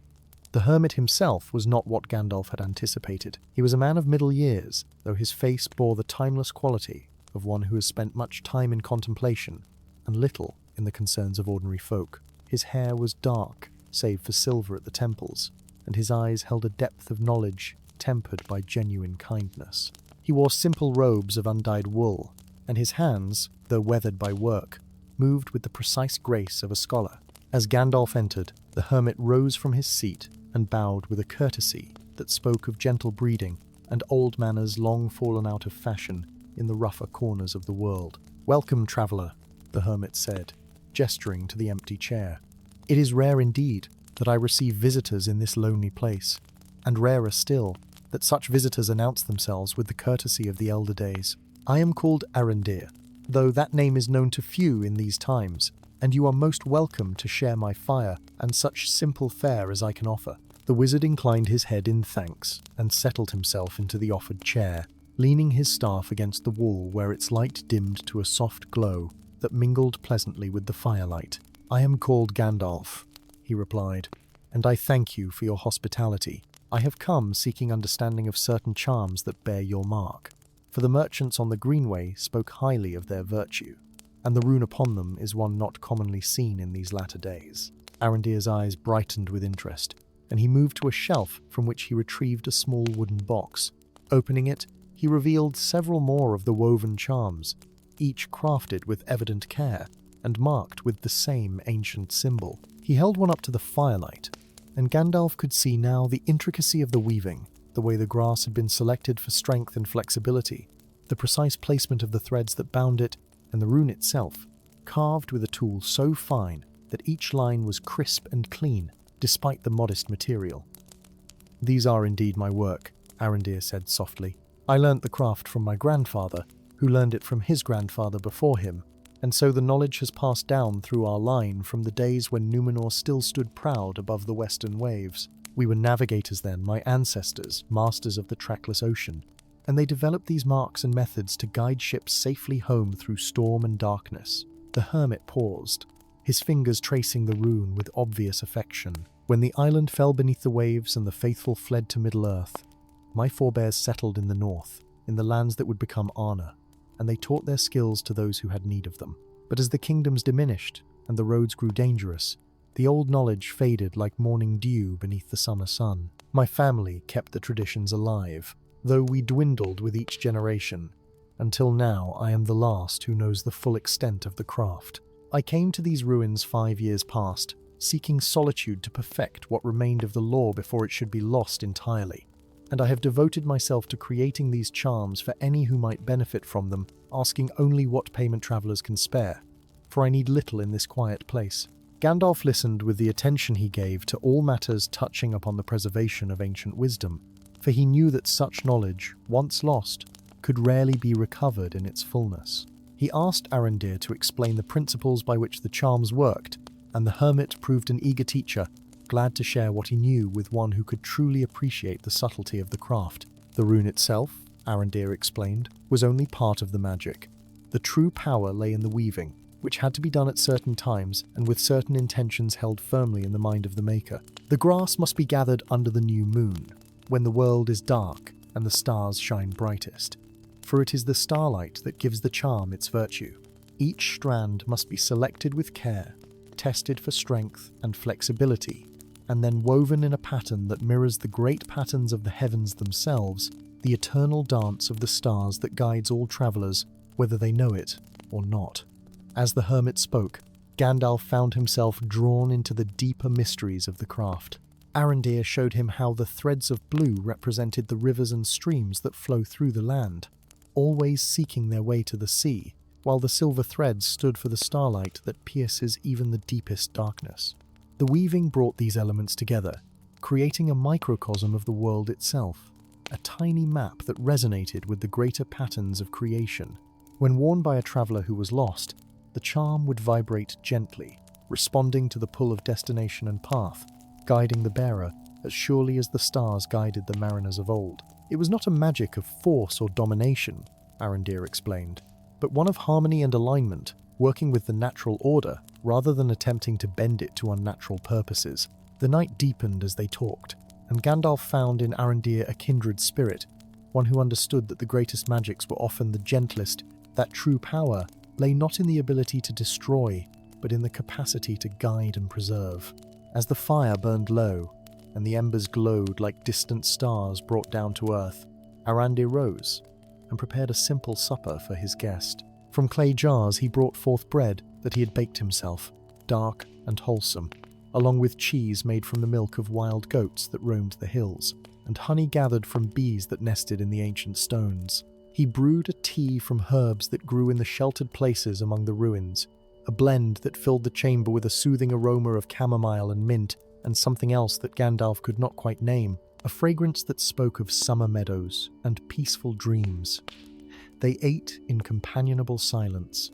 The hermit himself was not what Gandalf had anticipated. He was a man of middle years, though his face bore the timeless quality of one who has spent much time in contemplation and little in the concerns of ordinary folk. His hair was dark, save for silver at the temples, and his eyes held a depth of knowledge tempered by genuine kindness. He wore simple robes of undyed wool, and his hands, though weathered by work, moved with the precise grace of a scholar. As Gandalf entered, the hermit rose from his seat and bowed with a courtesy that spoke of gentle breeding and old manners long fallen out of fashion in the rougher corners of the world. "Welcome, traveller," the hermit said, gesturing to the empty chair. "It is rare indeed that I receive visitors in this lonely place, and rarer still that such visitors announce themselves with the courtesy of the elder days. I am called Arandir, though that name is known to few in these times, and you are most welcome to share my fire and such simple fare as I can offer." The wizard inclined his head in thanks and settled himself into the offered chair, leaning his staff against the wall where its light dimmed to a soft glow that mingled pleasantly with the firelight. "I am called Gandalf," he replied, "and I thank you for your hospitality. I have come seeking understanding of certain charms that bear your mark, for the merchants on the greenway spoke highly of their virtue, and the rune upon them is one not commonly seen in these latter days." Arandir's eyes brightened with interest, and he moved to a shelf from which he retrieved a small wooden box. Opening it, he revealed several more of the woven charms, each crafted with evident care and marked with the same ancient symbol. He held one up to the firelight, and Gandalf could see now the intricacy of the weaving, the way the grass had been selected for strength and flexibility, the precise placement of the threads that bound it, and the rune itself, carved with a tool so fine that each line was crisp and clean, despite the modest material. "These are indeed my work," Arandir said softly. "I learnt the craft from my grandfather, who learned it from his grandfather before him, and so the knowledge has passed down through our line from the days when Númenor still stood proud above the western waves. We were navigators then, my ancestors, masters of the trackless ocean, and they developed these marks and methods to guide ships safely home through storm and darkness." The hermit paused, his fingers tracing the rune with obvious affection. "When the island fell beneath the waves and the faithful fled to Middle-earth, my forebears settled in the north, in the lands that would become Arna, and they taught their skills to those who had need of them. But as the kingdoms diminished and the roads grew dangerous, the old knowledge faded like morning dew beneath the summer sun. My family kept the traditions alive, though we dwindled with each generation. Until now, I am the last who knows the full extent of the craft. I came to these ruins 5 years past, seeking solitude to perfect what remained of the lore before it should be lost entirely. And I have devoted myself to creating these charms for any who might benefit from them, asking only what payment travelers can spare, for I need little in this quiet place." Gandalf listened with the attention he gave to all matters touching upon the preservation of ancient wisdom, for he knew that such knowledge, once lost, could rarely be recovered in its fullness. He asked Arandir to explain the principles by which the charms worked, and the hermit proved an eager teacher, glad to share what he knew with one who could truly appreciate the subtlety of the craft. The rune itself, Arandir explained, was only part of the magic. The true power lay in the weaving, which had to be done at certain times and with certain intentions held firmly in the mind of the maker. The grass must be gathered under the new moon, when the world is dark and the stars shine brightest, for it is the starlight that gives the charm its virtue. Each strand must be selected with care, tested for strength and flexibility, and then woven in a pattern that mirrors the great patterns of the heavens themselves, the eternal dance of the stars that guides all travelers, whether they know it or not. As the hermit spoke, Gandalf found himself drawn into the deeper mysteries of the craft. Arandir showed him how the threads of blue represented the rivers and streams that flow through the land, always seeking their way to the sea, while the silver threads stood for the starlight that pierces even the deepest darkness. The weaving brought these elements together, creating a microcosm of the world itself, a tiny map that resonated with the greater patterns of creation. When worn by a traveler who was lost, the charm would vibrate gently, responding to the pull of destination and path, guiding the bearer as surely as the stars guided the mariners of old. It was not a magic of force or domination, Arandir explained, but one of harmony and alignment, working with the natural order rather than attempting to bend it to unnatural purposes. The night deepened as they talked, and Gandalf found in Arandir a kindred spirit, one who understood that the greatest magics were often the gentlest, that true power lay not in the ability to destroy, but in the capacity to guide and preserve. As the fire burned low, and the embers glowed like distant stars brought down to earth, Arandir rose and prepared a simple supper for his guest. From clay jars he brought forth bread that he had baked himself, dark and wholesome, along with cheese made from the milk of wild goats that roamed the hills, and honey gathered from bees that nested in the ancient stones. He brewed a tea from herbs that grew in the sheltered places among the ruins, a blend that filled the chamber with a soothing aroma of chamomile and mint, and something else that Gandalf could not quite name, a fragrance that spoke of summer meadows and peaceful dreams. They ate in companionable silence,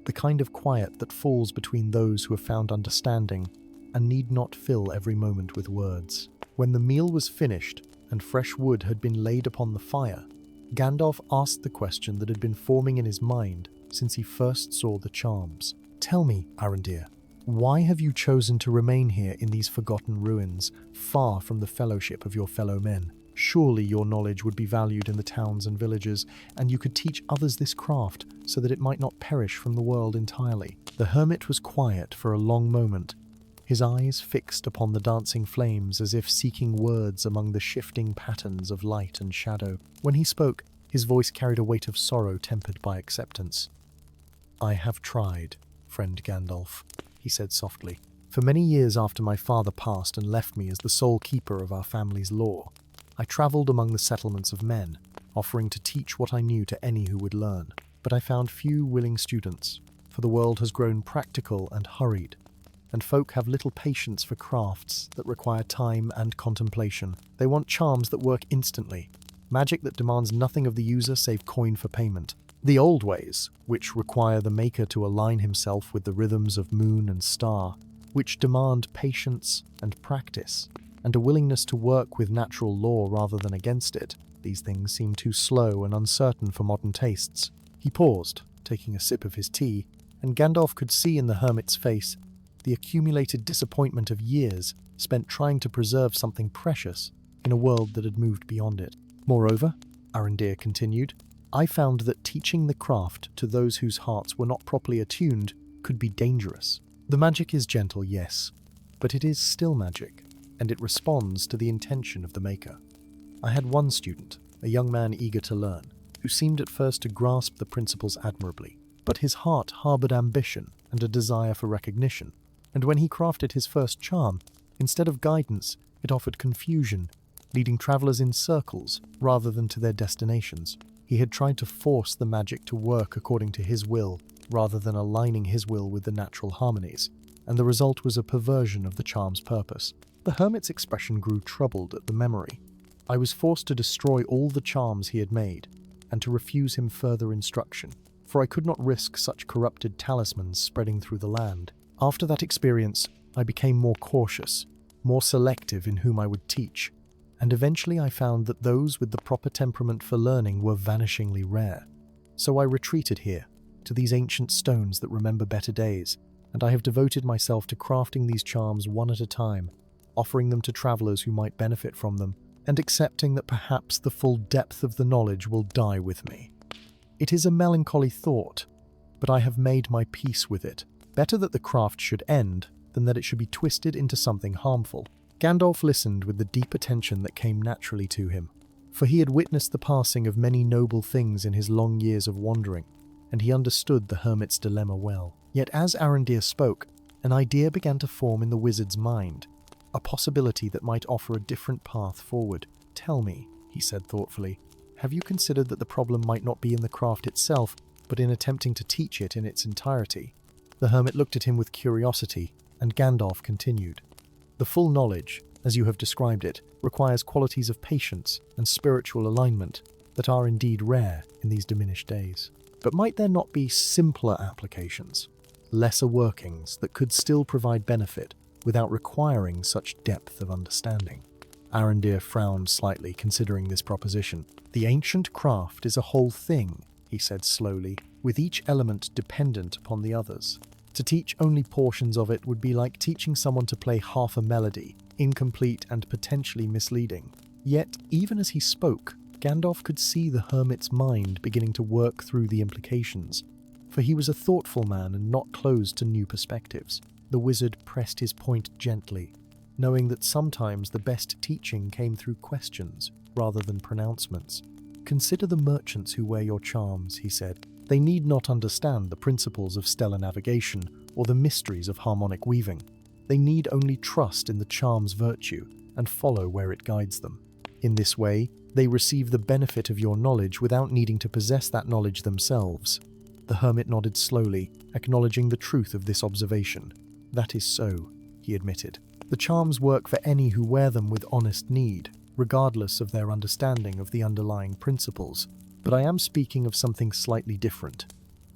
the kind of quiet that falls between those who have found understanding and need not fill every moment with words. When the meal was finished and fresh wood had been laid upon the fire, Gandalf asked the question that had been forming in his mind since he first saw the charms. "Tell me, Arandir, why have you chosen to remain here in these forgotten ruins, far from the fellowship of your fellow men? Surely your knowledge would be valued in the towns and villages, and you could teach others this craft so that it might not perish from the world entirely." The hermit was quiet for a long moment, his eyes fixed upon the dancing flames as if seeking words among the shifting patterns of light and shadow. When he spoke, his voice carried a weight of sorrow tempered by acceptance. "I have tried, friend Gandalf," he said softly. "For many years after my father passed and left me as the sole keeper of our family's lore, I travelled among the settlements of men, offering to teach what I knew to any who would learn. But I found few willing students, for the world has grown practical and hurried, and folk have little patience for crafts that require time and contemplation. They want charms that work instantly, magic that demands nothing of the user save coin for payment. The old ways, which require the maker to align himself with the rhythms of moon and star, which demand patience and practice, and a willingness to work with natural law rather than against it. These things seem too slow and uncertain for modern tastes. He paused, taking a sip of his tea, and Gandalf could see in the hermit's face the accumulated disappointment of years spent trying to preserve something precious in a world that had moved beyond it. Moreover, Arandir continued, I found that teaching the craft to those whose hearts were not properly attuned could be dangerous. The magic is gentle, yes, but it is still magic, and it responds to the intention of the maker. I had one student, a young man eager to learn, who seemed at first to grasp the principles admirably, but his heart harbored ambition and a desire for recognition, and when he crafted his first charm, instead of guidance, it offered confusion, leading travelers in circles rather than to their destinations. He had tried to force the magic to work according to his will, rather than aligning his will with the natural harmonies, and the result was a perversion of the charm's purpose. The hermit's expression grew troubled at the memory. I was forced to destroy all the charms he had made, and to refuse him further instruction, for I could not risk such corrupted talismans spreading through the land. After that experience, I became more cautious, more selective in whom I would teach, and eventually I found that those with the proper temperament for learning were vanishingly rare. So I retreated here, to these ancient stones that remember better days, and I have devoted myself to crafting these charms one at a time, offering them to travelers who might benefit from them, and accepting that perhaps the full depth of the knowledge will die with me. It is a melancholy thought, but I have made my peace with it. Better that the craft should end than that it should be twisted into something harmful. Gandalf listened with the deep attention that came naturally to him, for he had witnessed the passing of many noble things in his long years of wandering, and he understood the hermit's dilemma well. Yet as Arandir spoke, an idea began to form in the wizard's mind, a possibility that might offer a different path forward. Tell me, he said thoughtfully, have you considered that the problem might not be in the craft itself, but in attempting to teach it in its entirety? The hermit looked at him with curiosity, and Gandalf continued. The full knowledge, as you have described it, requires qualities of patience and spiritual alignment that are indeed rare in these diminished days. But might there not be simpler applications, lesser workings that could still provide benefit without requiring such depth of understanding? Arandir frowned slightly, considering this proposition. The ancient craft is a whole thing, he said slowly, with each element dependent upon the others. To teach only portions of it would be like teaching someone to play half a melody, incomplete and potentially misleading. Yet, even as he spoke, Gandalf could see the hermit's mind beginning to work through the implications, for he was a thoughtful man and not closed to new perspectives. The wizard pressed his point gently, knowing that sometimes the best teaching came through questions rather than pronouncements. Consider the merchants who wear your charms, he said. They need not understand the principles of stellar navigation or the mysteries of harmonic weaving. They need only trust in the charm's virtue and follow where it guides them. In this way, they receive the benefit of your knowledge without needing to possess that knowledge themselves. The hermit nodded slowly, acknowledging the truth of this observation. That is so, he admitted. The charms work for any who wear them with honest need, regardless of their understanding of the underlying principles. But I am speaking of something slightly different.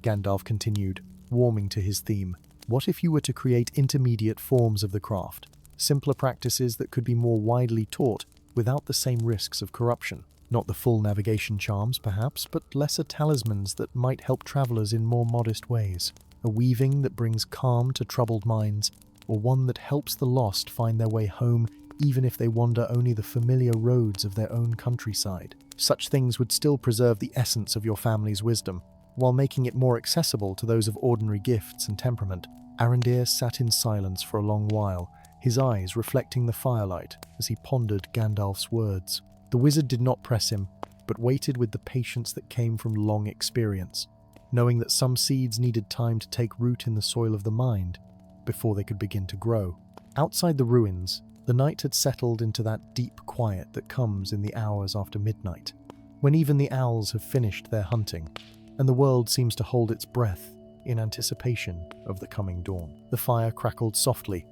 Gandalf continued, warming to his theme. What if you were to create intermediate forms of the craft, simpler practices that could be more widely taught without the same risks of corruption? Not the full navigation charms, perhaps, but lesser talismans that might help travelers in more modest ways. A weaving that brings calm to troubled minds, or one that helps the lost find their way home even if they wander only the familiar roads of their own countryside. Such things would still preserve the essence of your family's wisdom, while making it more accessible to those of ordinary gifts and temperament. Arandir sat in silence for a long while, his eyes reflecting the firelight as he pondered Gandalf's words. The wizard did not press him, but waited with the patience that came from long experience, knowing that some seeds needed time to take root in the soil of the mind before they could begin to grow. Outside the ruins, the night had settled into that deep quiet that comes in the hours after midnight. when even the owls have finished their hunting, and the world seems to hold its breath in anticipation of the coming dawn. The fire crackled softly,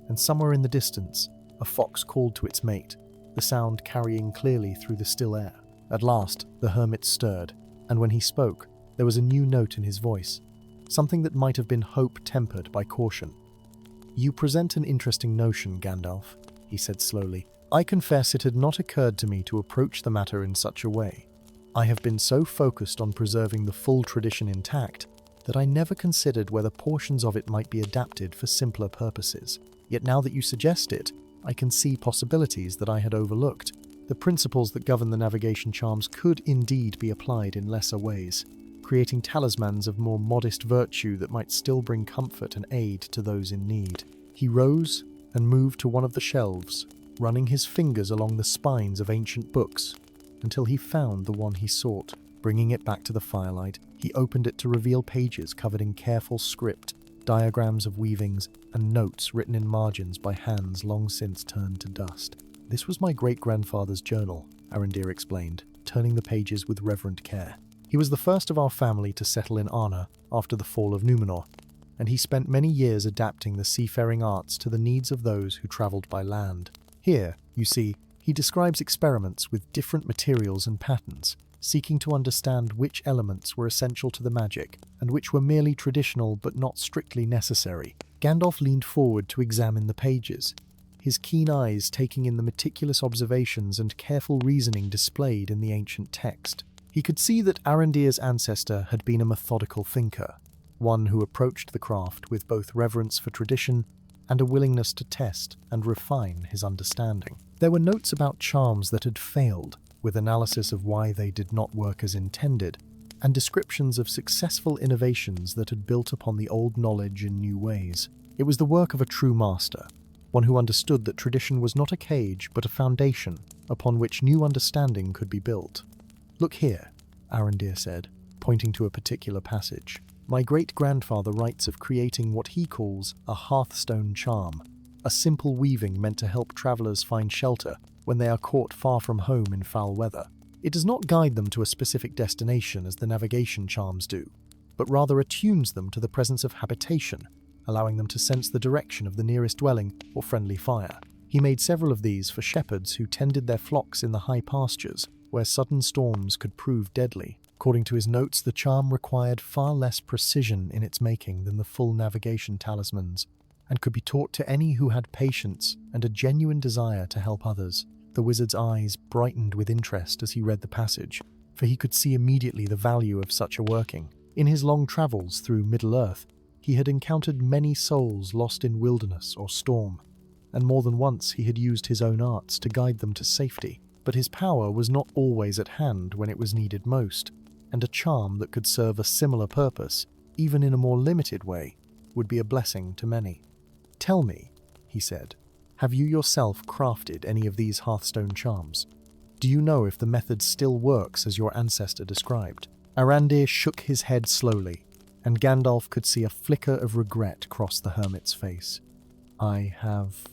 and somewhere in the distance, a fox called to its mate, the sound carrying clearly through the still air. At last, the hermit stirred, and when he spoke, there was a new note in his voice, something that might have been hope tempered by caution. "You present an interesting notion, Gandalf," he said slowly. "I confess it had not occurred to me to approach the matter in such a way. I have been so focused on preserving the full tradition intact that I never considered whether portions of it might be adapted for simpler purposes. Yet now that you suggest it, I can see possibilities that I had overlooked. The principles that govern the navigation charms could indeed be applied in lesser ways, creating talismans of more modest virtue that might still bring comfort and aid to those in need." He rose and moved to one of the shelves, running his fingers along the spines of ancient books until he found the one he sought. Bringing it back to the firelight, he opened it to reveal pages covered in careful script, diagrams of weavings, and notes written in margins by hands long since turned to dust. "This was my great-grandfather's journal," Arandir explained, turning the pages with reverent care. "He was the first of our family to settle in Arna after the fall of Númenor, and he spent many years adapting the seafaring arts to the needs of those who travelled by land. Here, you see, he describes experiments with different materials and patterns, seeking to understand which elements were essential to the magic and which were merely traditional but not strictly necessary." Gandalf leaned forward to examine the pages, his keen eyes taking in the meticulous observations and careful reasoning displayed in the ancient text. He could see that Arandir's ancestor had been a methodical thinker, one who approached the craft with both reverence for tradition and a willingness to test and refine his understanding. There were notes about charms that had failed, with analysis of why they did not work as intended, and descriptions of successful innovations that had built upon the old knowledge in new ways. It was the work of a true master, one who understood that tradition was not a cage but a foundation upon which new understanding could be built. "Look here," Arandir said, pointing to a particular passage. "My great-grandfather writes of creating what he calls a hearthstone charm, a simple weaving meant to help travellers find shelter when they are caught far from home in foul weather. It does not guide them to a specific destination as the navigation charms do, but rather attunes them to the presence of habitation, allowing them to sense the direction of the nearest dwelling or friendly fire. He made several of these for shepherds who tended their flocks in the high pastures, where sudden storms could prove deadly. According to his notes, the charm required far less precision in its making than the full navigation talismans, and could be taught to any who had patience and a genuine desire to help others." The wizard's eyes brightened with interest as he read the passage, for he could see immediately the value of such a working. In his long travels through Middle-earth, he had encountered many souls lost in wilderness or storm, and more than once he had used his own arts to guide them to safety. But his power was not always at hand when it was needed most, and a charm that could serve a similar purpose, even in a more limited way, would be a blessing to many. "Tell me," he said, "have you yourself crafted any of these hearthstone charms? Do you know if the method still works as your ancestor described?" Arandir shook his head slowly, and Gandalf could see a flicker of regret cross the hermit's face. "I have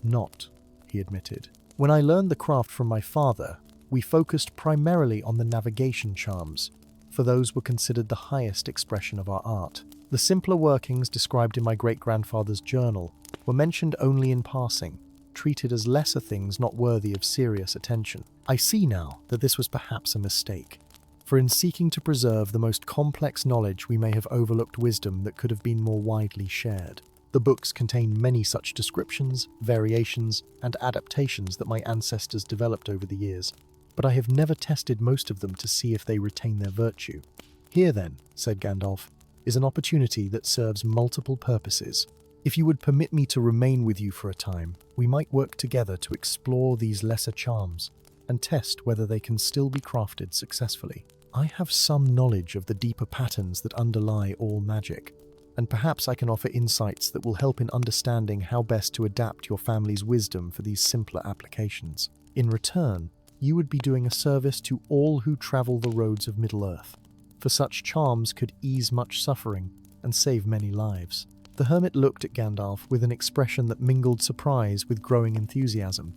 not," he admitted. "When I learned the craft from my father, we focused primarily on the navigation charms, for those were considered the highest expression of our art. The simpler workings described in my great-grandfather's journal were mentioned only in passing, treated as lesser things not worthy of serious attention. I see now that this was perhaps a mistake, for in seeking to preserve the most complex knowledge we may have overlooked wisdom that could have been more widely shared. The books contain many such descriptions, variations, and adaptations that my ancestors developed over the years, but I have never tested most of them to see if they retain their virtue. Here then," said Gandalf, "is an opportunity that serves multiple purposes. If you would permit me to remain with you for a time, we might work together to explore these lesser charms and test whether they can still be crafted successfully. I have some knowledge of the deeper patterns that underlie all magic, and perhaps I can offer insights that will help in understanding how best to adapt your family's wisdom for these simpler applications. In return, you would be doing a service to all who travel the roads of Middle-earth, for such charms could ease much suffering and save many lives." The hermit looked at Gandalf with an expression that mingled surprise with growing enthusiasm.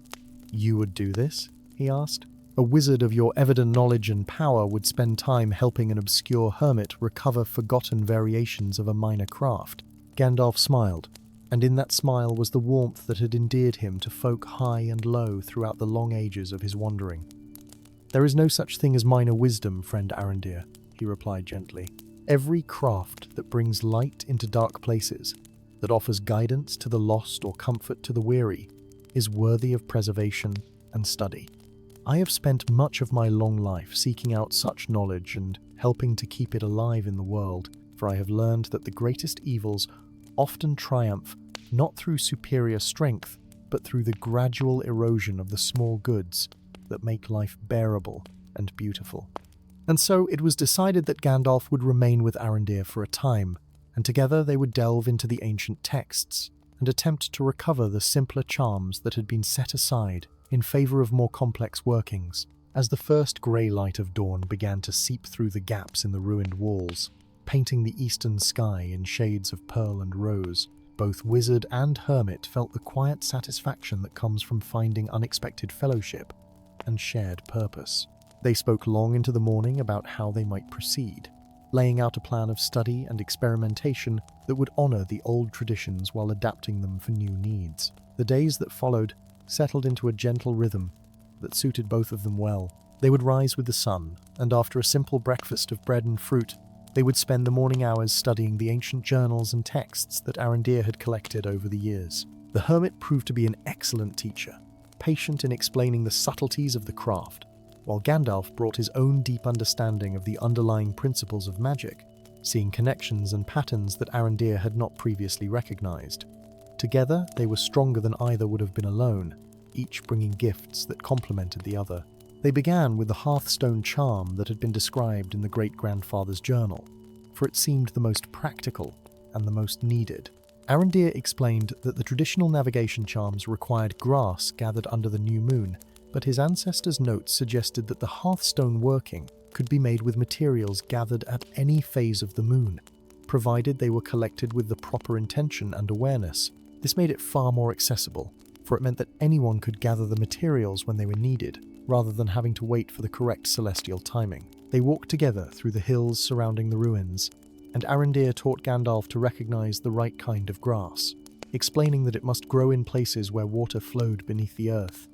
"You would do this?" he asked. A wizard of your evident knowledge and power would spend time helping an obscure hermit recover forgotten variations of a minor craft. Gandalf smiled, and in that smile was the warmth that had endeared him to folk high and low throughout the long ages of his wandering. "There is no such thing as minor wisdom, friend Arandir," he replied gently. "Every craft that brings light into dark places, that offers guidance to the lost or comfort to the weary, is worthy of preservation and study. I have spent much of my long life seeking out such knowledge and helping to keep it alive in the world, for I have learned that the greatest evils often triumph not through superior strength, but through the gradual erosion of the small goods that make life bearable and beautiful." And so it was decided that Gandalf would remain with Arandir for a time, and together they would delve into the ancient texts and attempt to recover the simpler charms that had been set aside in favor of more complex workings. As the first grey light of dawn began to seep through the gaps in the ruined walls, painting the eastern sky in shades of pearl and rose, both wizard and hermit felt the quiet satisfaction that comes from finding unexpected fellowship and shared purpose. They spoke long into the morning about how they might proceed, laying out a plan of study and experimentation that would honor the old traditions while adapting them for new needs. The days that followed settled into a gentle rhythm that suited both of them well. They would rise with the sun, and after a simple breakfast of bread and fruit, they would spend the morning hours studying the ancient journals and texts that Arandir had collected over the years. The hermit proved to be an excellent teacher, patient in explaining the subtleties of the craft, while Gandalf brought his own deep understanding of the underlying principles of magic, seeing connections and patterns that Arandir had not previously recognized. Together, they were stronger than either would have been alone, each bringing gifts that complemented the other. They began with the hearthstone charm that had been described in the great-grandfather's journal, for it seemed the most practical and the most needed. Arandir explained that the traditional navigation charms required grass gathered under the new moon, but his ancestors' notes suggested that the hearthstone working could be made with materials gathered at any phase of the moon, provided they were collected with the proper intention and awareness. This made it far more accessible, for it meant that anyone could gather the materials when they were needed, rather than having to wait for the correct celestial timing. They walked together through the hills surrounding the ruins, and Arandir taught Gandalf to recognize the right kind of grass, explaining that it must grow in places where water flowed beneath the earth,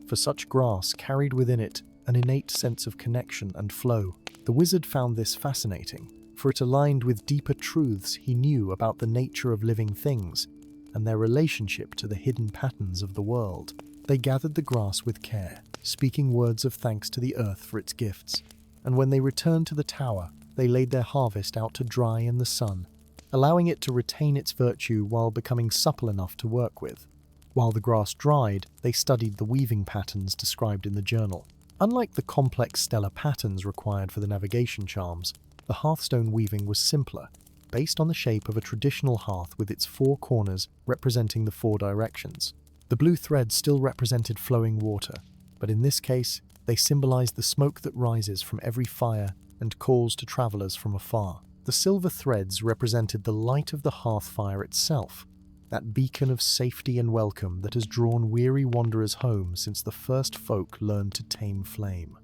for such grass carried within it an innate sense of connection and flow. The wizard found this fascinating, for it aligned with deeper truths he knew about the nature of living things and their relationship to the hidden patterns of the world. They gathered the grass with care, speaking words of thanks to the earth for its gifts, and when they returned to the tower, they laid their harvest out to dry in the sun, allowing it to retain its virtue while becoming supple enough to work with. While the grass dried, they studied the weaving patterns described in the journal. Unlike the complex stellar patterns required for the navigation charms, the hearthstone weaving was simpler, based on the shape of a traditional hearth with its four corners representing the four directions. The blue threads still represented flowing water, but in this case, they symbolized the smoke that rises from every fire and calls to travelers from afar. The silver threads represented the light of the hearth fire itself, that beacon of safety and welcome that has drawn weary wanderers home since the first folk learned to tame flame.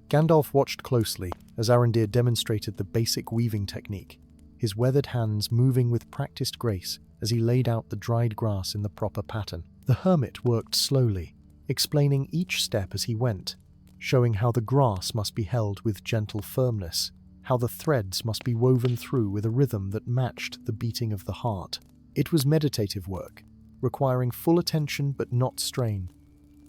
Gandalf watched closely as Arandir demonstrated the basic weaving technique, his weathered hands moving with practiced grace as he laid out the dried grass in the proper pattern. The hermit worked slowly, explaining each step as he went, showing how the grass must be held with gentle firmness, how the threads must be woven through with a rhythm that matched the beating of the heart. It was meditative work, requiring full attention but not strain,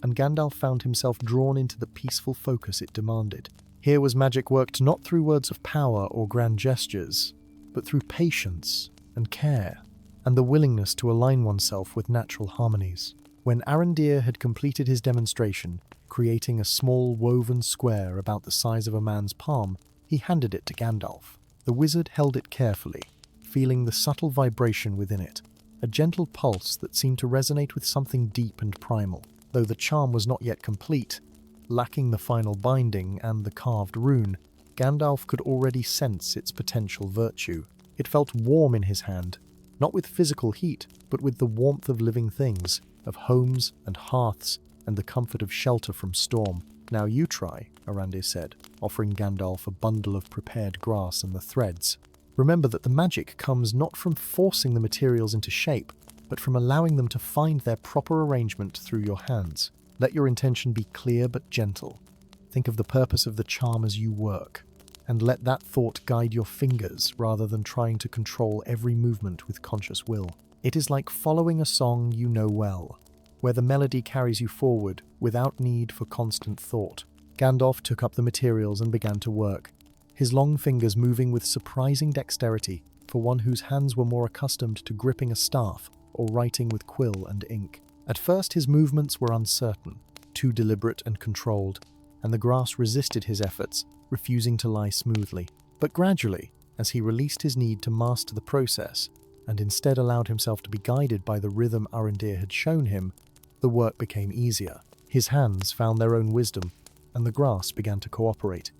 and Gandalf found himself drawn into the peaceful focus it demanded. Here was magic worked not through words of power or grand gestures, but through patience and care, and the willingness to align oneself with natural harmonies. When Arandir had completed his demonstration, creating a small woven square about the size of a man's palm, he handed it to Gandalf. The wizard held it carefully, feeling the subtle vibration within it, a gentle pulse that seemed to resonate with something deep and primal. Though the charm was not yet complete, lacking the final binding and the carved rune, Gandalf could already sense its potential virtue. It felt warm in his hand, not with physical heat, but with the warmth of living things, of homes and hearths, and the comfort of shelter from storm. "Now you try," Arandir said, offering Gandalf a bundle of prepared grass and the threads. "Remember that the magic comes not from forcing the materials into shape, but from allowing them to find their proper arrangement through your hands. Let your intention be clear but gentle. Think of the purpose of the charm as you work, and let that thought guide your fingers rather than trying to control every movement with conscious will. It is like following a song you know well, where the melody carries you forward without need for constant thought." Gandalf took up the materials and began to work, his long fingers moving with surprising dexterity for one whose hands were more accustomed to gripping a staff or writing with quill and ink. At first his movements were uncertain, too deliberate and controlled, and the grass resisted his efforts, refusing to lie smoothly. But gradually, as he released his need to master the process, and instead allowed himself to be guided by the rhythm Arandir had shown him, the work became easier. His hands found their own wisdom, and the grass began to cooperate,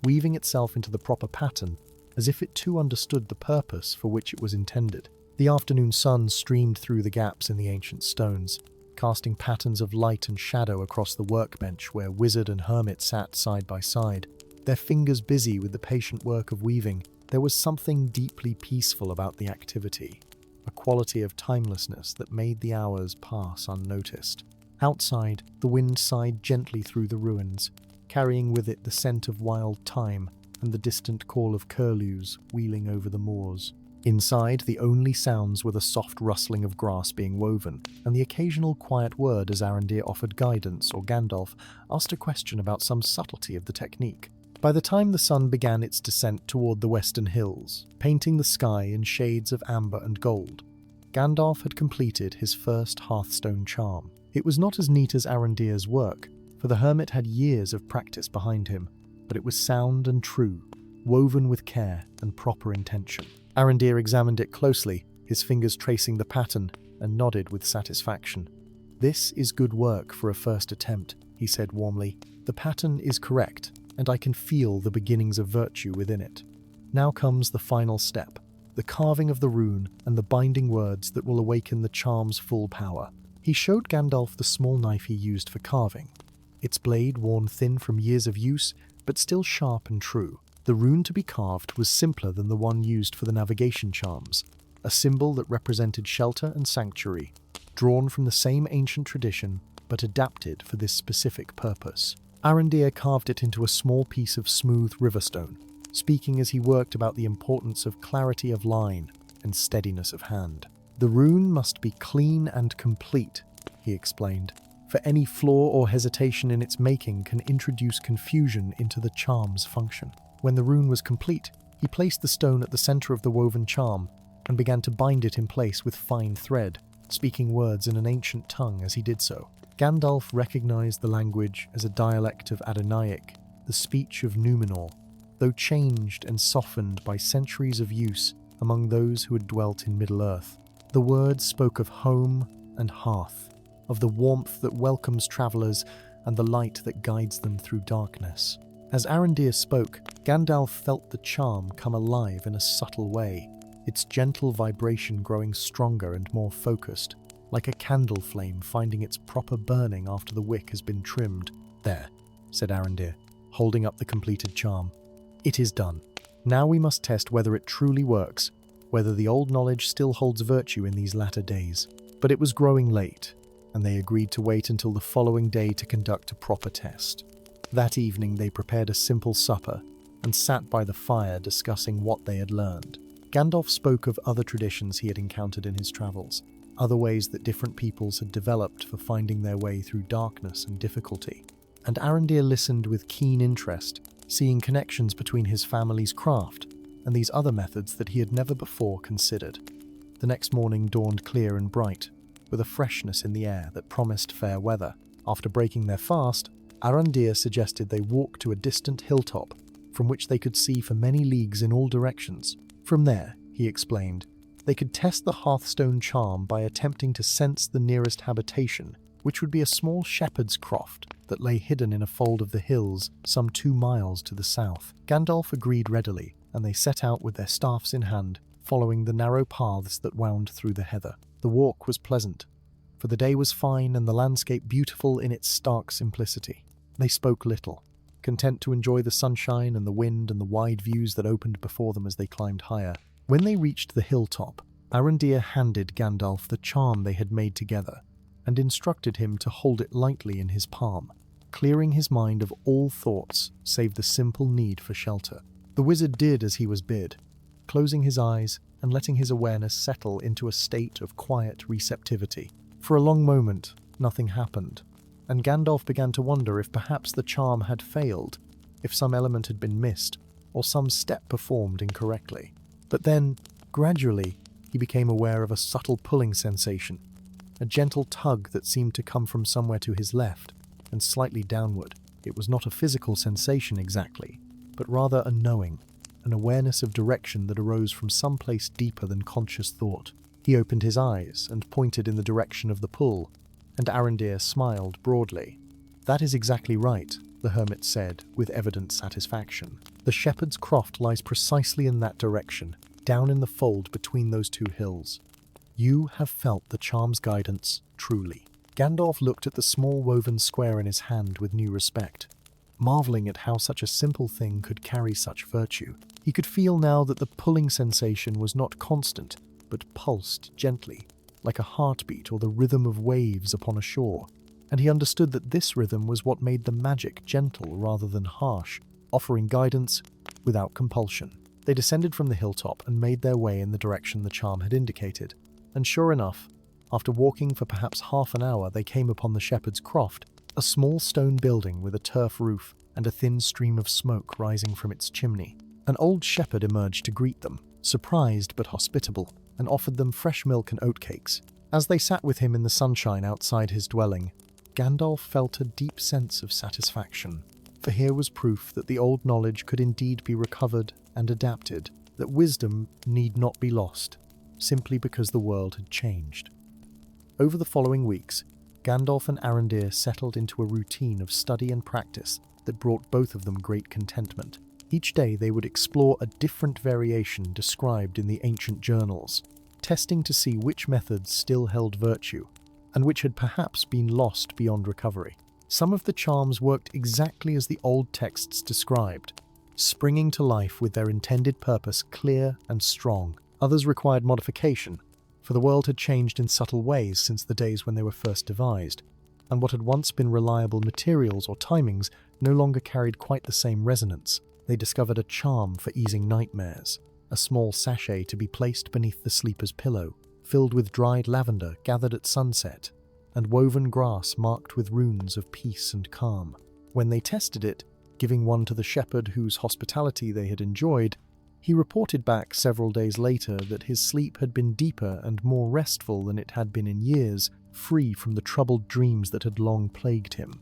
weaving itself into the proper pattern, as if it too understood the purpose for which it was intended. The afternoon sun streamed through the gaps in the ancient stones, casting patterns of light and shadow across the workbench where wizard and hermit sat side by side, their fingers busy with the patient work of weaving. There was something deeply peaceful about the activity, a quality of timelessness that made the hours pass unnoticed. Outside, the wind sighed gently through the ruins, carrying with it the scent of wild thyme and the distant call of curlews wheeling over the moors. Inside, the only sounds were the soft rustling of grass being woven, and the occasional quiet word as Arandir offered guidance or Gandalf asked a question about some subtlety of the technique. By the time the sun began its descent toward the western hills, painting the sky in shades of amber and gold, Gandalf had completed his first Hearthstone charm. It was not as neat as Arandir's work, for the hermit had years of practice behind him, but it was sound and true, woven with care and proper intention. Arandir examined it closely, his fingers tracing the pattern, and nodded with satisfaction. "This is good work for a first attempt," he said warmly. "The pattern is correct, and I can feel the beginnings of virtue within it. Now comes the final step, the carving of the rune and the binding words that will awaken the charm's full power." He showed Gandalf the small knife he used for carving, its blade worn thin from years of use, but still sharp and true. The rune to be carved was simpler than the one used for the navigation charms, a symbol that represented shelter and sanctuary, drawn from the same ancient tradition, but adapted for this specific purpose. Arandir carved it into a small piece of smooth riverstone, speaking as he worked about the importance of clarity of line and steadiness of hand. "The rune must be clean and complete," he explained, "for any flaw or hesitation in its making can introduce confusion into the charm's function." When the rune was complete, he placed the stone at the center of the woven charm and began to bind it in place with fine thread, speaking words in an ancient tongue as he did so. Gandalf recognized the language as a dialect of Adonaic, the speech of Númenor, though changed and softened by centuries of use among those who had dwelt in Middle-earth. The words spoke of home and hearth, of the warmth that welcomes travelers and the light that guides them through darkness. As Arandir spoke, Gandalf felt the charm come alive in a subtle way, its gentle vibration growing stronger and more focused, like a candle flame finding its proper burning after the wick has been trimmed. "There," said Arandir, holding up the completed charm. "It is done. Now we must test whether it truly works, whether the old knowledge still holds virtue in these latter days." But it was growing late, and they agreed to wait until the following day to conduct a proper test. That evening they prepared a simple supper and sat by the fire discussing what they had learned. Gandalf spoke of other traditions he had encountered in his travels, other ways that different peoples had developed for finding their way through darkness and difficulty. And Arandir listened with keen interest, seeing connections between his family's craft and these other methods that he had never before considered. The next morning dawned clear and bright, with a freshness in the air that promised fair weather. After breaking their fast, Arandir suggested they walk to a distant hilltop from which they could see for many leagues in all directions. From there, he explained, they could test the Hearthstone charm by attempting to sense the nearest habitation, which would be a small shepherd's croft that lay hidden in a fold of the hills some 2 miles to the south. Gandalf agreed readily, and they set out with their staffs in hand, following the narrow paths that wound through the heather. The walk was pleasant, for the day was fine and the landscape beautiful in its stark simplicity. They spoke little, content to enjoy the sunshine and the wind and the wide views that opened before them as they climbed higher. When they reached the hilltop, Arandir handed Gandalf the charm they had made together and instructed him to hold it lightly in his palm, clearing his mind of all thoughts save the simple need for shelter. The wizard did as he was bid, closing his eyes and letting his awareness settle into a state of quiet receptivity. For a long moment, nothing happened, and Gandalf began to wonder if perhaps the charm had failed, if some element had been missed, or some step performed incorrectly. But then, gradually, he became aware of a subtle pulling sensation, a gentle tug that seemed to come from somewhere to his left and slightly downward. It was not a physical sensation exactly, but rather a knowing, an awareness of direction that arose from some place deeper than conscious thought. He opened his eyes and pointed in the direction of the pull, and Arandir smiled broadly. "That is exactly right," the hermit said with evident satisfaction. "The shepherd's croft lies precisely in that direction, down in the fold between those two hills. You have felt the charm's guidance, truly." Gandalf looked at the small woven square in his hand with new respect, marveling at how such a simple thing could carry such virtue. He could feel now that the pulling sensation was not constant, but pulsed gently, like a heartbeat or the rhythm of waves upon a shore, and he understood that this rhythm was what made the magic gentle rather than harsh, offering guidance without compulsion. They descended from the hilltop and made their way in the direction the charm had indicated, and sure enough, after walking for perhaps half an hour, they came upon the shepherd's croft, a small stone building with a turf roof and a thin stream of smoke rising from its chimney. An old shepherd emerged to greet them, surprised but hospitable, and offered them fresh milk and oatcakes. As they sat with him in the sunshine outside his dwelling, Gandalf felt a deep sense of satisfaction, for here was proof that the old knowledge could indeed be recovered and adapted, that wisdom need not be lost, simply because the world had changed. Over the following weeks, Gandalf and Arandir settled into a routine of study and practice that brought both of them great contentment. Each day they would explore a different variation described in the ancient journals, testing to see which methods still held virtue, and which had perhaps been lost beyond recovery. Some of the charms worked exactly as the old texts described, springing to life with their intended purpose clear and strong. Others required modification, for the world had changed in subtle ways since the days when they were first devised, and what had once been reliable materials or timings no longer carried quite the same resonance. They discovered a charm for easing nightmares, a small sachet to be placed beneath the sleeper's pillow, filled with dried lavender gathered at sunset, and woven grass marked with runes of peace and calm. When they tested it, giving one to the shepherd whose hospitality they had enjoyed, he reported back several days later that his sleep had been deeper and more restful than it had been in years, free from the troubled dreams that had long plagued him.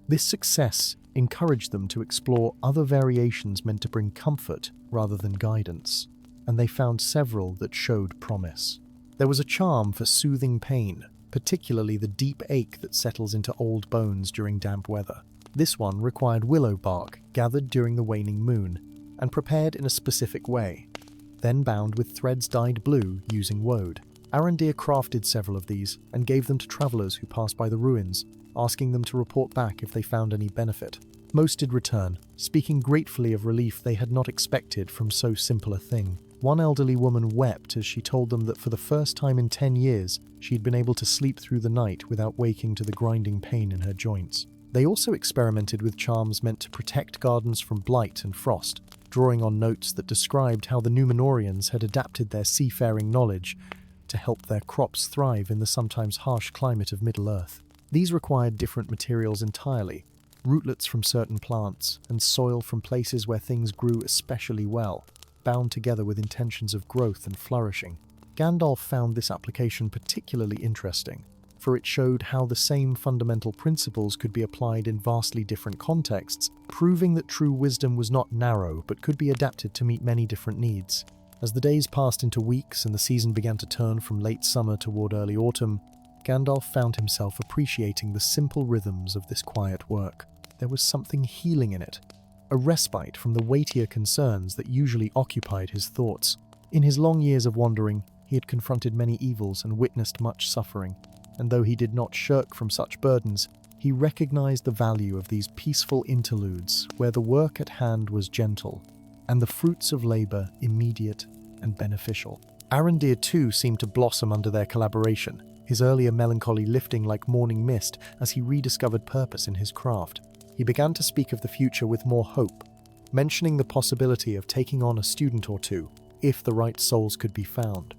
This success encouraged them to explore other variations meant to bring comfort rather than guidance, and they found several that showed promise. There was a charm for soothing pain, particularly the deep ache that settles into old bones during damp weather. This one required willow bark gathered during the waning moon and prepared in a specific way, then bound with threads dyed blue using woad. Arandir crafted several of these and gave them to travelers who passed by the ruins, asking them to report back if they found any benefit. Most did return, speaking gratefully of relief they had not expected from so simple a thing. One elderly woman wept as she told them that for the first time in 10 years, she had been able to sleep through the night without waking to the grinding pain in her joints. They also experimented with charms meant to protect gardens from blight and frost, drawing on notes that described how the Númenóreans had adapted their seafaring knowledge to help their crops thrive in the sometimes harsh climate of Middle-earth. These required different materials entirely, rootlets from certain plants, and soil from places where things grew especially well, bound together with intentions of growth and flourishing. Gandalf found this application particularly interesting, for it showed how the same fundamental principles could be applied in vastly different contexts, proving that true wisdom was not narrow but could be adapted to meet many different needs. As the days passed into weeks and the season began to turn from late summer toward early autumn, Gandalf found himself appreciating the simple rhythms of this quiet work. There was something healing in it, a respite from the weightier concerns that usually occupied his thoughts. In his long years of wandering, he had confronted many evils and witnessed much suffering, and though he did not shirk from such burdens, He recognized the value of these peaceful interludes where the work at hand was gentle and the fruits of labor immediate and beneficial. Arandir too seemed to blossom under their collaboration, his earlier melancholy lifting like morning mist as he rediscovered purpose in his craft. He began to speak of the future with more hope, mentioning the possibility of taking on a student or two if the right souls could be found.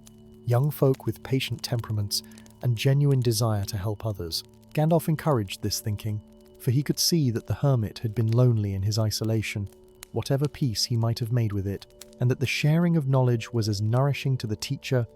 Young folk with patient temperaments and genuine desire to help others. Gandalf encouraged this thinking, for he could see that the Hermit had been lonely in his isolation, whatever peace he might have made with it, and that the sharing of knowledge was as nourishing to the teacher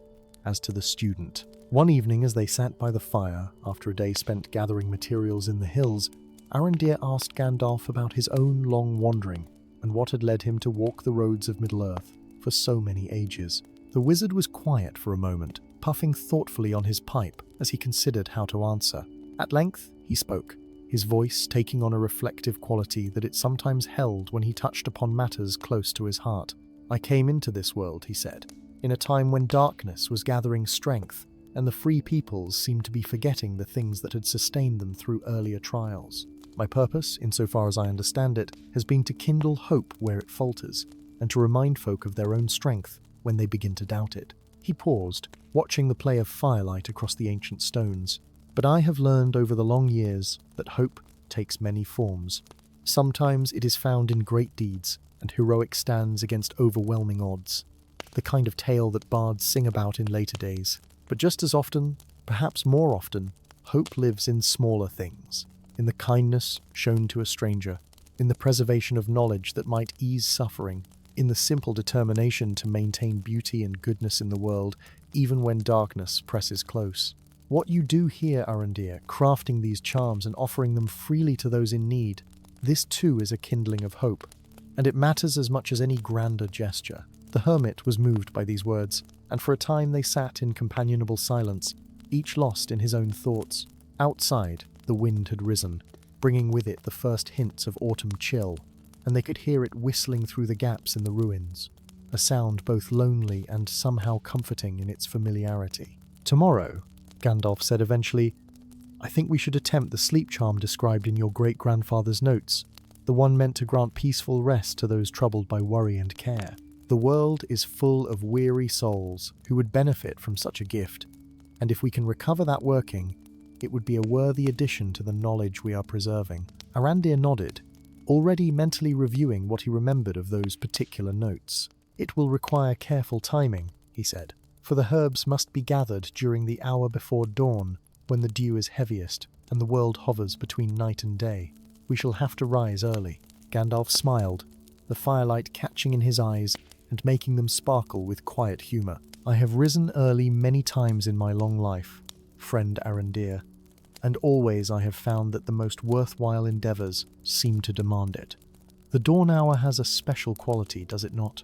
as to the student. One evening, as they sat by the fire, after a day spent gathering materials in the hills, Arandir asked Gandalf about his own long wandering and what had led him to walk the roads of Middle-earth for so many ages. The wizard was quiet for a moment, puffing thoughtfully on his pipe as he considered how to answer. At length, he spoke, his voice taking on a reflective quality that it sometimes held when he touched upon matters close to his heart. "I came into this world," he said, "in a time when darkness was gathering strength, and the free peoples seemed to be forgetting the things that had sustained them through earlier trials. My purpose, insofar as I understand it, has been to kindle hope where it falters, and to remind folk of their own strength when they begin to doubt it." He paused, watching the play of firelight across the ancient stones. "But I have learned over the long years that hope takes many forms. Sometimes it is found in great deeds and heroic stands against overwhelming odds, the kind of tale that bards sing about in later days. But just as often, perhaps more often, hope lives in smaller things, in the kindness shown to a stranger, in the preservation of knowledge that might ease suffering, in the simple determination to maintain beauty and goodness in the world, even when darkness presses close. What you do here, Arandir, crafting these charms and offering them freely to those in need, this too is a kindling of hope, and it matters as much as any grander gesture." The Hermit was moved by these words, and for a time they sat in companionable silence, each lost in his own thoughts. Outside, the wind had risen, bringing with it the first hints of autumn chill, and they could hear it whistling through the gaps in the ruins, a sound both lonely and somehow comforting in its familiarity. "Tomorrow," Gandalf said eventually, "I think we should attempt the sleep charm described in your great-grandfather's notes, the one meant to grant peaceful rest to those troubled by worry and care. The world is full of weary souls who would benefit from such a gift, and if we can recover that working, it would be a worthy addition to the knowledge we are preserving." Arandir nodded, already mentally reviewing what he remembered of those particular notes. "It will require careful timing," he said, "for the herbs must be gathered during the hour before dawn, when the dew is heaviest and the world hovers between night and day. We shall have to rise early." Gandalf smiled, the firelight catching in his eyes and making them sparkle with quiet humour. "I have risen early many times in my long life, friend Arandir, and always I have found that the most worthwhile endeavours seem to demand it. The dawn hour has a special quality, does it not?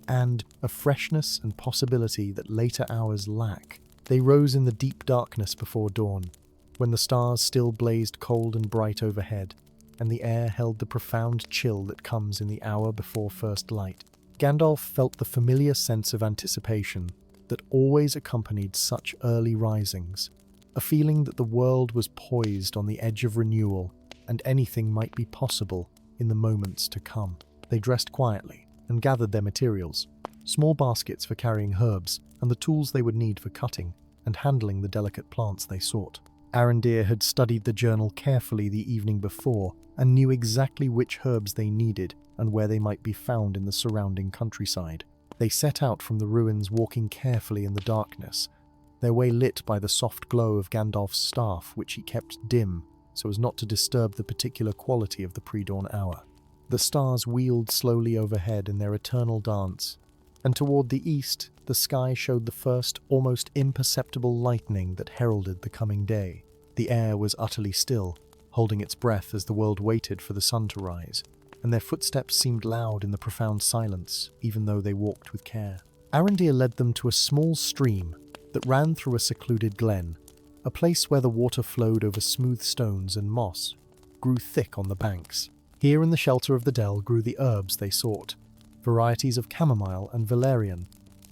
And a freshness and possibility that later hours lack." They rose in the deep darkness before dawn, when the stars still blazed cold and bright overhead, and the air held the profound chill that comes in the hour before first light. Gandalf felt the familiar sense of anticipation that always accompanied such early risings, a feeling that the world was poised on the edge of renewal and anything might be possible in the moments to come. They dressed quietly and gathered their materials, small baskets for carrying herbs and the tools they would need for cutting and handling the delicate plants they sought. Arandir had studied the journal carefully the evening before and knew exactly which herbs they needed and where they might be found in the surrounding countryside. They set out from the ruins, walking carefully in the darkness, their way lit by the soft glow of Gandalf's staff, which he kept dim so as not to disturb the particular quality of the pre-dawn hour. The stars wheeled slowly overhead in their eternal dance, and toward the east, the sky showed the first, almost imperceptible lightning that heralded the coming day. The air was utterly still, holding its breath as the world waited for the sun to rise, and their footsteps seemed loud in the profound silence, even though they walked with care. Arandir led them to a small stream that ran through a secluded glen, a place where the water flowed over smooth stones and moss grew thick on the banks. Here in the shelter of the dell grew the herbs they sought, varieties of chamomile and valerian,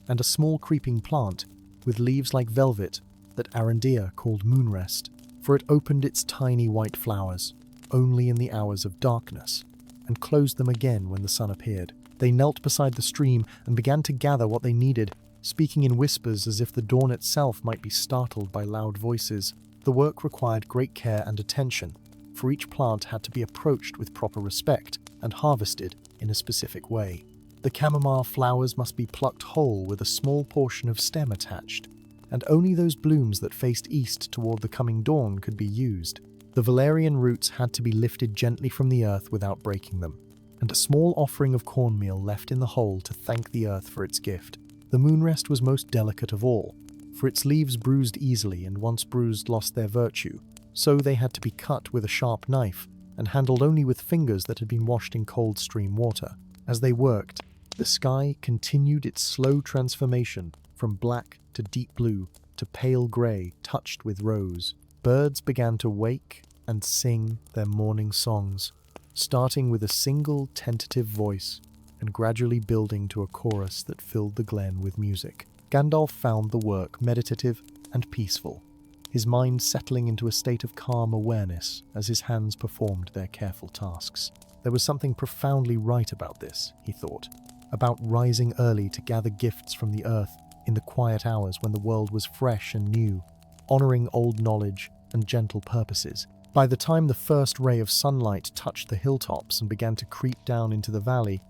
and a small creeping plant with leaves like velvet that Arandir called moonrest, for it opened its tiny white flowers only in the hours of darkness, and closed them again when the sun appeared. They knelt beside the stream and began to gather what they needed, speaking in whispers as if the dawn itself might be startled by loud voices. The work required great care and attention, for each plant had to be approached with proper respect and harvested in a specific way. The chamomile flowers must be plucked whole with a small portion of stem attached, and only those blooms that faced east toward the coming dawn could be used. The valerian roots had to be lifted gently from the earth without breaking them, and a small offering of cornmeal left in the hole to thank the earth for its gift. The moonrest was most delicate of all, for its leaves bruised easily and once bruised lost their virtue, so they had to be cut with a sharp knife and handled only with fingers that had been washed in cold stream water. As they worked, the sky continued its slow transformation from black to deep blue to pale grey touched with rose. Birds began to wake and sing their morning songs, starting with a single tentative voice and gradually building to a chorus that filled the glen with music. Gandalf found the work meditative and peaceful, his mind settling into a state of calm awareness as his hands performed their careful tasks. There was something profoundly right about this, he thought, about rising early to gather gifts from the earth in the quiet hours when the world was fresh and new, honoring old knowledge and gentle purposes. By the time the first ray of sunlight touched the hilltops and began to creep down into the valley,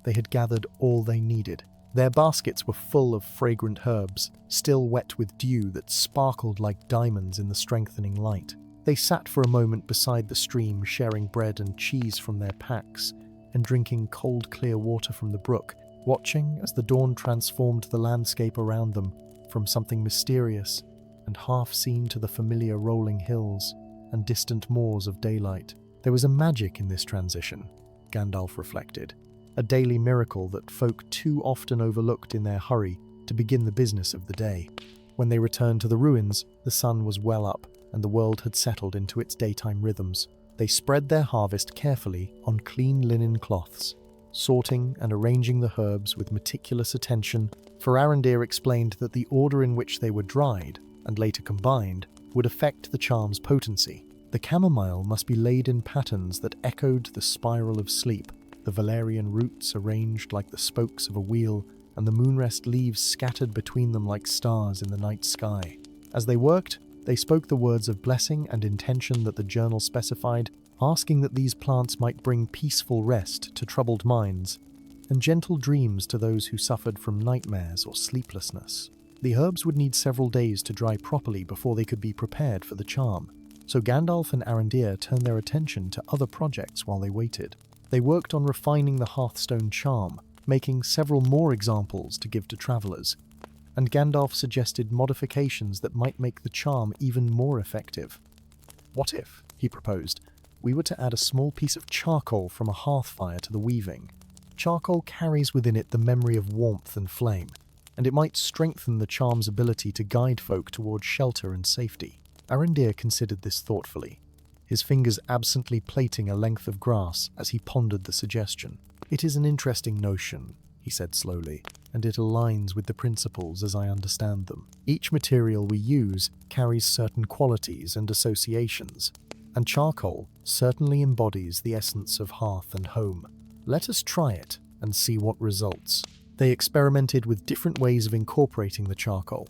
they had gathered all they needed. Their baskets were full of fragrant herbs, still wet with dew that sparkled like diamonds in the strengthening light. They sat for a moment beside the stream, sharing bread and cheese from their packs, and drinking cold, clear water from the brook, watching as the dawn transformed the landscape around them from something mysterious and half-seen to the familiar rolling hills and distant moors of daylight. There was a magic in this transition, Gandalf reflected, a daily miracle that folk too often overlooked in their hurry to begin the business of the day. When they returned to the ruins, the sun was well up and the world had settled into its daytime rhythms. They spread their harvest carefully on clean linen cloths, sorting and arranging the herbs with meticulous attention, for Arandir explained that the order in which they were dried and later combined would affect the charm's potency. The chamomile must be laid in patterns that echoed the spiral of sleep, the valerian roots arranged like the spokes of a wheel, and the moonrest leaves scattered between them like stars in the night sky. As they worked, they spoke the words of blessing and intention that the journal specified, asking that these plants might bring peaceful rest to troubled minds and gentle dreams to those who suffered from nightmares or sleeplessness. The herbs would need several days to dry properly before they could be prepared for the charm, so Gandalf and Arandir turned their attention to other projects while they waited. They worked on refining the Hearthstone charm, making several more examples to give to travelers, and Gandalf suggested modifications that might make the charm even more effective. What if, he proposed, we were to add a small piece of charcoal from a hearth fire to the weaving? Charcoal carries within it the memory of warmth and flame, and it might strengthen the charm's ability to guide folk towards shelter and safety. Arandir considered this thoughtfully, his fingers absently plaiting a length of grass as he pondered the suggestion. It is an interesting notion, he said slowly, and it aligns with the principles as I understand them. Each material we use carries certain qualities and associations, and charcoal certainly embodies the essence of hearth and home. Let us try it and see what results. They experimented with different ways of incorporating the charcoal,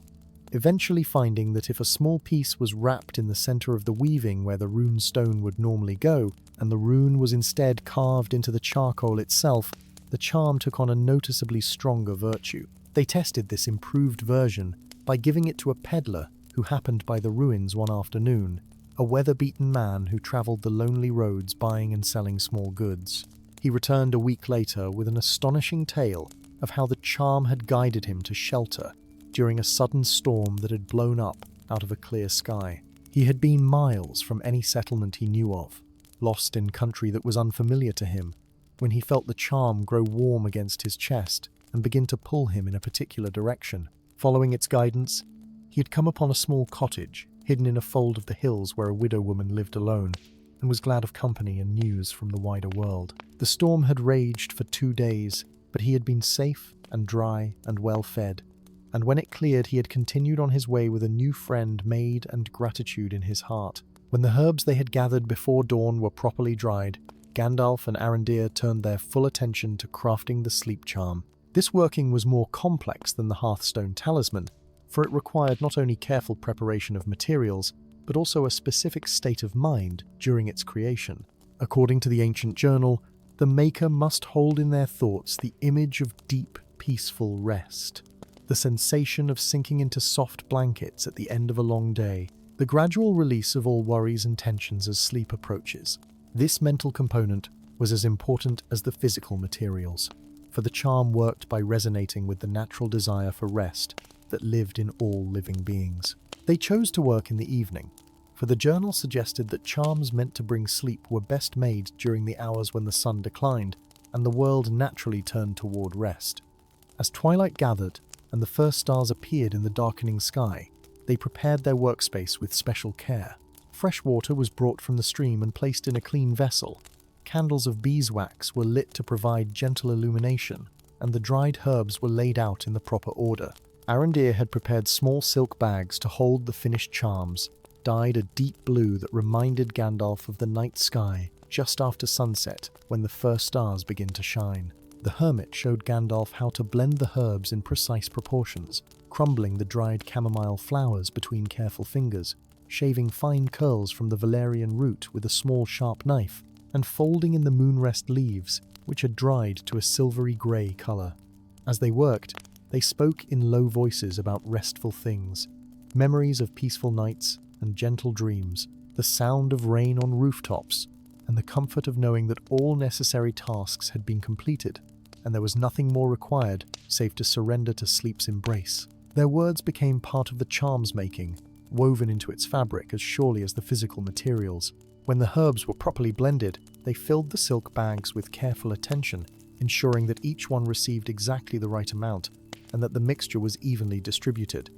eventually finding that if a small piece was wrapped in the center of the weaving where the rune stone would normally go, and the rune was instead carved into the charcoal itself, the charm took on a noticeably stronger virtue. They tested this improved version by giving it to a peddler who happened by the ruins one afternoon, a weather-beaten man who traveled the lonely roads buying and selling small goods. He returned a week later with an astonishing tale of how the charm had guided him to shelter during a sudden storm that had blown up out of a clear sky. He had been miles from any settlement he knew of, lost in country that was unfamiliar to him, when he felt the charm grow warm against his chest and begin to pull him in a particular direction. Following its guidance, he had come upon a small cottage hidden in a fold of the hills where a widow woman lived alone, and was glad of company and news from the wider world. The storm had raged for 2 days, but he had been safe and dry and well fed, and when it cleared he had continued on his way with a new friend made and gratitude in his heart. When the herbs they had gathered before dawn were properly dried, Gandalf and Arandir turned their full attention to crafting the sleep charm. This working was more complex than the Hearthstone talisman, for it required not only careful preparation of materials, but also a specific state of mind during its creation. According to the ancient journal, the maker must hold in their thoughts the image of deep, peaceful rest, the sensation of sinking into soft blankets at the end of a long day, the gradual release of all worries and tensions as sleep approaches. This mental component was as important as the physical materials, for the charm worked by resonating with the natural desire for rest that lived in all living beings. They chose to work in the evening, for the journal suggested that charms meant to bring sleep were best made during the hours when the sun declined and the world naturally turned toward rest. As twilight gathered and the first stars appeared in the darkening sky, they prepared their workspace with special care. Fresh water was brought from the stream and placed in a clean vessel. Candles of beeswax were lit to provide gentle illumination, and the dried herbs were laid out in the proper order. Arandir had prepared small silk bags to hold the finished charms, dyed a deep blue that reminded Gandalf of the night sky just after sunset when the first stars begin to shine. The Hermit showed Gandalf how to blend the herbs in precise proportions, crumbling the dried chamomile flowers between careful fingers, shaving fine curls from the valerian root with a small sharp knife, and folding in the moonrest leaves, which had dried to a silvery grey colour. As they worked, they spoke in low voices about restful things, memories of peaceful nights and gentle dreams, the sound of rain on rooftops, and the comfort of knowing that all necessary tasks had been completed, and there was nothing more required save to surrender to sleep's embrace. Their words became part of the charm's making, woven into its fabric as surely as the physical materials. When the herbs were properly blended, they filled the silk bags with careful attention, ensuring that each one received exactly the right amount and that the mixture was evenly distributed.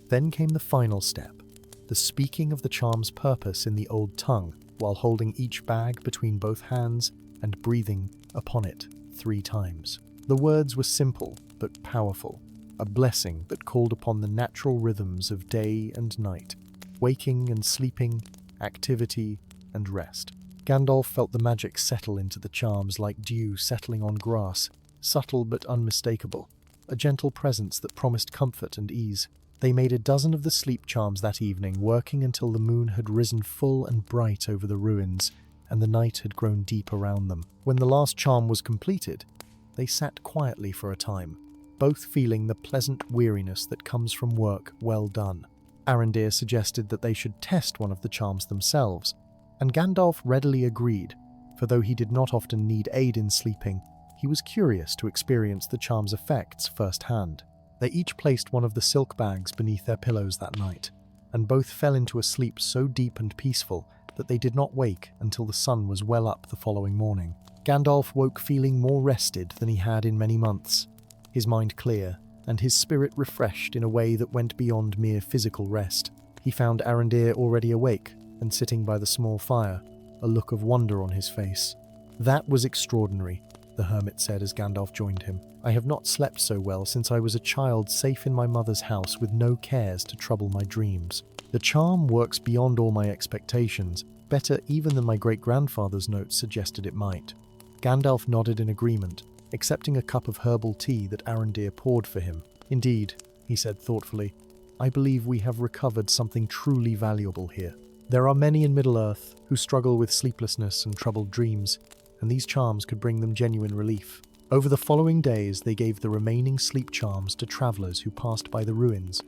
Then came the final step, the speaking of the charm's purpose in the old tongue, while holding each bag between both hands and breathing upon it 3 times. The words were simple but powerful, a blessing that called upon the natural rhythms of day and night, waking and sleeping, activity and rest. Gandalf felt the magic settle into the charms like dew settling on grass, subtle but unmistakable, a gentle presence that promised comfort and ease. They made a dozen of the sleep charms that evening, working until the moon had risen full and bright over the ruins, and the night had grown deep around them. When the last charm was completed, they sat quietly for a time, both feeling the pleasant weariness that comes from work well done. Arandir suggested that they should test one of the charms themselves, and Gandalf readily agreed, for though he did not often need aid in sleeping, he was curious to experience the charm's effects firsthand. They each placed one of the silk bags beneath their pillows that night, and both fell into a sleep so deep and peaceful that they did not wake until the sun was well up the following morning. Gandalf woke feeling more rested than he had in many months, his mind clear, and his spirit refreshed in a way that went beyond mere physical rest. He found Arandir already awake and sitting by the small fire, a look of wonder on his face. "That was extraordinary," the hermit said as Gandalf joined him. "I have not slept so well since I was a child safe in my mother's house with no cares to trouble my dreams. The charm works beyond all my expectations, better even than my great-grandfather's notes suggested it might." Gandalf nodded in agreement, accepting a cup of herbal tea that Arandir poured for him. "Indeed," he said thoughtfully, "I believe we have recovered something truly valuable here. There are many in Middle-earth who struggle with sleeplessness and troubled dreams, and these charms could bring them genuine relief." Over the following days, they gave the remaining sleep charms to travelers who passed by the ruins,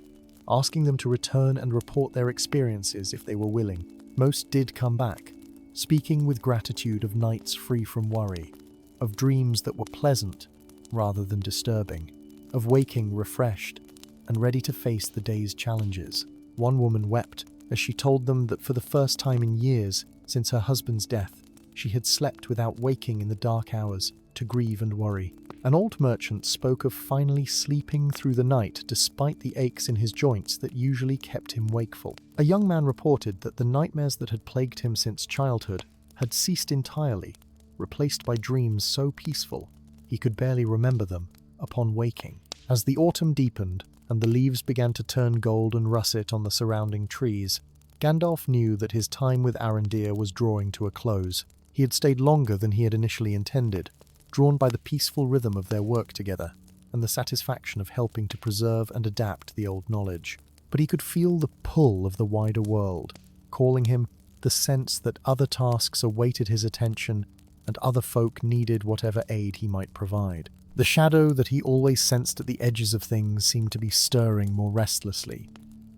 asking them to return and report their experiences if they were willing. Most did come back, speaking with gratitude of nights free from worry, of dreams that were pleasant rather than disturbing, of waking refreshed and ready to face the day's challenges. One woman wept as she told them that for the first time in years since her husband's death, she had slept without waking in the dark hours to grieve and worry. An old merchant spoke of finally sleeping through the night despite the aches in his joints that usually kept him wakeful. A young man reported that the nightmares that had plagued him since childhood had ceased entirely, replaced by dreams so peaceful he could barely remember them upon waking. As the autumn deepened and the leaves began to turn gold and russet on the surrounding trees, Gandalf knew that his time with Arandir was drawing to a close. He had stayed longer than he had initially intended, drawn by the peaceful rhythm of their work together and the satisfaction of helping to preserve and adapt the old knowledge. But he could feel the pull of the wider world, calling him, the sense that other tasks awaited his attention and other folk needed whatever aid he might provide. The shadow that he always sensed at the edges of things seemed to be stirring more restlessly.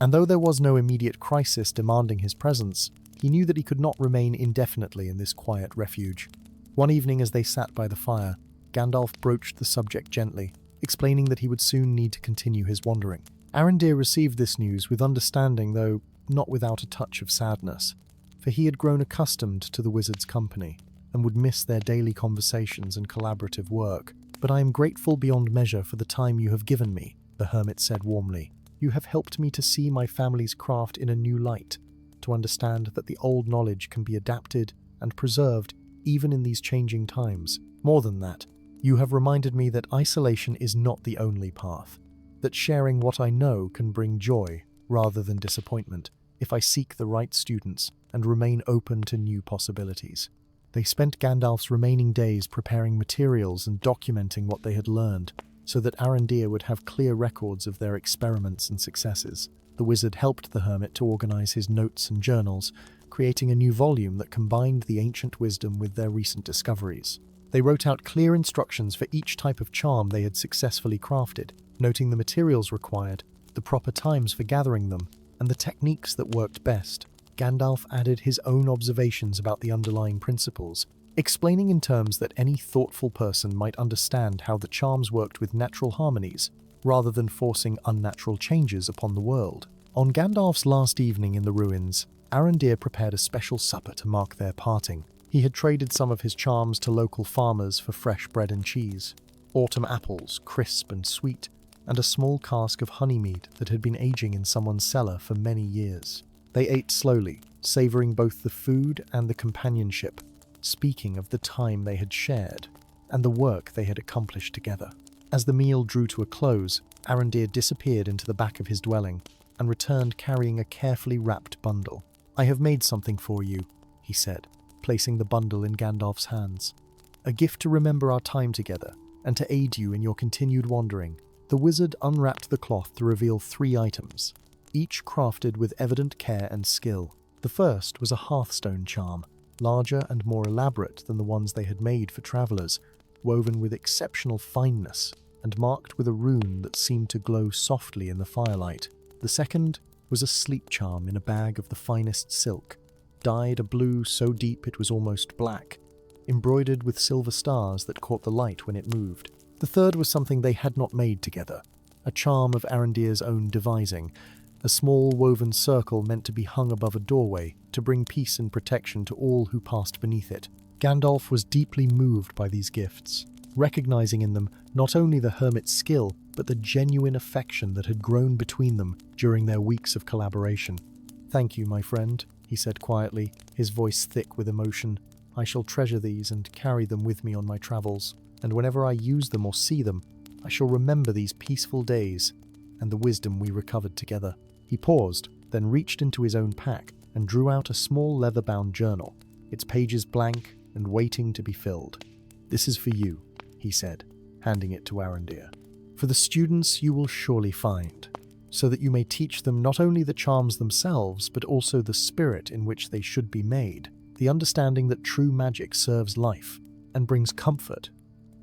And though there was no immediate crisis demanding his presence, he knew that he could not remain indefinitely in this quiet refuge. One evening as they sat by the fire, Gandalf broached the subject gently, explaining that he would soon need to continue his wandering. Arandir received this news with understanding, though not without a touch of sadness, for he had grown accustomed to the wizard's company and would miss their daily conversations and collaborative work. "But I am grateful beyond measure for the time you have given me," the hermit said warmly. "You have helped me to see my family's craft in a new light, to understand that the old knowledge can be adapted and preserved even in these changing times. More than that, you have reminded me that isolation is not the only path, that sharing what I know can bring joy rather than disappointment if I seek the right students and remain open to new possibilities." They spent Gandalf's remaining days preparing materials and documenting what they had learned, so that Arandir would have clear records of their experiments and successes. The wizard helped the hermit to organize his notes and journals, creating a new volume that combined the ancient wisdom with their recent discoveries. They wrote out clear instructions for each type of charm they had successfully crafted, noting the materials required, the proper times for gathering them, and the techniques that worked best. Gandalf added his own observations about the underlying principles, explaining in terms that any thoughtful person might understand how the charms worked with natural harmonies, rather than forcing unnatural changes upon the world. On Gandalf's last evening in the ruins, Arandir prepared a special supper to mark their parting. He had traded some of his charms to local farmers for fresh bread and cheese, autumn apples, crisp and sweet, and a small cask of honeymead that had been aging in someone's cellar for many years. They ate slowly, savouring both the food and the companionship, speaking of the time they had shared and the work they had accomplished together. As the meal drew to a close, Arandir disappeared into the back of his dwelling and returned carrying a carefully wrapped bundle. "I have made something for you," he said, placing the bundle in Gandalf's hands. "A gift to remember our time together and to aid you in your continued wandering." The wizard unwrapped the cloth to reveal 3 items, each crafted with evident care and skill. The first was a hearthstone charm, larger and more elaborate than the ones they had made for travellers, woven with exceptional fineness and marked with a rune that seemed to glow softly in the firelight. The second was a sleep charm in a bag of the finest silk, dyed a blue so deep it was almost black, embroidered with silver stars that caught the light when it moved. The third was something they had not made together, a charm of Arandir's own devising, a small woven circle meant to be hung above a doorway to bring peace and protection to all who passed beneath it. Gandalf was deeply moved by these gifts, recognizing in them not only the hermit's skill, but the genuine affection that had grown between them during their weeks of collaboration. "Thank you, my friend," he said quietly, his voice thick with emotion. "I shall treasure these and carry them with me on my travels, and whenever I use them or see them, I shall remember these peaceful days and the wisdom we recovered together." He paused, then reached into his own pack and drew out a small leather-bound journal, its pages blank and waiting to be filled. "This is for you," he said, handing it to Arandir. "For the students you will surely find, so that you may teach them not only the charms themselves, but also the spirit in which they should be made, the understanding that true magic serves life and brings comfort,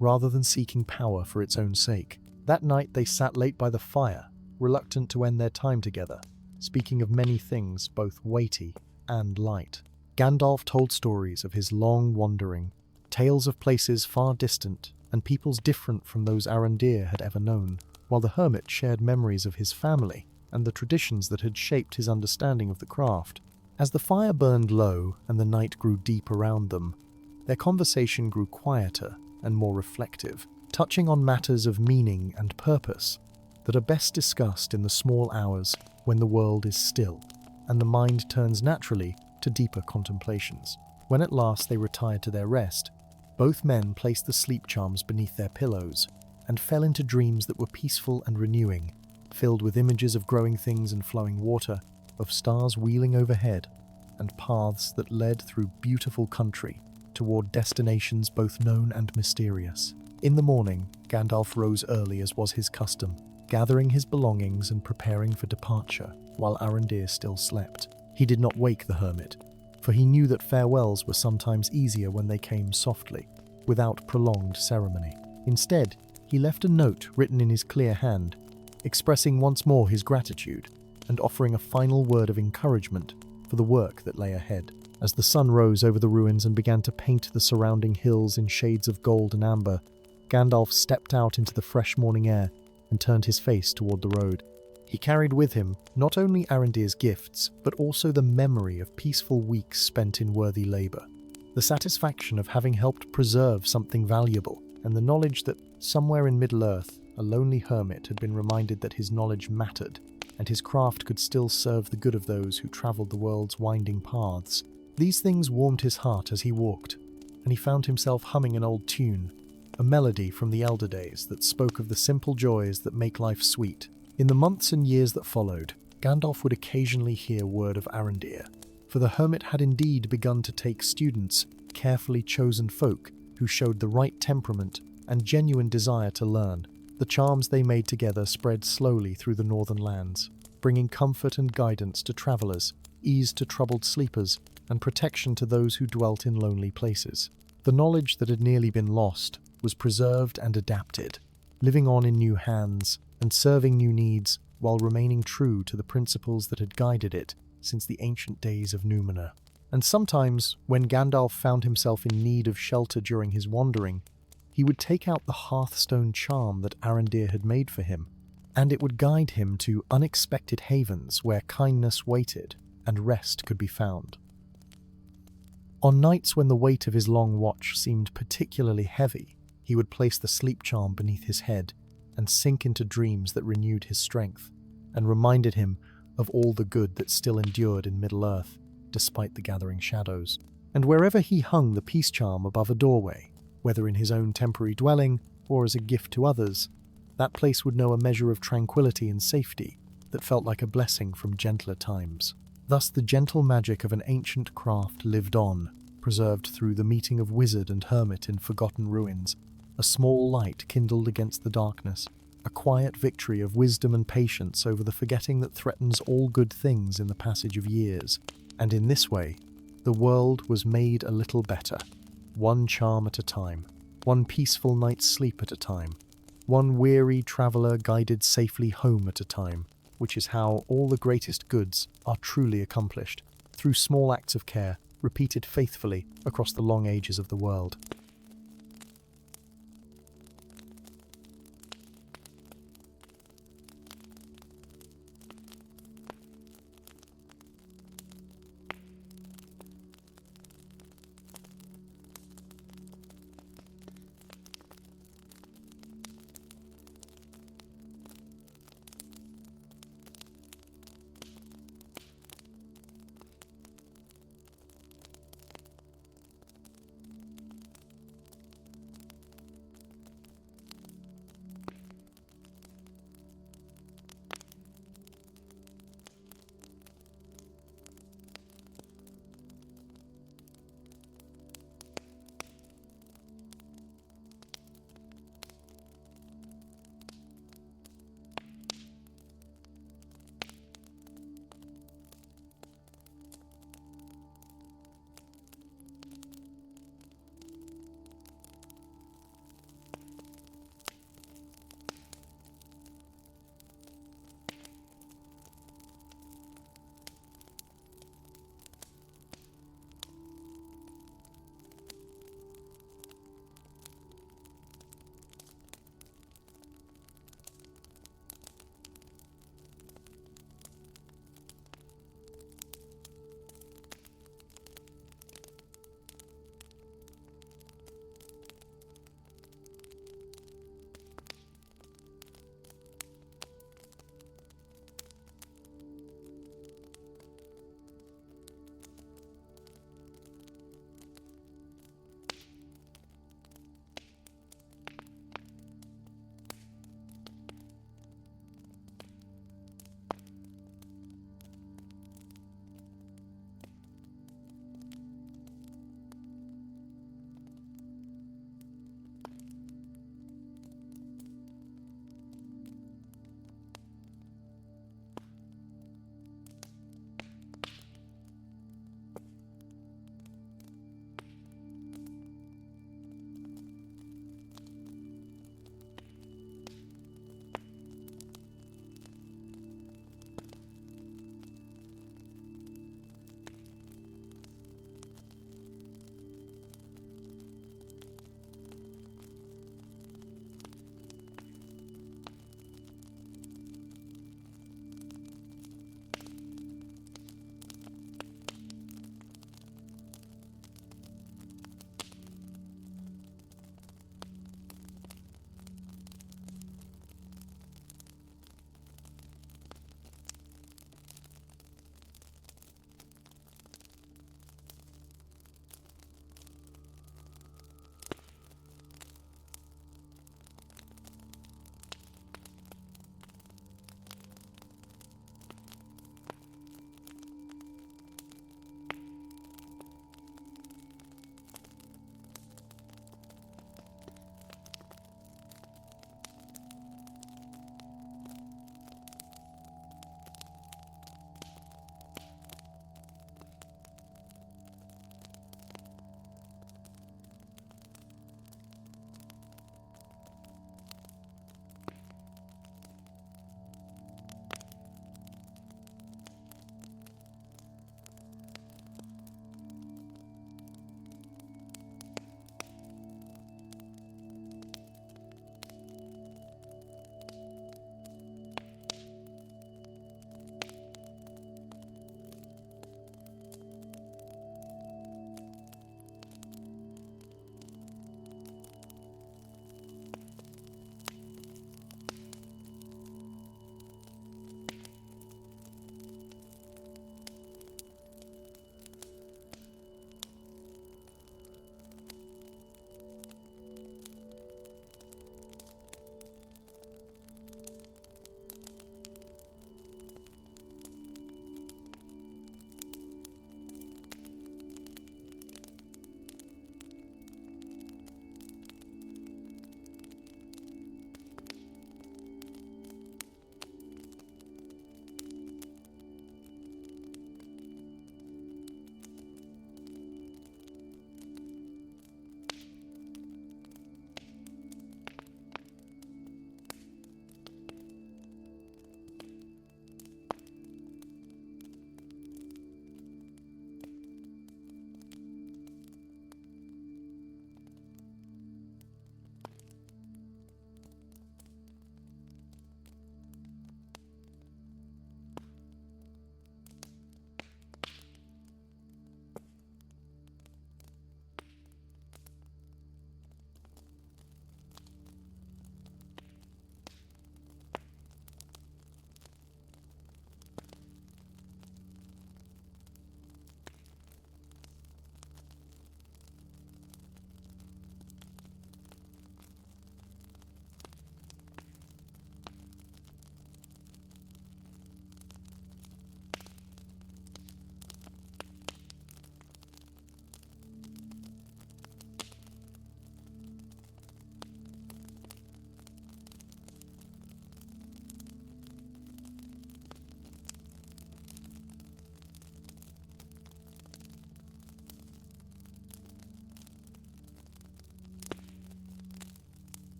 rather than seeking power for its own sake." That night they sat late by the fire, reluctant to end their time together, speaking of many things both weighty and light. Gandalf told stories of his long wandering, tales of places far distant and peoples different from those Arandir had ever known, while the hermit shared memories of his family and the traditions that had shaped his understanding of the craft. As the fire burned low and the night grew deep around them, their conversation grew quieter and more reflective, touching on matters of meaning and purpose that are best discussed in the small hours when the world is still and the mind turns naturally to deeper contemplations. When at last they retired to their rest, both men placed the sleep charms beneath their pillows and fell into dreams that were peaceful and renewing, filled with images of growing things and flowing water, of stars wheeling overhead and paths that led through beautiful country toward destinations both known and mysterious. In the morning, Gandalf rose early as was his custom, gathering his belongings and preparing for departure, while Arandir still slept. He did not wake the hermit, for he knew that farewells were sometimes easier when they came softly, without prolonged ceremony. Instead, he left a note written in his clear hand, expressing once more his gratitude and offering a final word of encouragement for the work that lay ahead. As the sun rose over the ruins and began to paint the surrounding hills in shades of gold and amber, Gandalf stepped out into the fresh morning air and turned his face toward the road. He carried with him not only Arandir's gifts, but also the memory of peaceful weeks spent in worthy labor, the satisfaction of having helped preserve something valuable, and the knowledge that somewhere in Middle-earth, a lonely hermit had been reminded that his knowledge mattered, and his craft could still serve the good of those who traveled the world's winding paths. These things warmed his heart as he walked, and he found himself humming an old tune, a melody from the elder days that spoke of the simple joys that make life sweet. In the months and years that followed, Gandalf would occasionally hear word of Arandir, for the hermit had indeed begun to take students, carefully chosen folk who showed the right temperament and genuine desire to learn. The charms they made together spread slowly through the northern lands, bringing comfort and guidance to travelers, ease to troubled sleepers, and protection to those who dwelt in lonely places. The knowledge that had nearly been lost was preserved and adapted, living on in new hands and serving new needs while remaining true to the principles that had guided it since the ancient days of Númenórean. And sometimes, when Gandalf found himself in need of shelter during his wandering, he would take out the hearthstone charm that Arandir had made for him, and it would guide him to unexpected havens where kindness waited and rest could be found. On nights when the weight of his long watch seemed particularly heavy, he would place the sleep charm beneath his head and sink into dreams that renewed his strength and reminded him of all the good that still endured in Middle-earth, despite the gathering shadows. And wherever he hung the peace charm above a doorway, whether in his own temporary dwelling or as a gift to others, that place would know a measure of tranquility and safety that felt like a blessing from gentler times. Thus the gentle magic of an ancient craft lived on, preserved through the meeting of wizard and hermit in forgotten ruins, a small light kindled against the darkness, a quiet victory of wisdom and patience over the forgetting that threatens all good things in the passage of years. And in this way, the world was made a little better, one charm at a time, one peaceful night's sleep at a time, one weary traveller guided safely home at a time, which is how all the greatest goods are truly accomplished, through small acts of care, repeated faithfully across the long ages of the world.